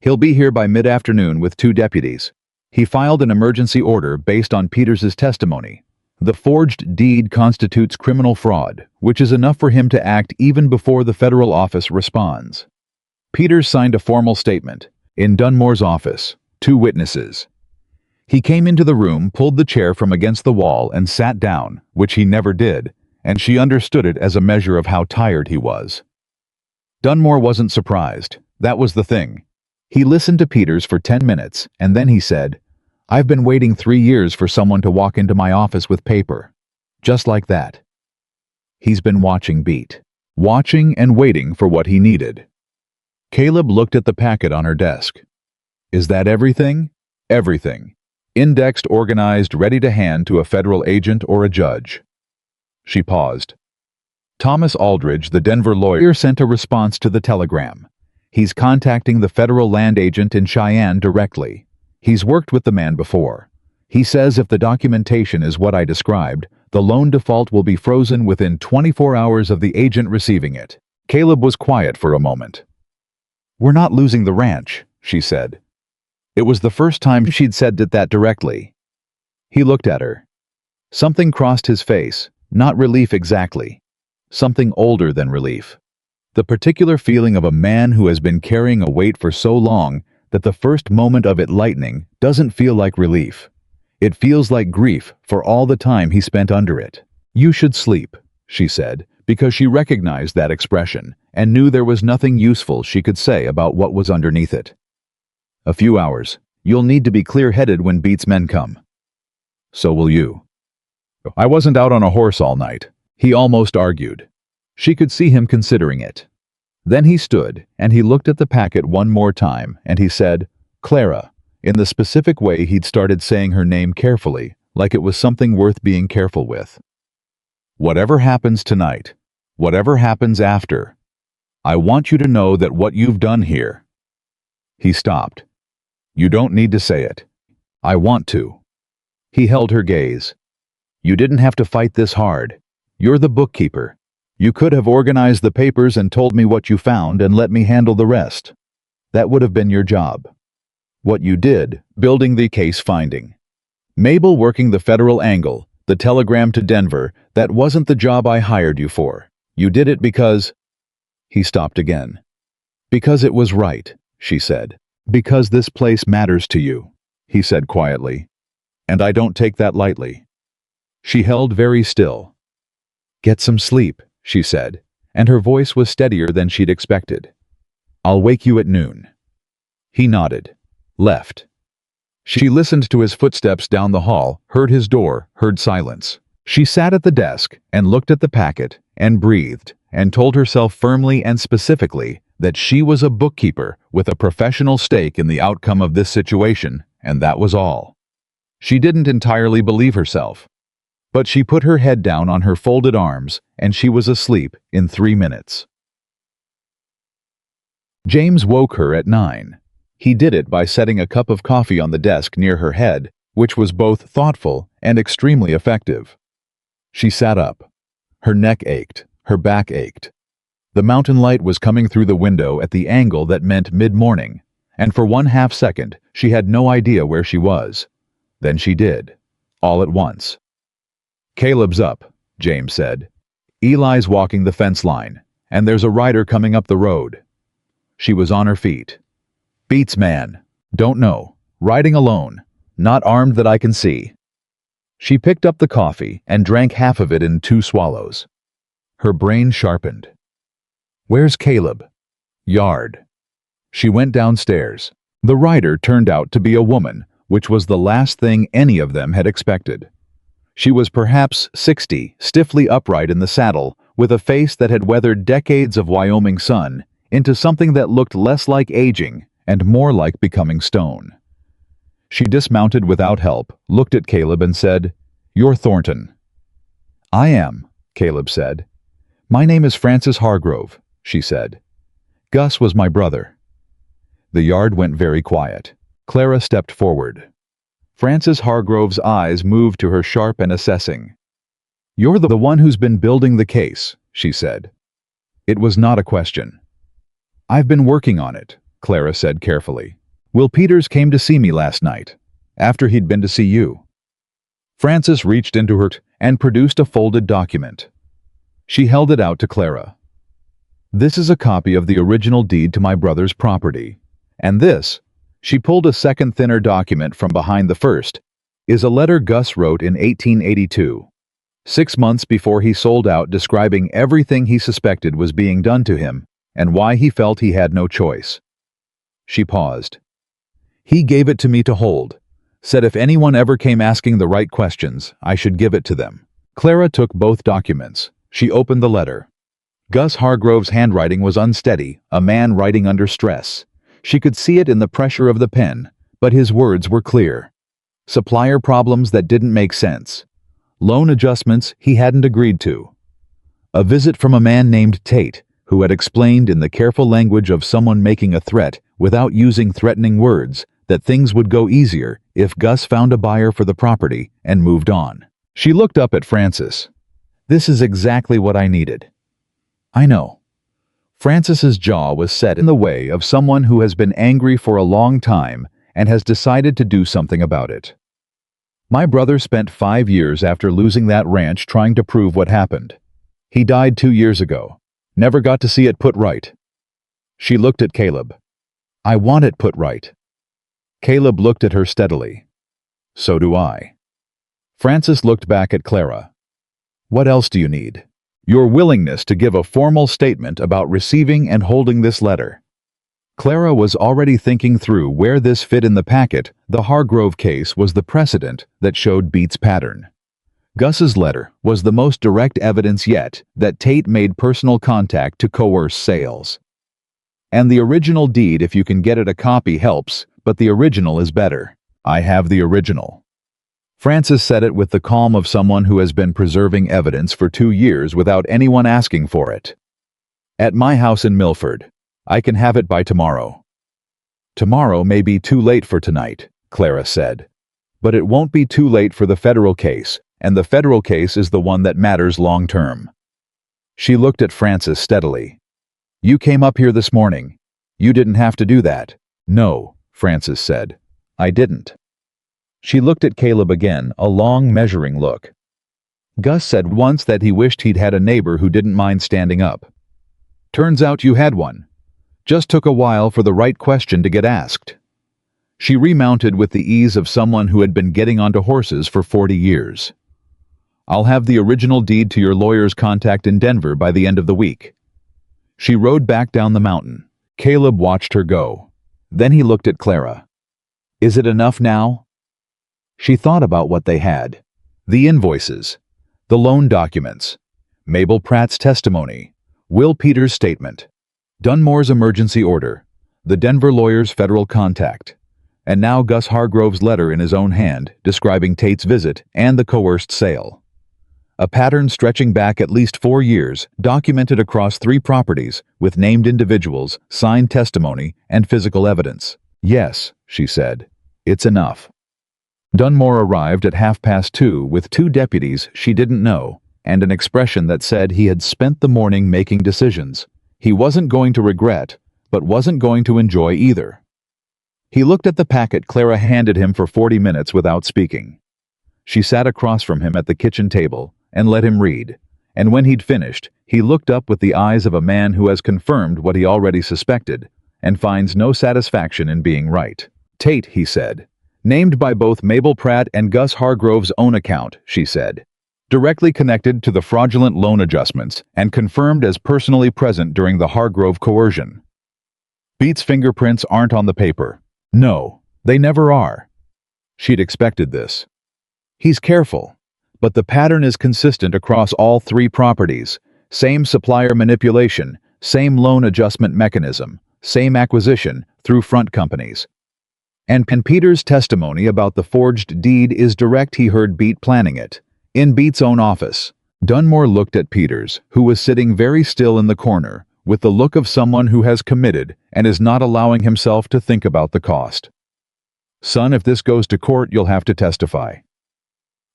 [SPEAKER 1] "He'll be here by mid-afternoon with 2 deputies. He filed an emergency order based on Peters's testimony. The forged deed constitutes criminal fraud, which is enough for him to act even before the federal office responds." Peters signed a formal statement. In Dunmore's office, 2 witnesses. He came into the room, pulled the chair from against the wall, and sat down, which he never did, and she understood it as a measure of how tired he was. Dunmore wasn't surprised. That was the thing. He listened to Peters for 10 minutes, and then he said, "I've been waiting 3 years for someone to walk into my office with paper." Just like that. He's been watching beat. Watching and waiting for what he needed. Caleb looked at the packet on her desk. "Is that everything?" "Everything. Indexed, organized, ready to hand to a federal agent or a judge." She paused. Thomas Aldridge, the Denver lawyer, sent a response to the telegram. He's contacting the federal land agent in Cheyenne directly. He's worked with the man before. He says if the documentation is what I described, the loan default will be frozen within 24 hours of the agent receiving it. Caleb was quiet for a moment. "We're not losing the ranch," she said. It was the first time she'd said it that directly. He looked at her. Something crossed his face, not relief exactly. Something older than relief. The particular feeling of a man who has been carrying a weight for so long that the first moment of it lightening doesn't feel like relief. It feels like grief for all the time he spent under it. "You should sleep," she said, because she recognized that expression and knew there was nothing useful she could say about what was underneath it. "A few hours. You'll need to be clear-headed when Beats' men come." "So will you." "I wasn't out on a horse all night," he almost argued. She could see him considering it. Then he stood, and he looked at the packet one more time, and he said, "Clara," in the specific way he'd started saying her name carefully, like it was something worth being careful with. "Whatever happens tonight, whatever happens after, I want you to know that what you've done here—" He stopped. "You don't need to say it. I want to." He held her gaze. "You didn't have to fight this hard. You're the bookkeeper. You could have organized the papers and told me what you found and let me handle the rest. That would have been your job. What you did, building the case finding. Mabel working the federal angle, the telegram to Denver, that wasn't the job I hired you for. You did it because—" He stopped again. "Because it was right," she said. "Because this place matters to you," he said quietly. "And I don't take that lightly." She held very still. "Get some sleep," she said, and her voice was steadier than she'd expected. "I'll wake you at noon." He nodded. Left. She listened to his footsteps down the hall, heard his door, heard silence. She sat at the desk and looked at the packet and breathed and told herself firmly and specifically that she was a bookkeeper with a professional stake in the outcome of this situation, and that was all. She didn't entirely believe herself. But she put her head down on her folded arms, and she was asleep in 3 minutes. James woke her at 9. He did it by setting a cup of coffee on the desk near her head, which was both thoughtful and extremely effective. She sat up. Her neck ached, her back ached. The mountain light was coming through the window at the angle that meant mid-morning, and for 1/2 second she had no idea where she was. Then she did, all at once. "Caleb's up," James said. "Eli's walking the fence line, and there's a rider coming up the road." She was on her feet. "Beats, man. Don't know. Riding alone. Not armed that I can see." She picked up the coffee and drank half of it in 2 swallows. Her brain sharpened. "Where's Caleb?" "Yard." She went downstairs. The rider turned out to be a woman, which was the last thing any of them had expected. She was perhaps 60, stiffly upright in the saddle, with a face that had weathered decades of Wyoming sun into something that looked less like aging and more like becoming stone. She dismounted without help, looked at Caleb and said, "You're Thornton." "I am," Caleb said. "My name is Frances Hargrove," she said. "Gus was my brother." The yard went very quiet. Clara stepped forward. Frances Hargrove's eyes moved to her sharp and assessing. "You're the one who's been building the case," she said. It was not a question. "I've been working on it," Clara said carefully. "Will Peters came to see me last night, after he'd been to see you." Frances reached into her and produced a folded document. She held it out to Clara. "This is a copy of the original deed to my brother's property, and this," she pulled a second thinner document from behind the first, "is a letter Gus wrote in 1882, 6 months before he sold out, describing everything he suspected was being done to him and why he felt he had no choice." She paused. "He gave it to me to hold. Said if anyone ever came asking the right questions, I should give it to them." Clara took both documents. She opened the letter. Gus Hargrove's handwriting was unsteady, a man writing under stress. She could see it in the pressure of the pen, but his words were clear. Supplier problems that didn't make sense. Loan adjustments he hadn't agreed to. A visit from a man named Tate, who had explained in the careful language of someone making a threat without using threatening words that things would go easier if Gus found a buyer for the property and moved on. She looked up at Frances. "This is exactly what I needed." "I know." Frances's jaw was set in the way of someone who has been angry for a long time and has decided to do something about it. "My brother spent 5 years after losing that ranch trying to prove what happened. He died 2 years ago. Never got to see it put right." She looked at Caleb. "I want it put right." Caleb looked at her steadily. "So do I." Frances looked back at Clara. "What else do you need?" "Your willingness to give a formal statement about receiving and holding this letter." Clara was already thinking through where this fit in the packet. The Hargrove case was the precedent that showed Beat's pattern. Gus's letter was the most direct evidence yet that Tate made personal contact to coerce sales. And the original deed, if you can get it a copy, helps, but the original is better. "I have the original." Frances said it with the calm of someone who has been preserving evidence for 2 years without anyone asking for it. "At my house in Milford. I can have it by tomorrow." "Tomorrow may be too late for tonight," Clara said. "But it won't be too late for the federal case, and the federal case is the one that matters long term." She looked at Frances steadily. "You came up here this morning. You didn't have to do that." "No," Frances said. "I didn't." She looked at Caleb again, a long, measuring look. "Gus said once that he wished he'd had a neighbor who didn't mind standing up. Turns out you had one. Just took a while for the right question to get asked." She remounted with the ease of someone who had been getting onto horses for 40 years. "I'll have the original deed to your lawyer's contact in Denver by the end of the week." She rode back down the mountain. Caleb watched her go. Then he looked at Clara. "Is it enough now?" She thought about what they had. The invoices. The loan documents. Mabel Pratt's testimony. Will Peters' statement. Dunmore's emergency order. The Denver lawyer's federal contact. And now Gus Hargrove's letter in his own hand, describing Tate's visit and the coerced sale. A pattern stretching back at least 4 years, documented across 3 properties, with named individuals, signed testimony, and physical evidence. Yes, she said. It's enough. Dunmore arrived at 2:30 with 2 deputies she didn't know, and an expression that said he had spent the morning making decisions he wasn't going to regret, but wasn't going to enjoy either. He looked at the packet Clara handed him for 40 minutes without speaking. She sat across from him at the kitchen table and let him read, and when he'd finished, he looked up with the eyes of a man who has confirmed what he already suspected and finds no satisfaction in being right. Tate, he said. Named by both Mabel Pratt and Gus Hargrove's own account, she said. Directly connected to the fraudulent loan adjustments and confirmed as personally present during the Hargrove coercion. Beat's fingerprints aren't on the paper. No, they never are. She'd expected this. He's careful, but the pattern is consistent across all 3 properties. Same supplier manipulation, same loan adjustment mechanism, same acquisition through front companies. And Peters' testimony about the forged deed is direct. He heard Beat planning it. In Beat's own office. Dunmore looked at Peters, who was sitting very still in the corner, with the look of someone who has committed and is not allowing himself to think about the cost. Son, if this goes to court, you'll have to testify.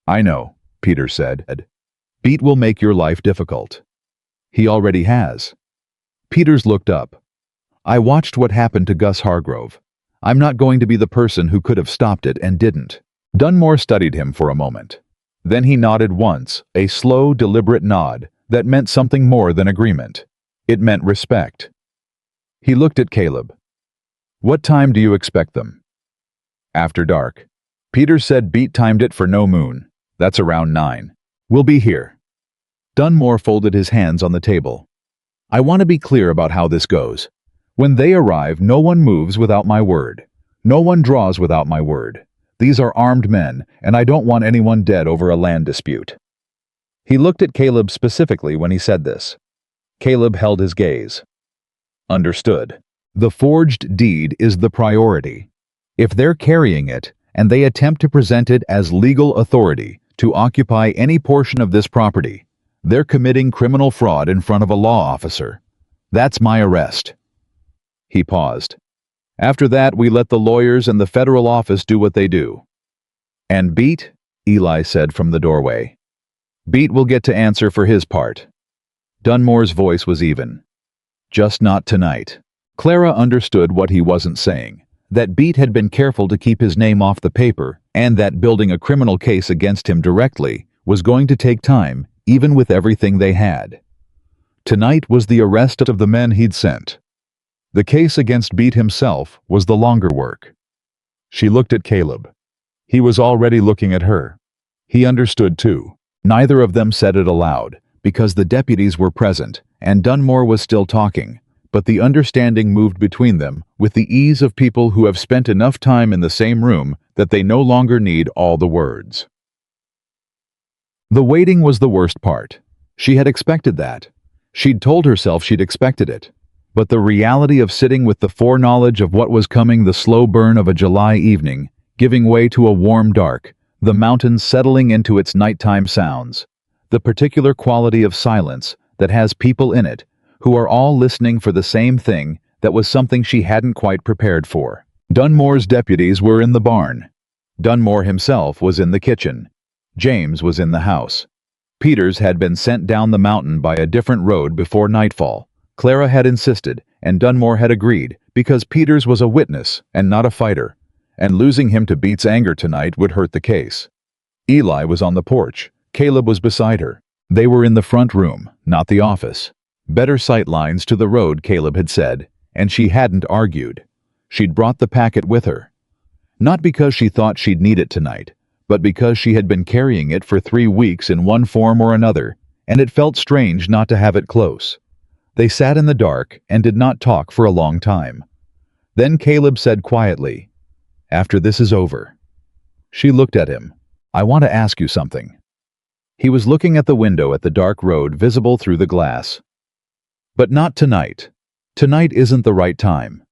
[SPEAKER 1] I know, Peters said. Beat will make your life difficult. He already has. Peters looked up. I watched what happened to Gus Hargrove. I'm not going to be the person who could have stopped it and didn't. Dunmore studied him for a moment. Then he nodded once, a slow, deliberate nod that meant something more than agreement. It meant respect. He looked at Caleb. What time do you expect them? After dark. Peters said Beat timed it for no moon. That's around 9. We'll be here. Dunmore folded his hands on the table. I want to be clear about how this goes. When they arrive, no one moves without my word. No one draws without my word. These are armed men, and I don't want anyone dead over a land dispute. He looked at Caleb specifically when he said this. Caleb held his gaze. Understood. The forged deed is the priority. If they're carrying it, and they attempt to present it as legal authority to occupy any portion of this property, they're committing criminal fraud in front of a law officer. That's my arrest. He paused. After that, we let the lawyers and the federal office do what they do. And Beat, Eli said from the doorway. Beat will get to answer for his part. Dunmore's voice was even. Just not tonight. Clara understood what he wasn't saying, that Beat had been careful to keep his name off the paper, and that building a criminal case against him directly was going to take time, even with everything they had. Tonight was the arrest of the men he'd sent. The case against Beat himself was the longer work. She looked at Caleb. He was already looking at her. He understood too. Neither of them said it aloud, because the deputies were present, and Dunmore was still talking, but the understanding moved between them with the ease of people who have spent enough time in the same room that they no longer need all the words. The waiting was the worst part. She had expected that. She'd told herself she'd expected it. But the reality of sitting with the foreknowledge of what was coming, the slow burn of a July evening, giving way to a warm dark, the mountains settling into its nighttime sounds, the particular quality of silence that has people in it who are all listening for the same thing, that was something she hadn't quite prepared for. Dunmore's deputies were in the barn. Dunmore himself was in the kitchen. James was in the house. Peters had been sent down the mountain by a different road before nightfall. Clara had insisted, and Dunmore had agreed, because Peters was a witness and not a fighter, and losing him to Beat's anger tonight would hurt the case. Eli was on the porch. Caleb was beside her. They were in the front room, not the office. Better sight lines to the road, Caleb had said, and she hadn't argued. She'd brought the packet with her. Not because she thought she'd need it tonight, but because she had been carrying it for 3 weeks in one form or another, and it felt strange not to have it close. They sat in the dark and did not talk for a long time. Then Caleb said quietly, "After this is over." She looked at him. "I want to ask you something." He was looking at the window at the dark road visible through the glass. But not tonight. Tonight isn't the right time.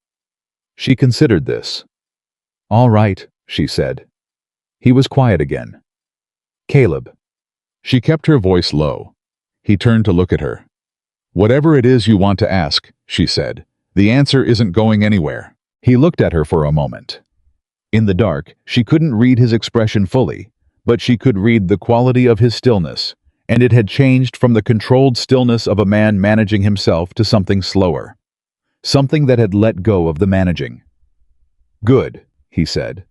[SPEAKER 1] She considered this. All right, she said. He was quiet again. Caleb. She kept her voice low. He turned to look at her. Whatever it is you want to ask, she said, the answer isn't going anywhere. He looked at her for a moment. In the dark, she couldn't read his expression fully, but she could read the quality of his stillness, and it had changed from the controlled stillness of a man managing himself to something slower. Something that had let go of the managing. Good, he said,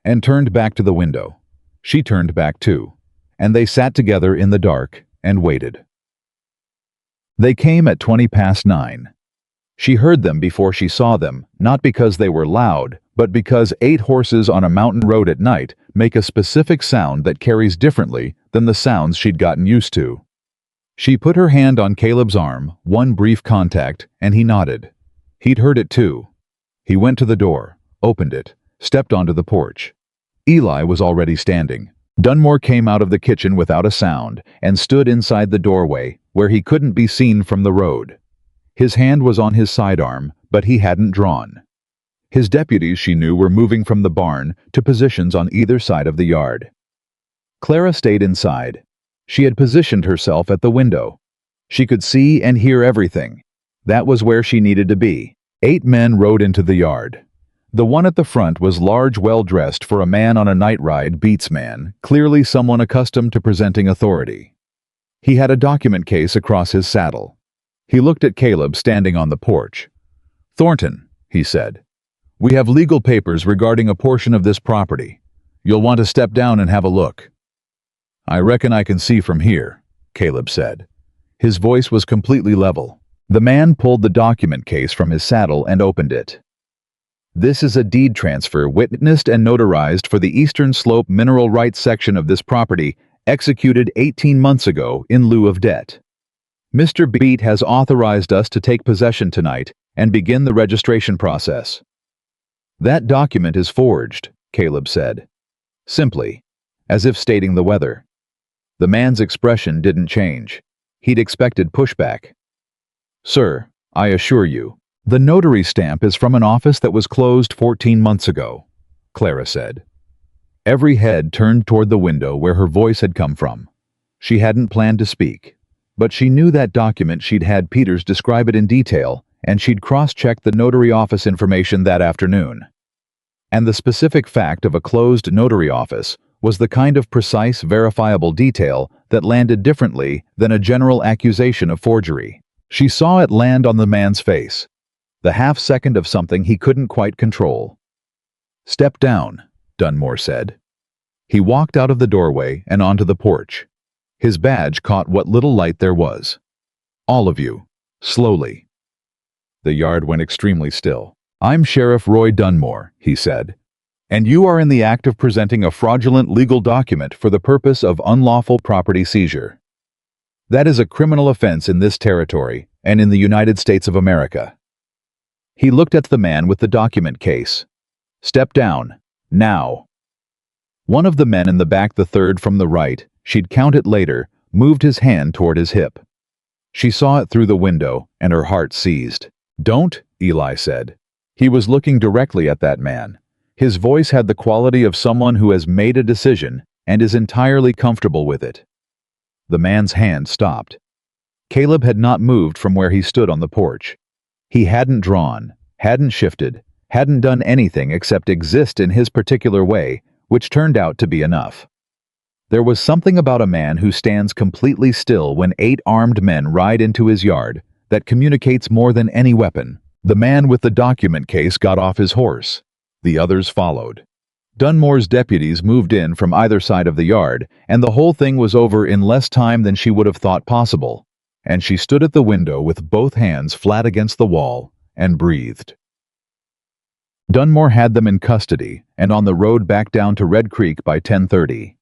[SPEAKER 1] and turned back to the window. She turned back too, and they sat together in the dark and waited. They came at 9:20. She heard them before she saw them, not because they were loud, but because 8 horses on a mountain road at night make a specific sound that carries differently than the sounds she'd gotten used to. She put her hand on Caleb's arm, one brief contact, and he nodded. He'd heard it too. He went to the door, opened it, stepped onto the porch. Eli was already standing. Dunmore came out of the kitchen without a sound and stood inside the doorway, where he couldn't be seen from the road. His hand was on his sidearm, but he hadn't drawn. His deputies, she knew, were moving from the barn to positions on either side of the yard. Clara stayed inside. She had positioned herself at the window. She could see and hear everything. That was where she needed to be. 8 men rode into the yard. The one at the front was large, well-dressed for a man on a night ride beats man, clearly someone accustomed to presenting authority. He had a document case across his saddle. He looked at Caleb standing on the porch. Thornton, he said, we have legal papers regarding a portion of this property. You'll want to step down and have a look. I reckon I can see from here, Caleb said. His voice was completely level. The man pulled the document case from his saddle and opened it. This is a deed transfer witnessed and notarized for the Eastern Slope mineral rights section of this property, executed 18 months ago in lieu of debt. Mr. Beat has authorized us to take possession tonight and begin the registration process. That document is forged, Caleb said. Simply, as if stating the weather. The man's expression didn't change. He'd expected pushback. Sir, I assure you, the notary stamp is from an office that was closed 14 months ago, Clara said. Every head turned toward the window where her voice had come from. She hadn't planned to speak, but she knew that document. She'd had Peters describe it in detail, and she'd cross-checked the notary office information that afternoon. And the specific fact of a closed notary office was the kind of precise, verifiable detail that landed differently than a general accusation of forgery. She saw it land on the man's face. The half-second of something he couldn't quite control. Step down, Dunmore said. He walked out of the doorway and onto the porch. His badge caught what little light there was. All of you, slowly. The yard went extremely still. I'm Sheriff Roy Dunmore, he said, and you are in the act of presenting a fraudulent legal document for the purpose of unlawful property seizure. That is a criminal offense in this territory and in the United States of America. He looked at the man with the document case. Step down, now. One of the men in the back, the third from the right, she'd count it later, moved his hand toward his hip. She saw it through the window, and her heart seized. Don't, Eli said. He was looking directly at that man. His voice had the quality of someone who has made a decision and is entirely comfortable with it. The man's hand stopped. Caleb had not moved from where he stood on the porch. He hadn't drawn, hadn't shifted, hadn't done anything except exist in his particular way, which turned out to be enough. There was something about a man who stands completely still when 8 armed men ride into his yard that communicates more than any weapon. The man with the document case got off his horse. The others followed. Dunmore's deputies moved in from either side of the yard, and the whole thing was over in less time than she would have thought possible. And she stood at the window with both hands flat against the wall and breathed. Dunmore had them in custody and on the road back down to Red Creek by 10:30.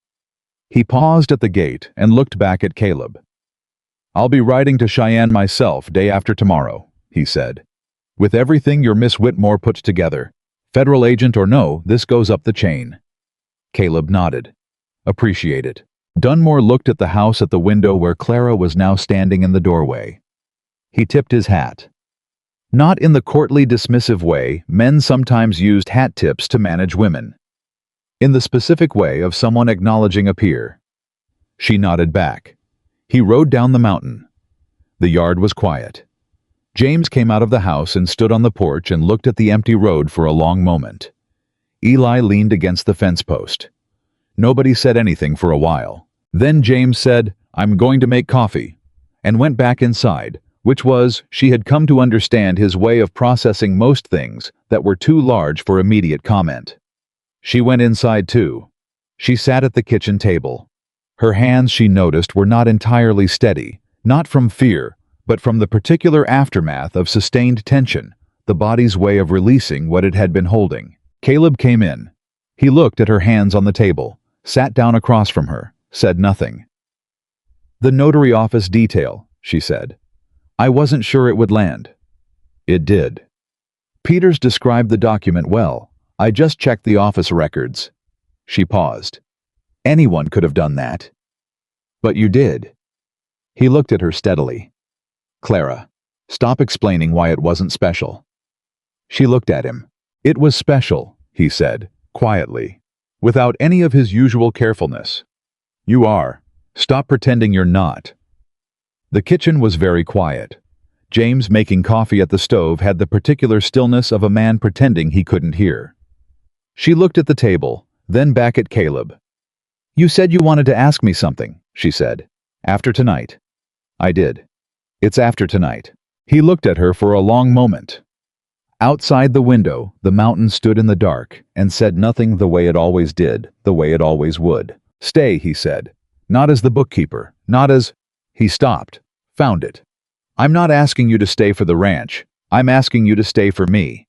[SPEAKER 1] He paused at the gate and looked back at Caleb. I'll be riding to Cheyenne myself day after tomorrow, he said. With everything your Miss Whitmore put together, federal agent or no, this goes up the chain. Caleb nodded. Appreciate it. Dunmore looked at the house at the window where Clara was now standing in the doorway. He tipped his hat. Not in the courtly dismissive way men sometimes used hat tips to manage women. In the specific way of someone acknowledging a peer. She nodded back. He rode down the mountain. The yard was quiet. James came out of the house and stood on the porch and looked at the empty road for a long moment. Eli leaned against the fence post. Nobody said anything for a while. Then James said, "I'm going to make coffee," and went back inside, which was, she had come to understand his way of processing most things that were too large for immediate comment. She went inside too. She sat at the kitchen table. Her hands, she noticed, were not entirely steady, not from fear, but from the particular aftermath of sustained tension, the body's way of releasing what it had been holding. Caleb came in. He looked at her hands on the table, sat down across from her, said nothing. "The notary office detail," she said. "I wasn't sure it would land." It did. "Peters described the document well. I just checked the office records." She paused. "Anyone could have done that." "But you did." He looked at her steadily. "Clara, stop explaining why it wasn't special." She looked at him. "It was special," he said, quietly, without any of his usual carefulness. "You are. Stop pretending you're not." The kitchen was very quiet. James making coffee at the stove had the particular stillness of a man pretending he couldn't hear. She looked at the table, then back at Caleb. "You said you wanted to ask me something," she said. "After tonight." "I did. It's after tonight." He looked at her for a long moment. Outside the window, the mountain stood in the dark and said nothing the way it always did, the way it always would. "Stay," he said. "Not as the bookkeeper, not as—" He stopped. "Found it. I'm not asking you to stay for the ranch. I'm asking you to stay for me."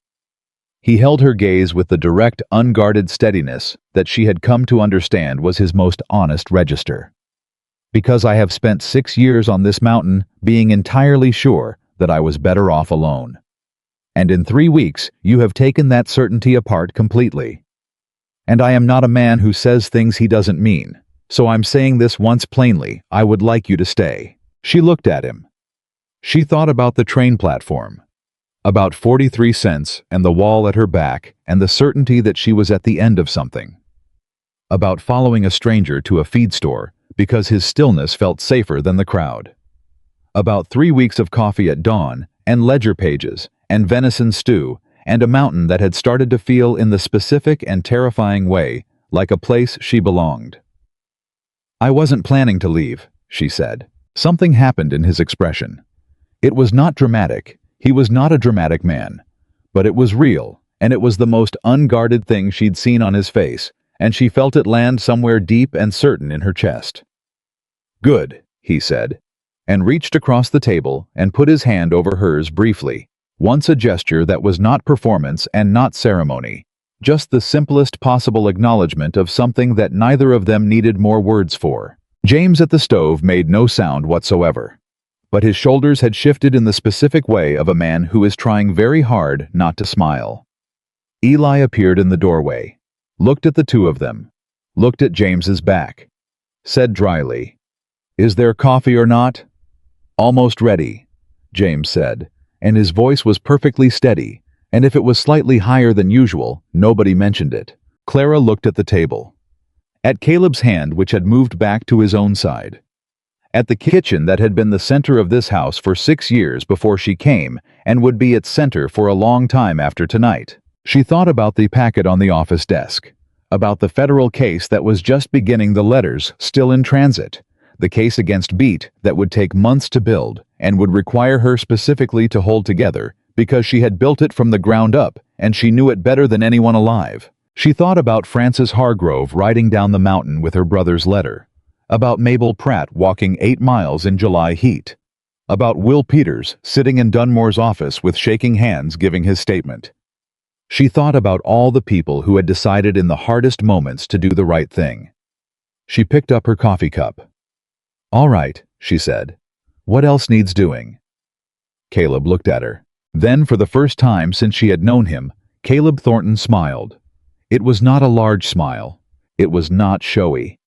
[SPEAKER 1] He held her gaze with the direct, unguarded steadiness that she had come to understand was his most honest register. "Because I have spent 6 years on this mountain being entirely sure that I was better off alone. And in 3 weeks, you have taken that certainty apart completely. And I am not a man who says things he doesn't mean, so I'm saying this once plainly, I would like you to stay." She looked at him. She thought about the train platform, about 43 cents and the wall at her back and the certainty that she was at the end of something. About following a stranger to a feed store because his stillness felt safer than the crowd. About 3 weeks of coffee at dawn and ledger pages and venison stew and a mountain that had started to feel in the specific and terrifying way like a place she belonged. "I wasn't planning to leave," she said. Something happened in his expression. It was not dramatic. He was not a dramatic man. But it was real, and it was the most unguarded thing she'd seen on his face, and she felt it land somewhere deep and certain in her chest. "Good," he said, and reached across the table and put his hand over hers briefly, once a gesture that was not performance and not ceremony, just the simplest possible acknowledgement of something that neither of them needed more words for. James at the stove made no sound whatsoever, but his shoulders had shifted in the specific way of a man who is trying very hard not to smile. Eli appeared in the doorway, looked at the two of them, looked at James's back, said dryly, "Is there coffee or not?" "Almost ready," James said, and his voice was perfectly steady, and if it was slightly higher than usual, nobody mentioned it. Clara looked at the table, at Caleb's hand which had moved back to his own side, at the kitchen that had been the center of this house for 6 years before she came and would be its center for a long time after tonight. She thought about the packet on the office desk, about the federal case that was just beginning, the letters still in transit, the case against Beat that would take months to build and would require her specifically to hold together because she had built it from the ground up and she knew it better than anyone alive. She thought about Frances Hargrove riding down the mountain with her brother's letter, about Mabel Pratt walking 8 miles in July heat, about Will Peters sitting in Dunmore's office with shaking hands giving his statement. She thought about all the people who had decided in the hardest moments to do the right thing. She picked up her coffee cup. "All right," she said. "What else needs doing?" Caleb looked at her. Then, for the first time since she had known him, Caleb Thornton smiled. It was not a large smile. It was not showy.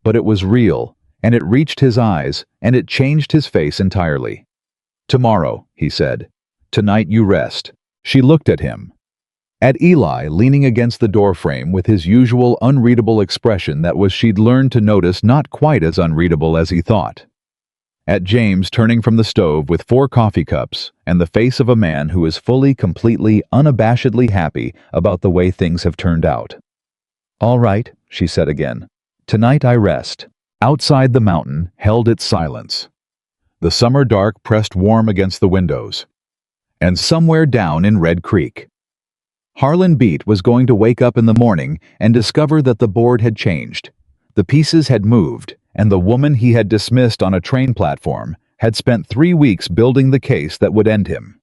[SPEAKER 1] but it was real, and it reached his eyes, and it changed his face entirely. "Tomorrow," he said. "Tonight you rest." She looked at him. At Eli leaning against the doorframe with his usual unreadable expression that was she'd learned to notice not quite as unreadable as he thought. At James turning from the stove with 4 coffee cups and the face of a man who is fully, completely, unabashedly happy about the way things have turned out. "All right," she said again. "Tonight I rest." Outside the mountain held its silence. The summer dark pressed warm against the windows. And somewhere down in Red Creek, Harlan Beat was going to wake up in the morning and discover that the board had changed. The pieces had moved, and the woman he had dismissed on a train platform had spent 3 weeks building the case that would end him.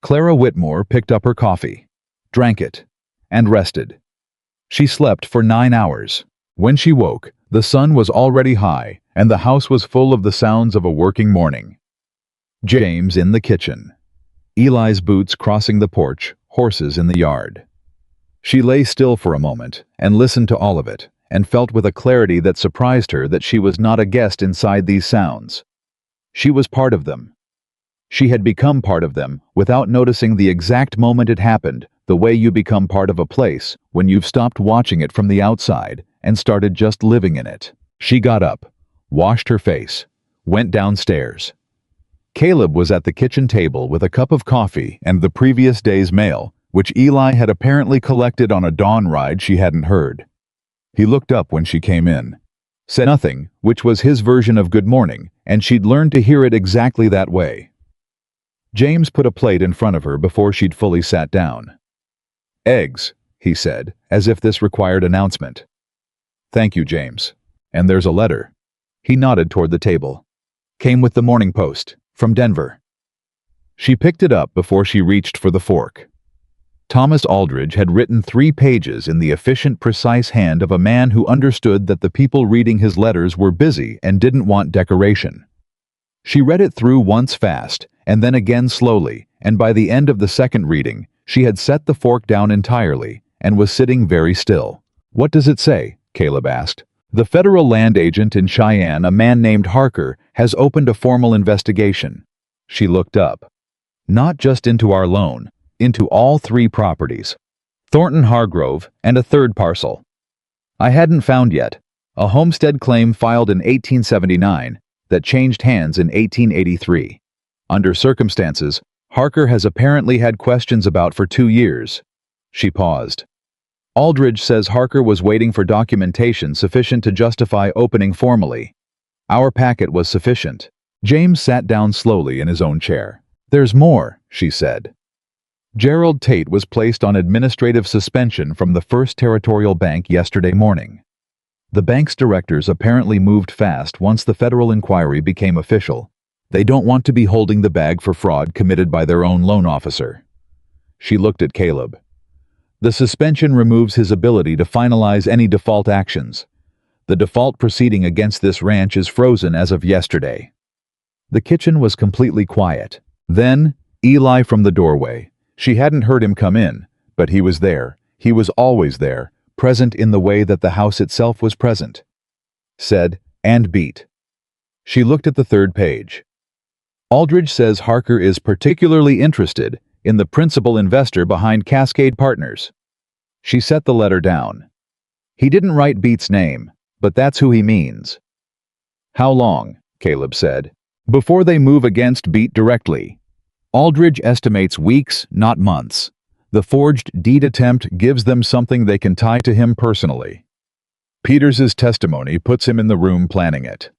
[SPEAKER 1] Clara Whitmore picked up her coffee, drank it, and rested. She slept for 9 hours. When she woke, the sun was already high, and the house was full of the sounds of a working morning. James in the kitchen. Eli's boots crossing the porch, horses in the yard. She lay still for a moment and listened to all of it, and felt with a clarity that surprised her that she was not a guest inside these sounds. She was part of them. She had become part of them without noticing the exact moment it happened, the way you become part of a place when you've stopped watching it from the outside and started just living in it. She got up, washed her face, went downstairs. Caleb was at the kitchen table with a cup of coffee and the previous day's mail, which Eli had apparently collected on a dawn ride she hadn't heard. He looked up when she came in, said nothing, which was his version of good morning, and she'd learned to hear it exactly that way. James put a plate in front of her before she'd fully sat down. "Eggs," he said, as if this required announcement. "Thank you, James. And there's a letter." He nodded toward the table. "Came with the Morning Post, from Denver." She picked it up before she reached for the fork. Thomas Aldridge had written 3 pages in the efficient, precise hand of a man who understood that the people reading his letters were busy and didn't want decoration. She read it through once fast, and then again slowly, and by the end of the second reading, she had set the fork down entirely and was sitting very still. "What does it say?" Caleb asked. "The federal land agent in Cheyenne, a man named Harker, has opened a formal investigation." She looked up. "Not just into our loan, into all 3 properties. Thornton Hargrove and a 3rd parcel. I hadn't found yet. A homestead claim filed in 1879 that changed hands in 1883. Under circumstances Harker has apparently had questions about for 2 years. She paused. "Aldridge says Harker was waiting for documentation sufficient to justify opening formally. Our packet was sufficient." James sat down slowly in his own chair. "There's more," she said. "Gerald Tate was placed on administrative suspension from the First Territorial Bank yesterday morning. The bank's directors apparently moved fast once the federal inquiry became official. They don't want to be holding the bag for fraud committed by their own loan officer." She looked at Caleb. "The suspension removes his ability to finalize any default actions. The default proceeding against this ranch is frozen as of yesterday." The kitchen was completely quiet. Then, Eli from the doorway. She hadn't heard him come in, but he was there. He was always there, present in the way that the house itself was present. Said, "And Beat." She looked at the 3rd page. "Aldridge says Harker is particularly interested in the principal investor behind Cascade Partners." She set the letter down. "He didn't write Beat's name, but that's who he means." "How long?" Caleb said. "Before they move against Beat directly?" "Aldridge estimates weeks, not months. The forged deed attempt gives them something they can tie to him personally. Peters's testimony puts him in the room planning it.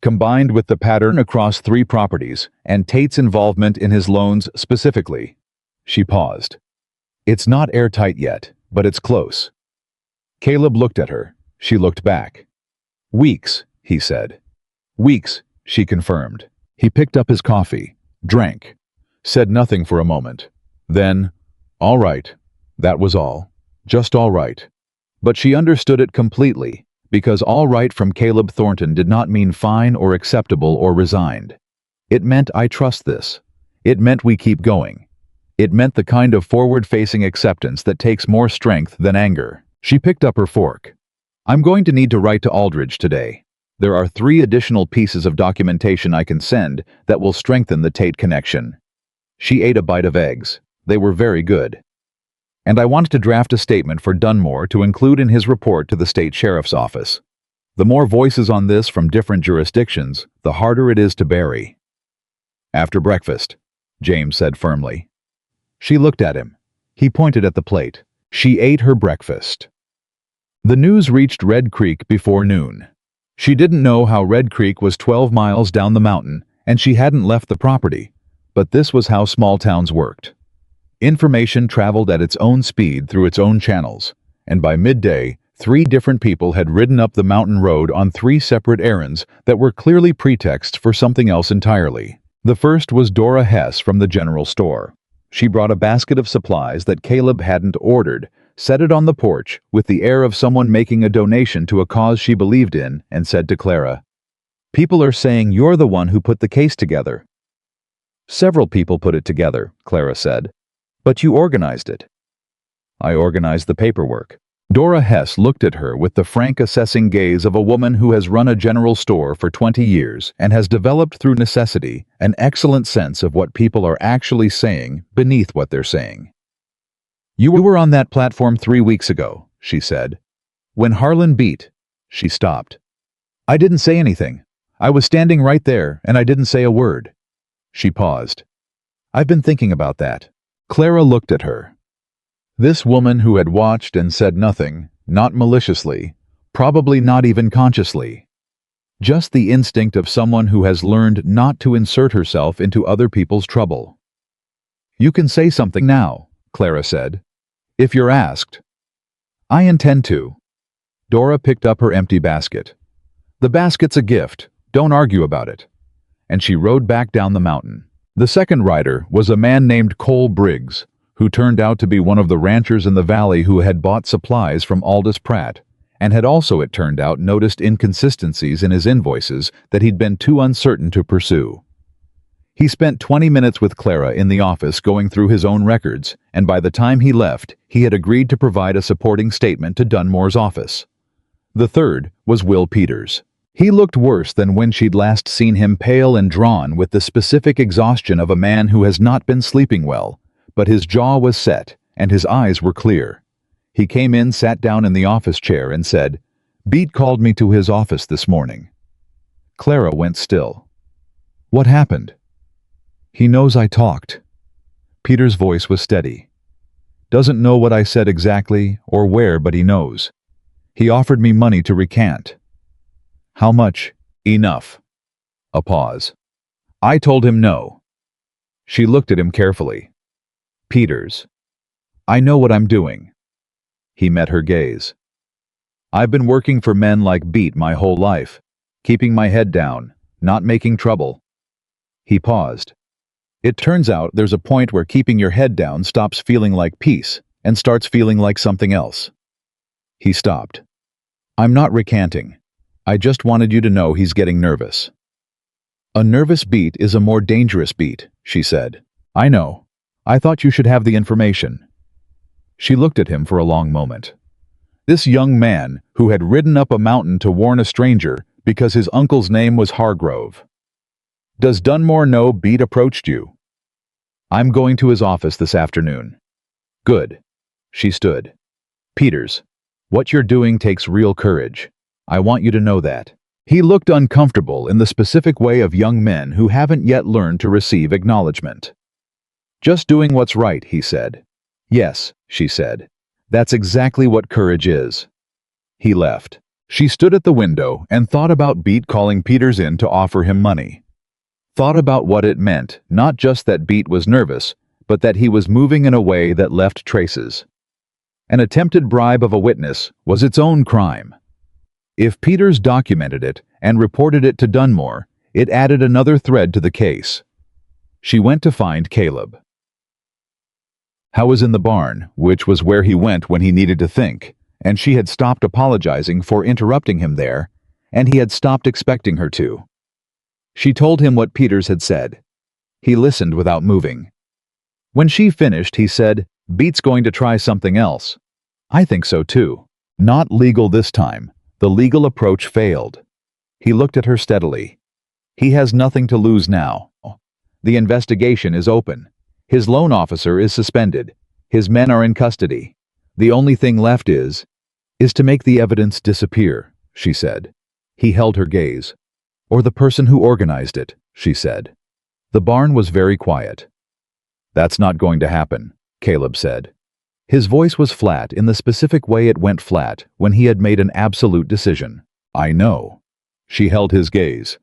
[SPEAKER 1] Combined with the pattern across 3 properties and Tate's involvement in his loans specifically." She paused. "It's not airtight yet, but it's close." Caleb looked at her. She looked back. "Weeks," he said. "Weeks," she confirmed. He picked up his coffee, drank, said nothing for a moment. Then, "All right." That was all. Just all right. But she understood it completely, because all right from Caleb Thornton did not mean fine or acceptable or resigned. It meant I trust this. It meant we keep going. It meant the kind of forward-facing acceptance that takes more strength than anger. She picked up her fork. I'm going to need to write to Aldridge today. There are 3 additional pieces of documentation I can send that will strengthen the Tate connection. She ate a bite of eggs. They were very good. And I want to draft a statement for Dunmore to include in his report to the state sheriff's office. The more voices on this from different jurisdictions, the harder it is to bury. After breakfast, James said firmly. She looked at him. He pointed at the plate. She ate her breakfast. The news reached Red Creek before noon. She didn't know how Red Creek was 12 miles down the mountain, and she hadn't left the property, but this was how small towns worked. Information traveled at its own speed through its own channels, and by midday, 3 different people had ridden up the mountain road on 3 separate errands that were clearly pretexts for something else entirely. The first was Dora Hess from the general store. She brought a basket of supplies that Caleb hadn't ordered, set it on the porch with the air of someone making a donation to a cause she believed in, and said to Clara, "People are saying you're the one who put the case together." "Several people put it together," Clara said. "But you organized it." "I organized the paperwork." Dora Hess looked at her with the frank assessing gaze of a woman who has run a general store for 20 years and has developed through necessity an excellent sense of what people are actually saying beneath what they're saying. "You were on that platform 3 weeks ago," she said. "When Harlan beat." She stopped. "I didn't say anything. I was standing right there and I didn't say a word." She paused. "I've been thinking about that." Clara looked at her. This woman who had watched and said nothing, not maliciously, probably not even consciously. Just the instinct of someone who has learned not to insert herself into other people's trouble. "You can say something now," Clara said, "if you're asked." "I intend to." Dora picked up her empty basket. "The basket's a gift. Don't argue about it." And she rode back down the mountain. The second rider was a man named Cole Briggs, who turned out to be one of the ranchers in the valley who had bought supplies from Aldous Pratt, and had also, it turned out, noticed inconsistencies in his invoices that he'd been too uncertain to pursue. He spent 20 minutes with Clara in the office going through his own records, and by the time he left, he had agreed to provide a supporting statement to Dunmore's office. The third was Will Peters. He looked worse than when she'd last seen him, pale and drawn with the specific exhaustion of a man who has not been sleeping well, but his jaw was set and his eyes were clear. He came in, sat down in the office chair and said, "Beat called me to his office this morning." Clara went still. "What happened?" "He knows I talked." Peter's voice was steady. "Doesn't know what I said exactly or where, but he knows. He offered me money to recant." "How much?" "Enough." A pause. "I told him no." She looked at him carefully. "Peters, I know what I'm doing." He met her gaze. "I've been working for men like Beat my whole life, keeping my head down, not making trouble." He paused. "It turns out there's a point where keeping your head down stops feeling like peace and starts feeling like something else." He stopped. "I'm not recanting. I just wanted you to know he's getting nervous." "A nervous Beat is a more dangerous Beat," she said. "I know. I thought you should have the information." She looked at him for a long moment. This young man who had ridden up a mountain to warn a stranger because his uncle's name was Hargrove. "Does Dunmore know Beat approached you?" "I'm going to his office this afternoon." "Good." She stood. "Peters, what you're doing takes real courage. I want you to know that." He looked uncomfortable in the specific way of young men who haven't yet learned to receive acknowledgement. "Just doing what's right," he said. "Yes," she said. "That's exactly what courage is." He left. She stood at the window and thought about Beat calling Peters in to offer him money. Thought about what it meant, not just that Beat was nervous, but that he was moving in a way that left traces. An attempted bribe of a witness was its own crime. If Peters documented it and reported it to Dunmore, it added another thread to the case. She went to find Caleb. Howe was in the barn, which was where he went when he needed to think, and she had stopped apologizing for interrupting him there, and he had stopped expecting her to. She told him what Peters had said. He listened without moving. When she finished, he said, "Beat's going to try something else." "I think so too." Not legal this time. The legal approach failed. He looked at her steadily. He has nothing to lose now. The investigation is open. His loan officer is suspended. His men are in custody. The only thing left is to make the evidence disappear, she said. He held her gaze. Or the person who organized it, she said. The barn was very quiet. That's not going to happen, Caleb said. His voice was flat in the specific way it went flat when he had made an absolute decision. I know. She held his gaze.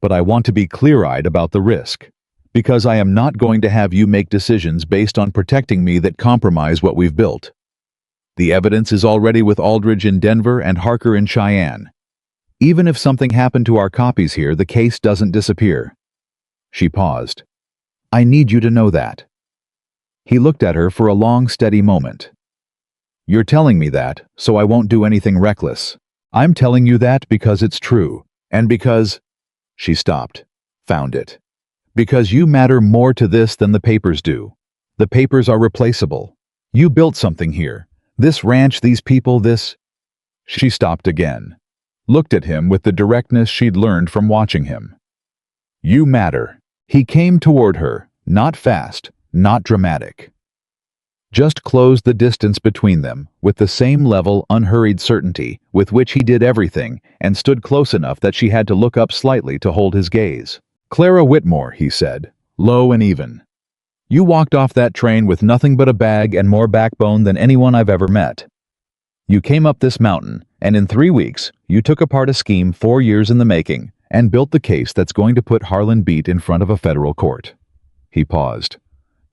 [SPEAKER 1] But I want to be clear-eyed about the risk. Because I am not going to have you make decisions based on protecting me that compromise what we've built. The evidence is already with Aldridge in Denver and Harker in Cheyenne. Even if something happened to our copies here, the case doesn't disappear. She paused. I need you to know that. He looked at her for a long, steady moment. You're telling me that, so I won't do anything reckless. I'm telling you that because it's true, and because... She stopped. Found it. Because you matter more to this than the papers do. The papers are replaceable. You built something here. This ranch, these people, this... She stopped again. Looked at him with the directness she'd learned from watching him. You matter. He came toward her, not fast, not dramatic. Just closed the distance between them with the same level, unhurried certainty with which he did everything, and stood close enough that she had to look up slightly to hold his gaze. Clara Whitmore, he said, low and even. You walked off that train with nothing but a bag and more backbone than anyone I've ever met. You came up this mountain, and in 3 weeks, you took apart a scheme 4 years in the making and built the case that's going to put Harlan Beat in front of a federal court. He paused.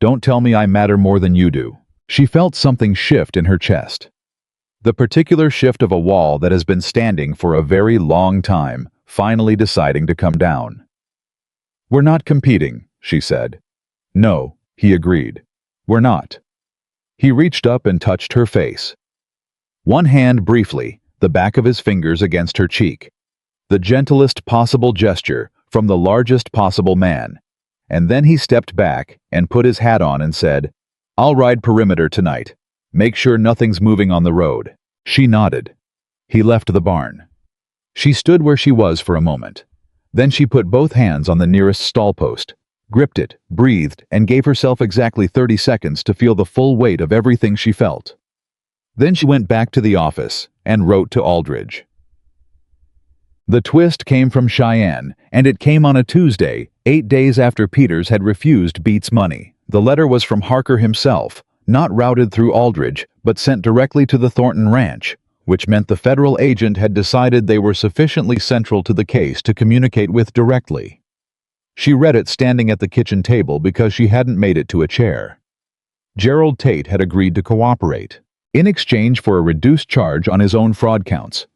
[SPEAKER 1] Don't tell me I matter more than you do. She felt something shift in her chest. The particular shift of a wall that has been standing for a very long time, finally deciding to come down. We're not competing, she said. No, he agreed. We're not. He reached up and touched her face. One hand briefly, the back of his fingers against her cheek. The gentlest possible gesture from the largest possible man. And then he stepped back and put his hat on and said, I'll ride perimeter tonight. Make sure nothing's moving on the road. She nodded. He left the barn. She stood where she was for a moment. Then she put both hands on the nearest stall post, gripped it, breathed, and gave herself exactly 30 seconds to feel the full weight of everything she felt. Then she went back to the office and wrote to Aldridge. The twist came from Cheyenne, and it came on a Tuesday, 8 days after Peters had refused Beat's money. The letter was from Harker himself, not routed through Aldridge, but sent directly to the Thornton ranch, which meant the federal agent had decided they were sufficiently central to the case to communicate with directly. She read it standing at the kitchen table because she hadn't made it to a chair. Gerald Tate had agreed to cooperate, in exchange for a reduced charge on his own fraud counts.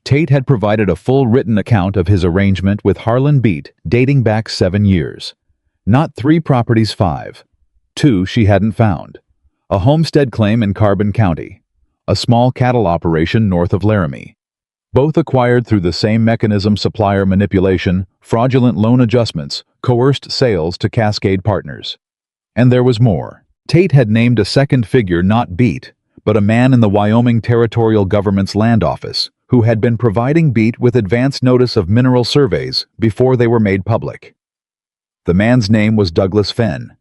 [SPEAKER 1] Tate had provided a full written account of his arrangement with Harlan Beat dating back 7 years. Not 3 properties, 5. 2 she hadn't found. A homestead claim in Carbon County. A small cattle operation north of Laramie. Both acquired through the same mechanism: supplier manipulation, fraudulent loan adjustments, coerced sales to Cascade partners. And there was more. Tate had named a second figure, not Beat, but a man in the Wyoming Territorial Government's land office, who had been providing Beat with advance notice of mineral surveys before they were made public. The man's name was Douglas Fenn.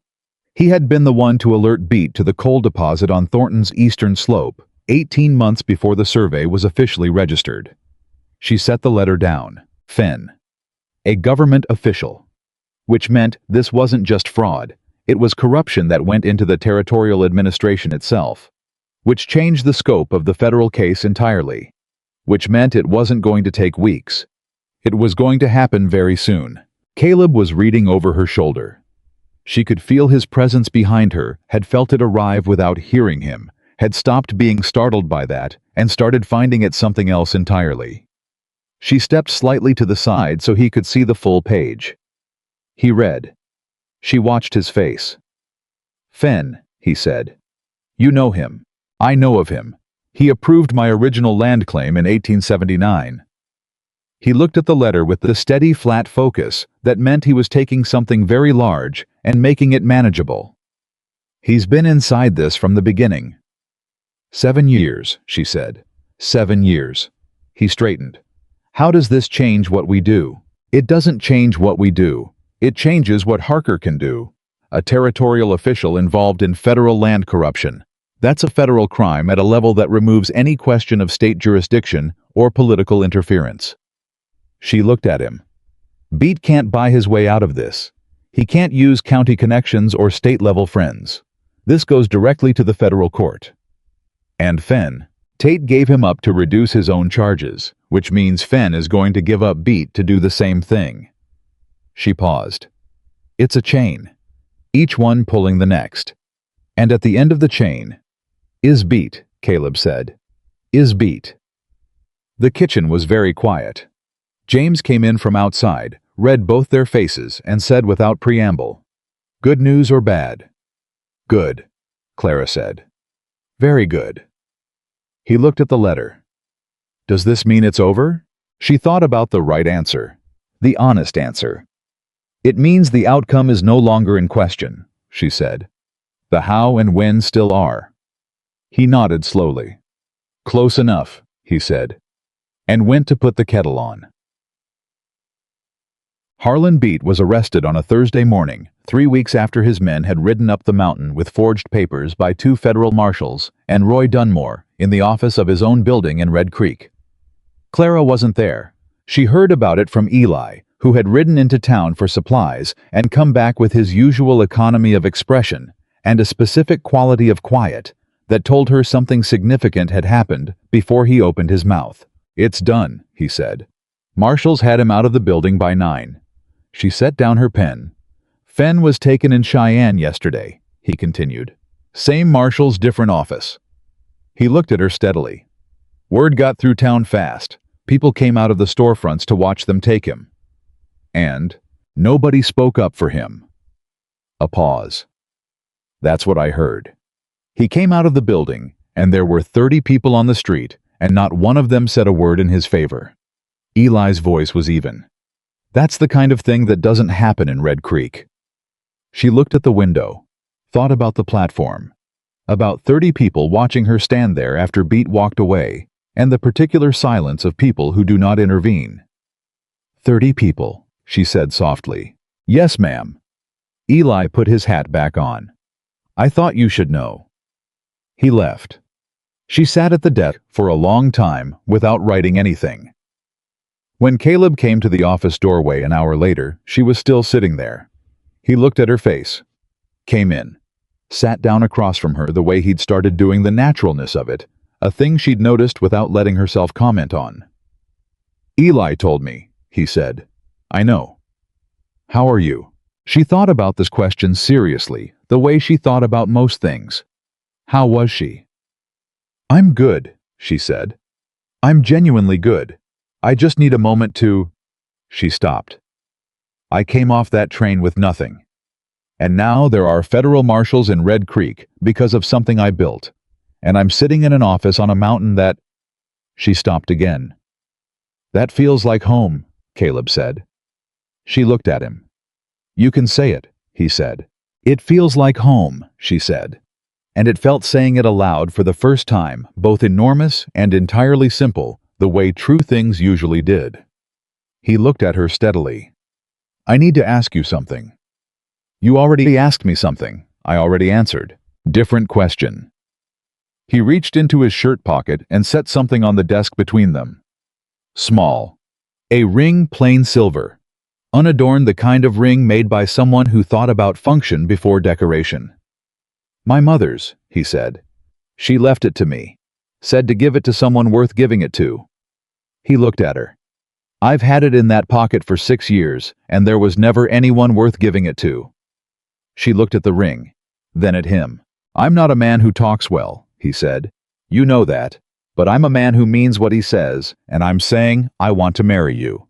[SPEAKER 1] He had been the one to alert Beat to the coal deposit on Thornton's eastern slope, 18 months before the survey was officially registered. She set the letter down. Fenn. A government official. Which meant this wasn't just fraud, it was corruption that went into the territorial administration itself. Which changed the scope of the federal case entirely. Which meant it wasn't going to take weeks. It was going to happen very soon. Caleb was reading over her shoulder. She could feel his presence behind her, had felt it arrive without hearing him, had stopped being startled by that, and started finding it something else entirely. She stepped slightly to the side so he could see the full page. He read. She watched his face. Fenn, he said. You know him. I know of him. He approved my original land claim in 1879. He looked at the letter with the steady, flat focus that meant he was taking something very large and making it manageable. He's been inside this from the beginning. 7 years, she said. 7 years. He straightened. How does this change what we do? It doesn't change what we do. It changes what Harker can do. A territorial official involved in federal land corruption. That's a federal crime at a level that removes any question of state jurisdiction or political interference. She looked at him. Beat can't buy his way out of this. He can't use county connections or state-level friends. This goes directly to the federal court. And Fenn. Tate gave him up to reduce his own charges, which means Fenn is going to give up Beat to do the same thing. She paused. It's a chain. Each one pulling the next. And at the end of the chain, is Beat, Caleb said. Is Beat. The kitchen was very quiet. James came in from outside, read both their faces, and said without preamble, "Good news or bad?" "Good," Clara said. "Very good." He looked at the letter. "Does this mean it's over?" She thought about the right answer, the honest answer. "It means the outcome is no longer in question," she said. "The how and when still are." He nodded slowly. "Close enough," he said, and went to put the kettle on. Harlan Beat was arrested on a Thursday morning, 3 weeks after his men had ridden up the mountain with forged papers by 2 federal marshals and Roy Dunmore in the office of his own building in Red Creek. Clara wasn't there. She heard about it from Eli, who had ridden into town for supplies and come back with his usual economy of expression and a specific quality of quiet that told her something significant had happened before he opened his mouth. "It's done," he said. Marshals had him out of the building by 9. She set down her pen. "Fenn was taken in Cheyenne yesterday," he continued. "Same marshals, different office." He looked at her steadily. "Word got through town fast. People came out of the storefronts to watch them take him. And nobody spoke up for him." A pause. "That's what I heard. He came out of the building, and there were 30 people on the street, and not one of them said a word in his favor." Eli's voice was even. "That's the kind of thing that doesn't happen in Red Creek." She looked at the window, thought about the platform, about 30 people watching her stand there after Beat walked away, and the particular silence of people who do not intervene. 30 people, she said softly. "Yes, ma'am." Eli put his hat back on. "I thought you should know." He left. She sat at the desk for a long time without writing anything. When Caleb came to the office doorway an hour later, she was still sitting there. He looked at her face, came in, sat down across from her the way he'd started doing the naturalness of it, a thing she'd noticed without letting herself comment on. "Eli told me," he said. "I know." "How are you?" She thought about this question seriously, the way she thought about most things. How was she? "I'm good," she said. "I'm genuinely good. I just need a moment to—" She stopped. "I came off that train with nothing. And now there are federal marshals in Red Creek because of something I built. And I'm sitting in an office on a mountain that—" She stopped again. "That feels like home," Caleb said. She looked at him. "You can say it," he said. "It feels like home," she said. And it felt saying it aloud for the first time, both enormous and entirely simple, the way true things usually did. He looked at her steadily. "I need to ask you something." "You already asked me something," I already answered. "Different question." He reached into his shirt pocket and set something on the desk between them. Small. A ring, plain silver. Unadorned, the kind of ring made by someone who thought about function before decoration. "My mother's," he said. "She left it to me. Said to give it to someone worth giving it to." He looked at her. "I've had it in that pocket for 6 years, and there was never anyone worth giving it to." She looked at the ring, then at him. "I'm not a man who talks well," he said. "You know that. But I'm a man who means what he says, and I'm saying I want to marry you.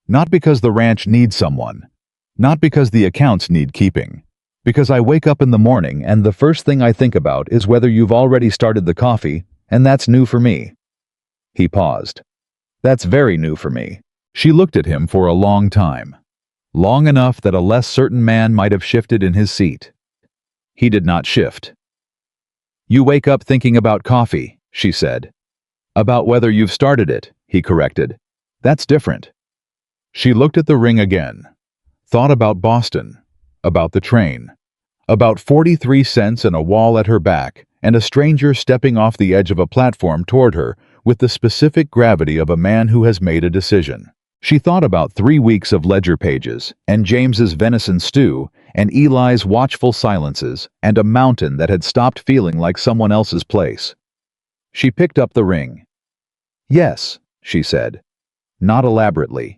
[SPEAKER 1] Not because the ranch needs someone. Not because the accounts need keeping. Because I wake up in the morning and the first thing I think about is whether you've already started the coffee, and that's new for me." He paused. "That's very new for me." She looked at him for a long time. Long enough that a less certain man might have shifted in his seat. He did not shift. "You wake up thinking about coffee," she said. About whether you've started it, he corrected. That's different. She looked at the ring again. Thought about Boston. About the train. About 43 cents and a wall at her back, and a stranger stepping off the edge of a platform toward her with the specific gravity of a man who has made a decision. She thought about 3 weeks of ledger pages, and James's venison stew, and Eli's watchful silences, and a mountain that had stopped feeling like someone else's place. She picked up the ring. Yes, she said. Not elaborately.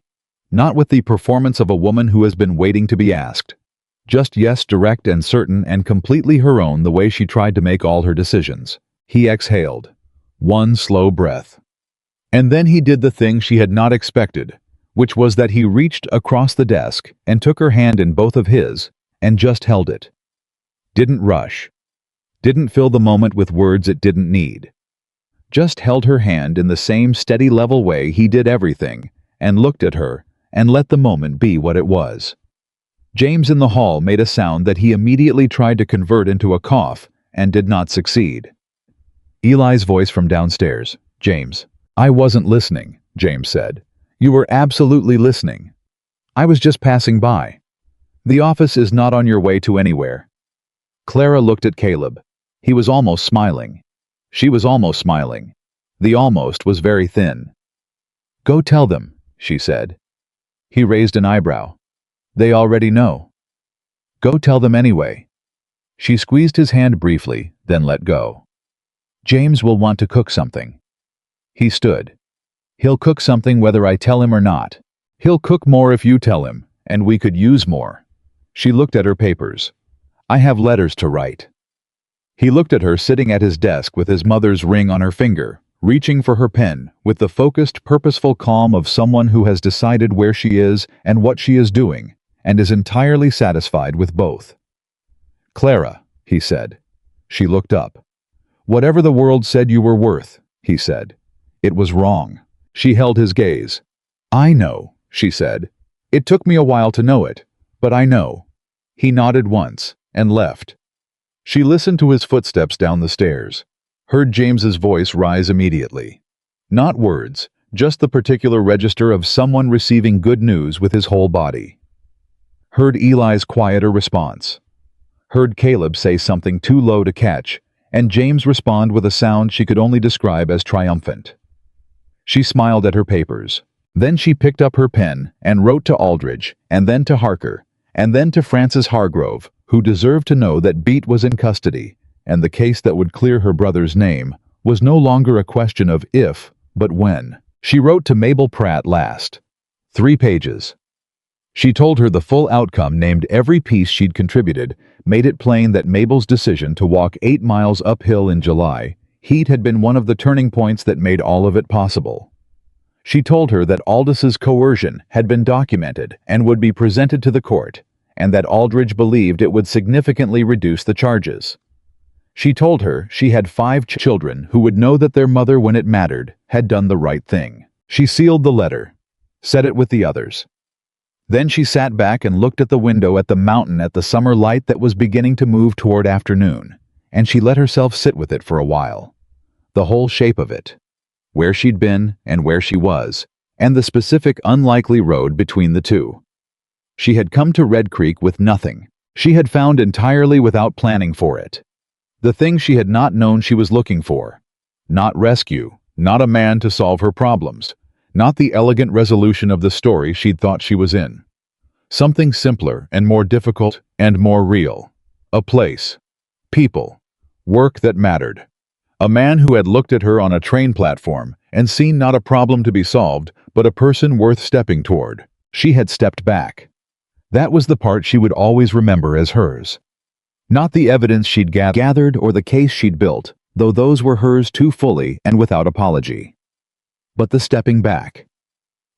[SPEAKER 1] Not with the performance of a woman who has been waiting to be asked. Just yes, direct and certain and completely her own, the way she tried to make all her decisions. He exhaled. One slow breath. And then he did the thing she had not expected, which was that he reached across the desk and took her hand in both of his and just held it. Didn't rush. Didn't fill the moment with words it didn't need. Just held her hand in the same steady level way he did everything, and looked at her and let the moment be what it was. James in the hall made a sound that he immediately tried to convert into a cough and did not succeed. Eli's voice from downstairs. James. I wasn't listening, James said. You were absolutely listening. I was just passing by. The office is not on your way to anywhere. Clara looked at Caleb. He was almost smiling. She was almost smiling. The almost was very thin. Go tell them, she said. He raised an eyebrow. They already know. Go tell them anyway. She squeezed his hand briefly, then let go. James will want to cook something. He stood. He'll cook something whether I tell him or not. He'll cook more if you tell him, and we could use more. She looked at her papers. I have letters to write. He looked at her sitting at his desk with his mother's ring on her finger, reaching for her pen with the focused, purposeful calm of someone who has decided where she is and what she is doing, and is entirely satisfied with both. Clara, he said. She looked up. Whatever the world said you were worth, he said. It was wrong. She held his gaze. I know, she said. It took me a while to know it, but I know. He nodded once, and left. She listened to his footsteps down the stairs, heard James's voice rise immediately. Not words, just the particular register of someone receiving good news with his whole body. Heard Eli's quieter response. Heard Caleb say something too low to catch, and James respond with a sound she could only describe as triumphant. She smiled at her papers. Then she picked up her pen and wrote to Aldridge, and then to Harker, and then to Francis Hargrove, who deserved to know that Beat was in custody, and the case that would clear her brother's name was no longer a question of if, but when. She wrote to Mabel Pratt last. 3 pages. She told her the full outcome, named every piece she'd contributed, made it plain that Mabel's decision to walk 8 miles uphill in July heat had been one of the turning points that made all of it possible. She told her that Aldis's coercion had been documented and would be presented to the court, and that Aldridge believed it would significantly reduce the charges. She told her she had 5 children who would know that their mother, when it mattered, had done the right thing. She sealed the letter, said it with the others. Then she sat back and looked at the window at the mountain, at the summer light that was beginning to move toward afternoon, and she let herself sit with it for a while. The whole shape of it. Where she'd been and where she was, and the specific unlikely road between the two. She had come to Red Creek with nothing. She had found entirely without planning for it. The thing she had not known she was looking for. Not rescue, not a man to solve her problems, not the elegant resolution of the story she'd thought she was in. Something simpler and more difficult and more real. A place. People. Work that mattered. A man who had looked at her on a train platform and seen not a problem to be solved, but a person worth stepping toward. She had stepped back. That was the part she would always remember as hers. Not the evidence she'd gathered or the case she'd built, though those were hers too fully and without apology. But the stepping back.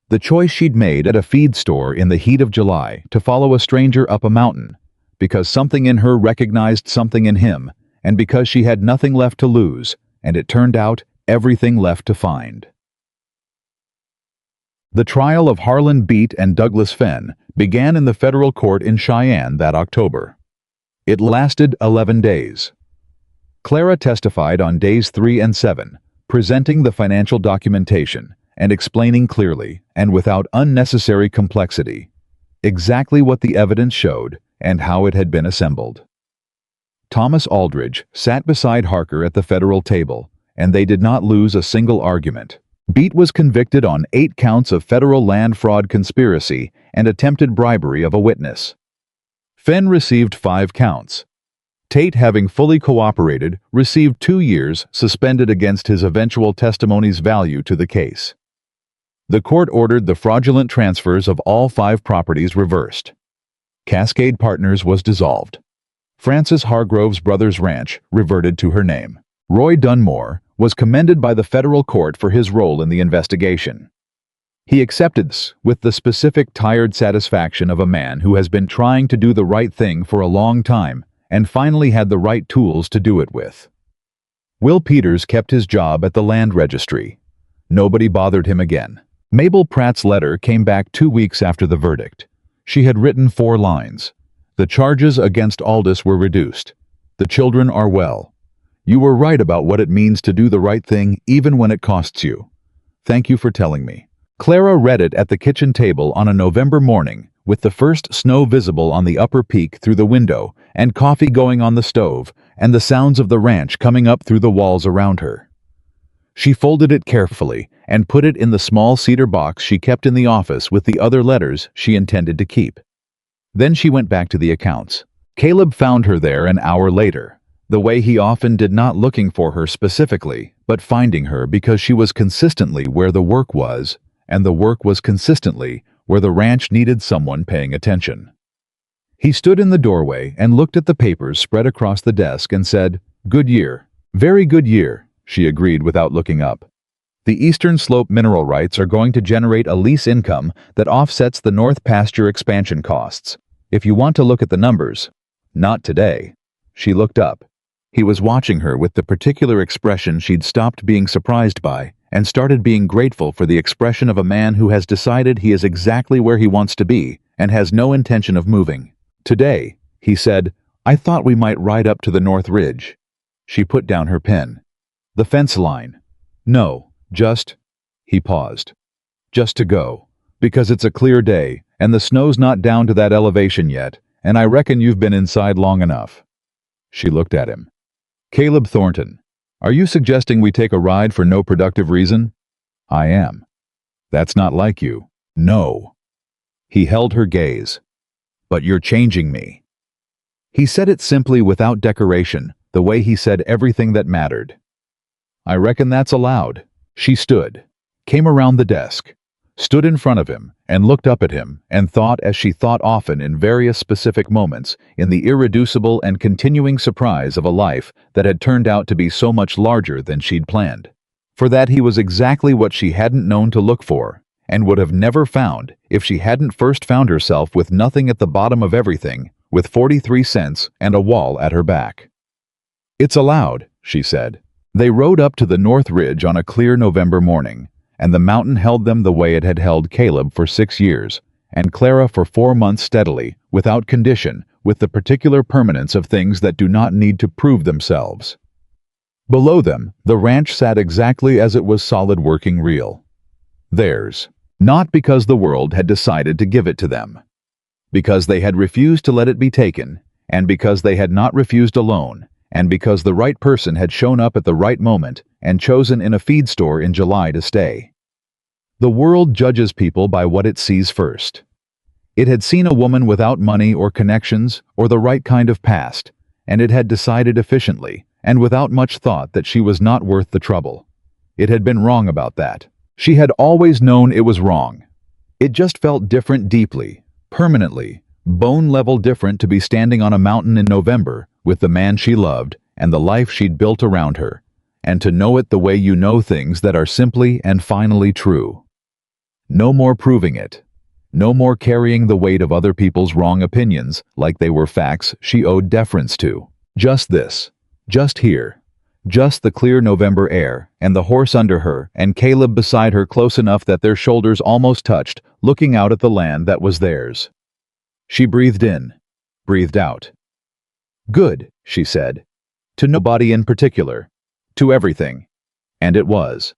[SPEAKER 1] The choice she'd made at a feed store in the heat of July to follow a stranger up a mountain, because something in her recognized something in him, and because she had nothing left to lose, and it turned out everything left to find. The trial of Harlan Beat and Douglas Fenn began in the federal court in Cheyenne that October. It lasted 11 days. Clara testified on days 3 and 7, presenting the financial documentation and explaining clearly and without unnecessary complexity exactly what the evidence showed and how it had been assembled. Thomas Aldridge sat beside Harker at the federal table, and they did not lose a single argument. Beat was convicted on 8 counts of federal land fraud conspiracy and attempted bribery of a witness. Fenn received 5 counts. Tate, having fully cooperated, received 2 years suspended against his eventual testimony's value to the case. The court ordered the fraudulent transfers of all 5 properties reversed. Cascade Partners was dissolved. Francis Hargrove's Brothers Ranch reverted to her name. Roy Dunmore was commended by the federal court for his role in the investigation. He accepted this with the specific tired satisfaction of a man who has been trying to do the right thing for a long time and finally had the right tools to do it with. Will Peters kept his job at the land registry. Nobody bothered him again. Mabel Pratt's letter came back 2 weeks after the verdict. She had written 4 lines. The charges against Aldous were reduced. The children are well. You were right about what it means to do the right thing even when it costs you. Thank you for telling me. Clara read it at the kitchen table on a November morning, with the first snow visible on the upper peak through the window, and coffee going on the stove, and the sounds of the ranch coming up through the walls around her. She folded it carefully and put it in the small cedar box she kept in the office with the other letters she intended to keep. Then she went back to the accounts. Caleb found her there an hour later, the way he often did, not looking for her specifically, but finding her because she was consistently where the work was, and the work was consistently where the ranch needed someone paying attention. He stood in the doorway and looked at the papers spread across the desk and said, "Good year. Very good year," she agreed without looking up. The Eastern Slope mineral rights are going to generate a lease income that offsets the North Pasture expansion costs. If you want to look at the numbers. Not today. She looked up. He was watching her with the particular expression she'd stopped being surprised by and started being grateful for, the expression of a man who has decided he is exactly where he wants to be and has no intention of moving. "Today," he said, "I thought we might ride up to the North Ridge." She put down her pen. "The fence line." "No. Just," he paused, "just to go, because it's a clear day, and the snow's not down to that elevation yet, and I reckon you've been inside long enough." She looked at him. "Caleb Thornton, are you suggesting we take a ride for no productive reason?" "I am." "That's not like you." "No." He held her gaze. "But you're changing me." He said it simply, without decoration, the way he said everything that mattered. "I reckon that's allowed." She stood, came around the desk, stood in front of him, and looked up at him, and thought, as she thought often in various specific moments, in the irreducible and continuing surprise of a life that had turned out to be so much larger than she'd planned. For that he was exactly what she hadn't known to look for, and would have never found if she hadn't first found herself with nothing at the bottom of everything, with 43 cents and a wall at her back. "It's allowed," she said. They rode up to the North Ridge on a clear November morning, and the mountain held them the way it had held Caleb for 6 years, and Clara for 4 months steadily, without condition, with the particular permanence of things that do not need to prove themselves. Below them, the ranch sat exactly as it was, solid, working, real. Theirs. Not because the world had decided to give it to them. Because they had refused to let it be taken, and because they had not refused alone, and because the right person had shown up at the right moment and chosen in a feed store in July to stay. The world judges people by what it sees first. It had seen a woman without money or connections or the right kind of past, and it had decided efficiently and without much thought that she was not worth the trouble. It had been wrong about that. She had always known it was wrong. It just felt different, deeply, permanently, bone-level different, to be standing on a mountain in November with the man she loved and the life she'd built around her, and to know it the way you know things that are simply and finally true. No more proving it. No more carrying the weight of other people's wrong opinions like they were facts she owed deference to. Just this. Just here. Just the clear November air, and the horse under her, and Caleb beside her, close enough that their shoulders almost touched, looking out at the land that was theirs. She breathed in, breathed out. "Good," she said. To nobody in particular. To everything. And it was.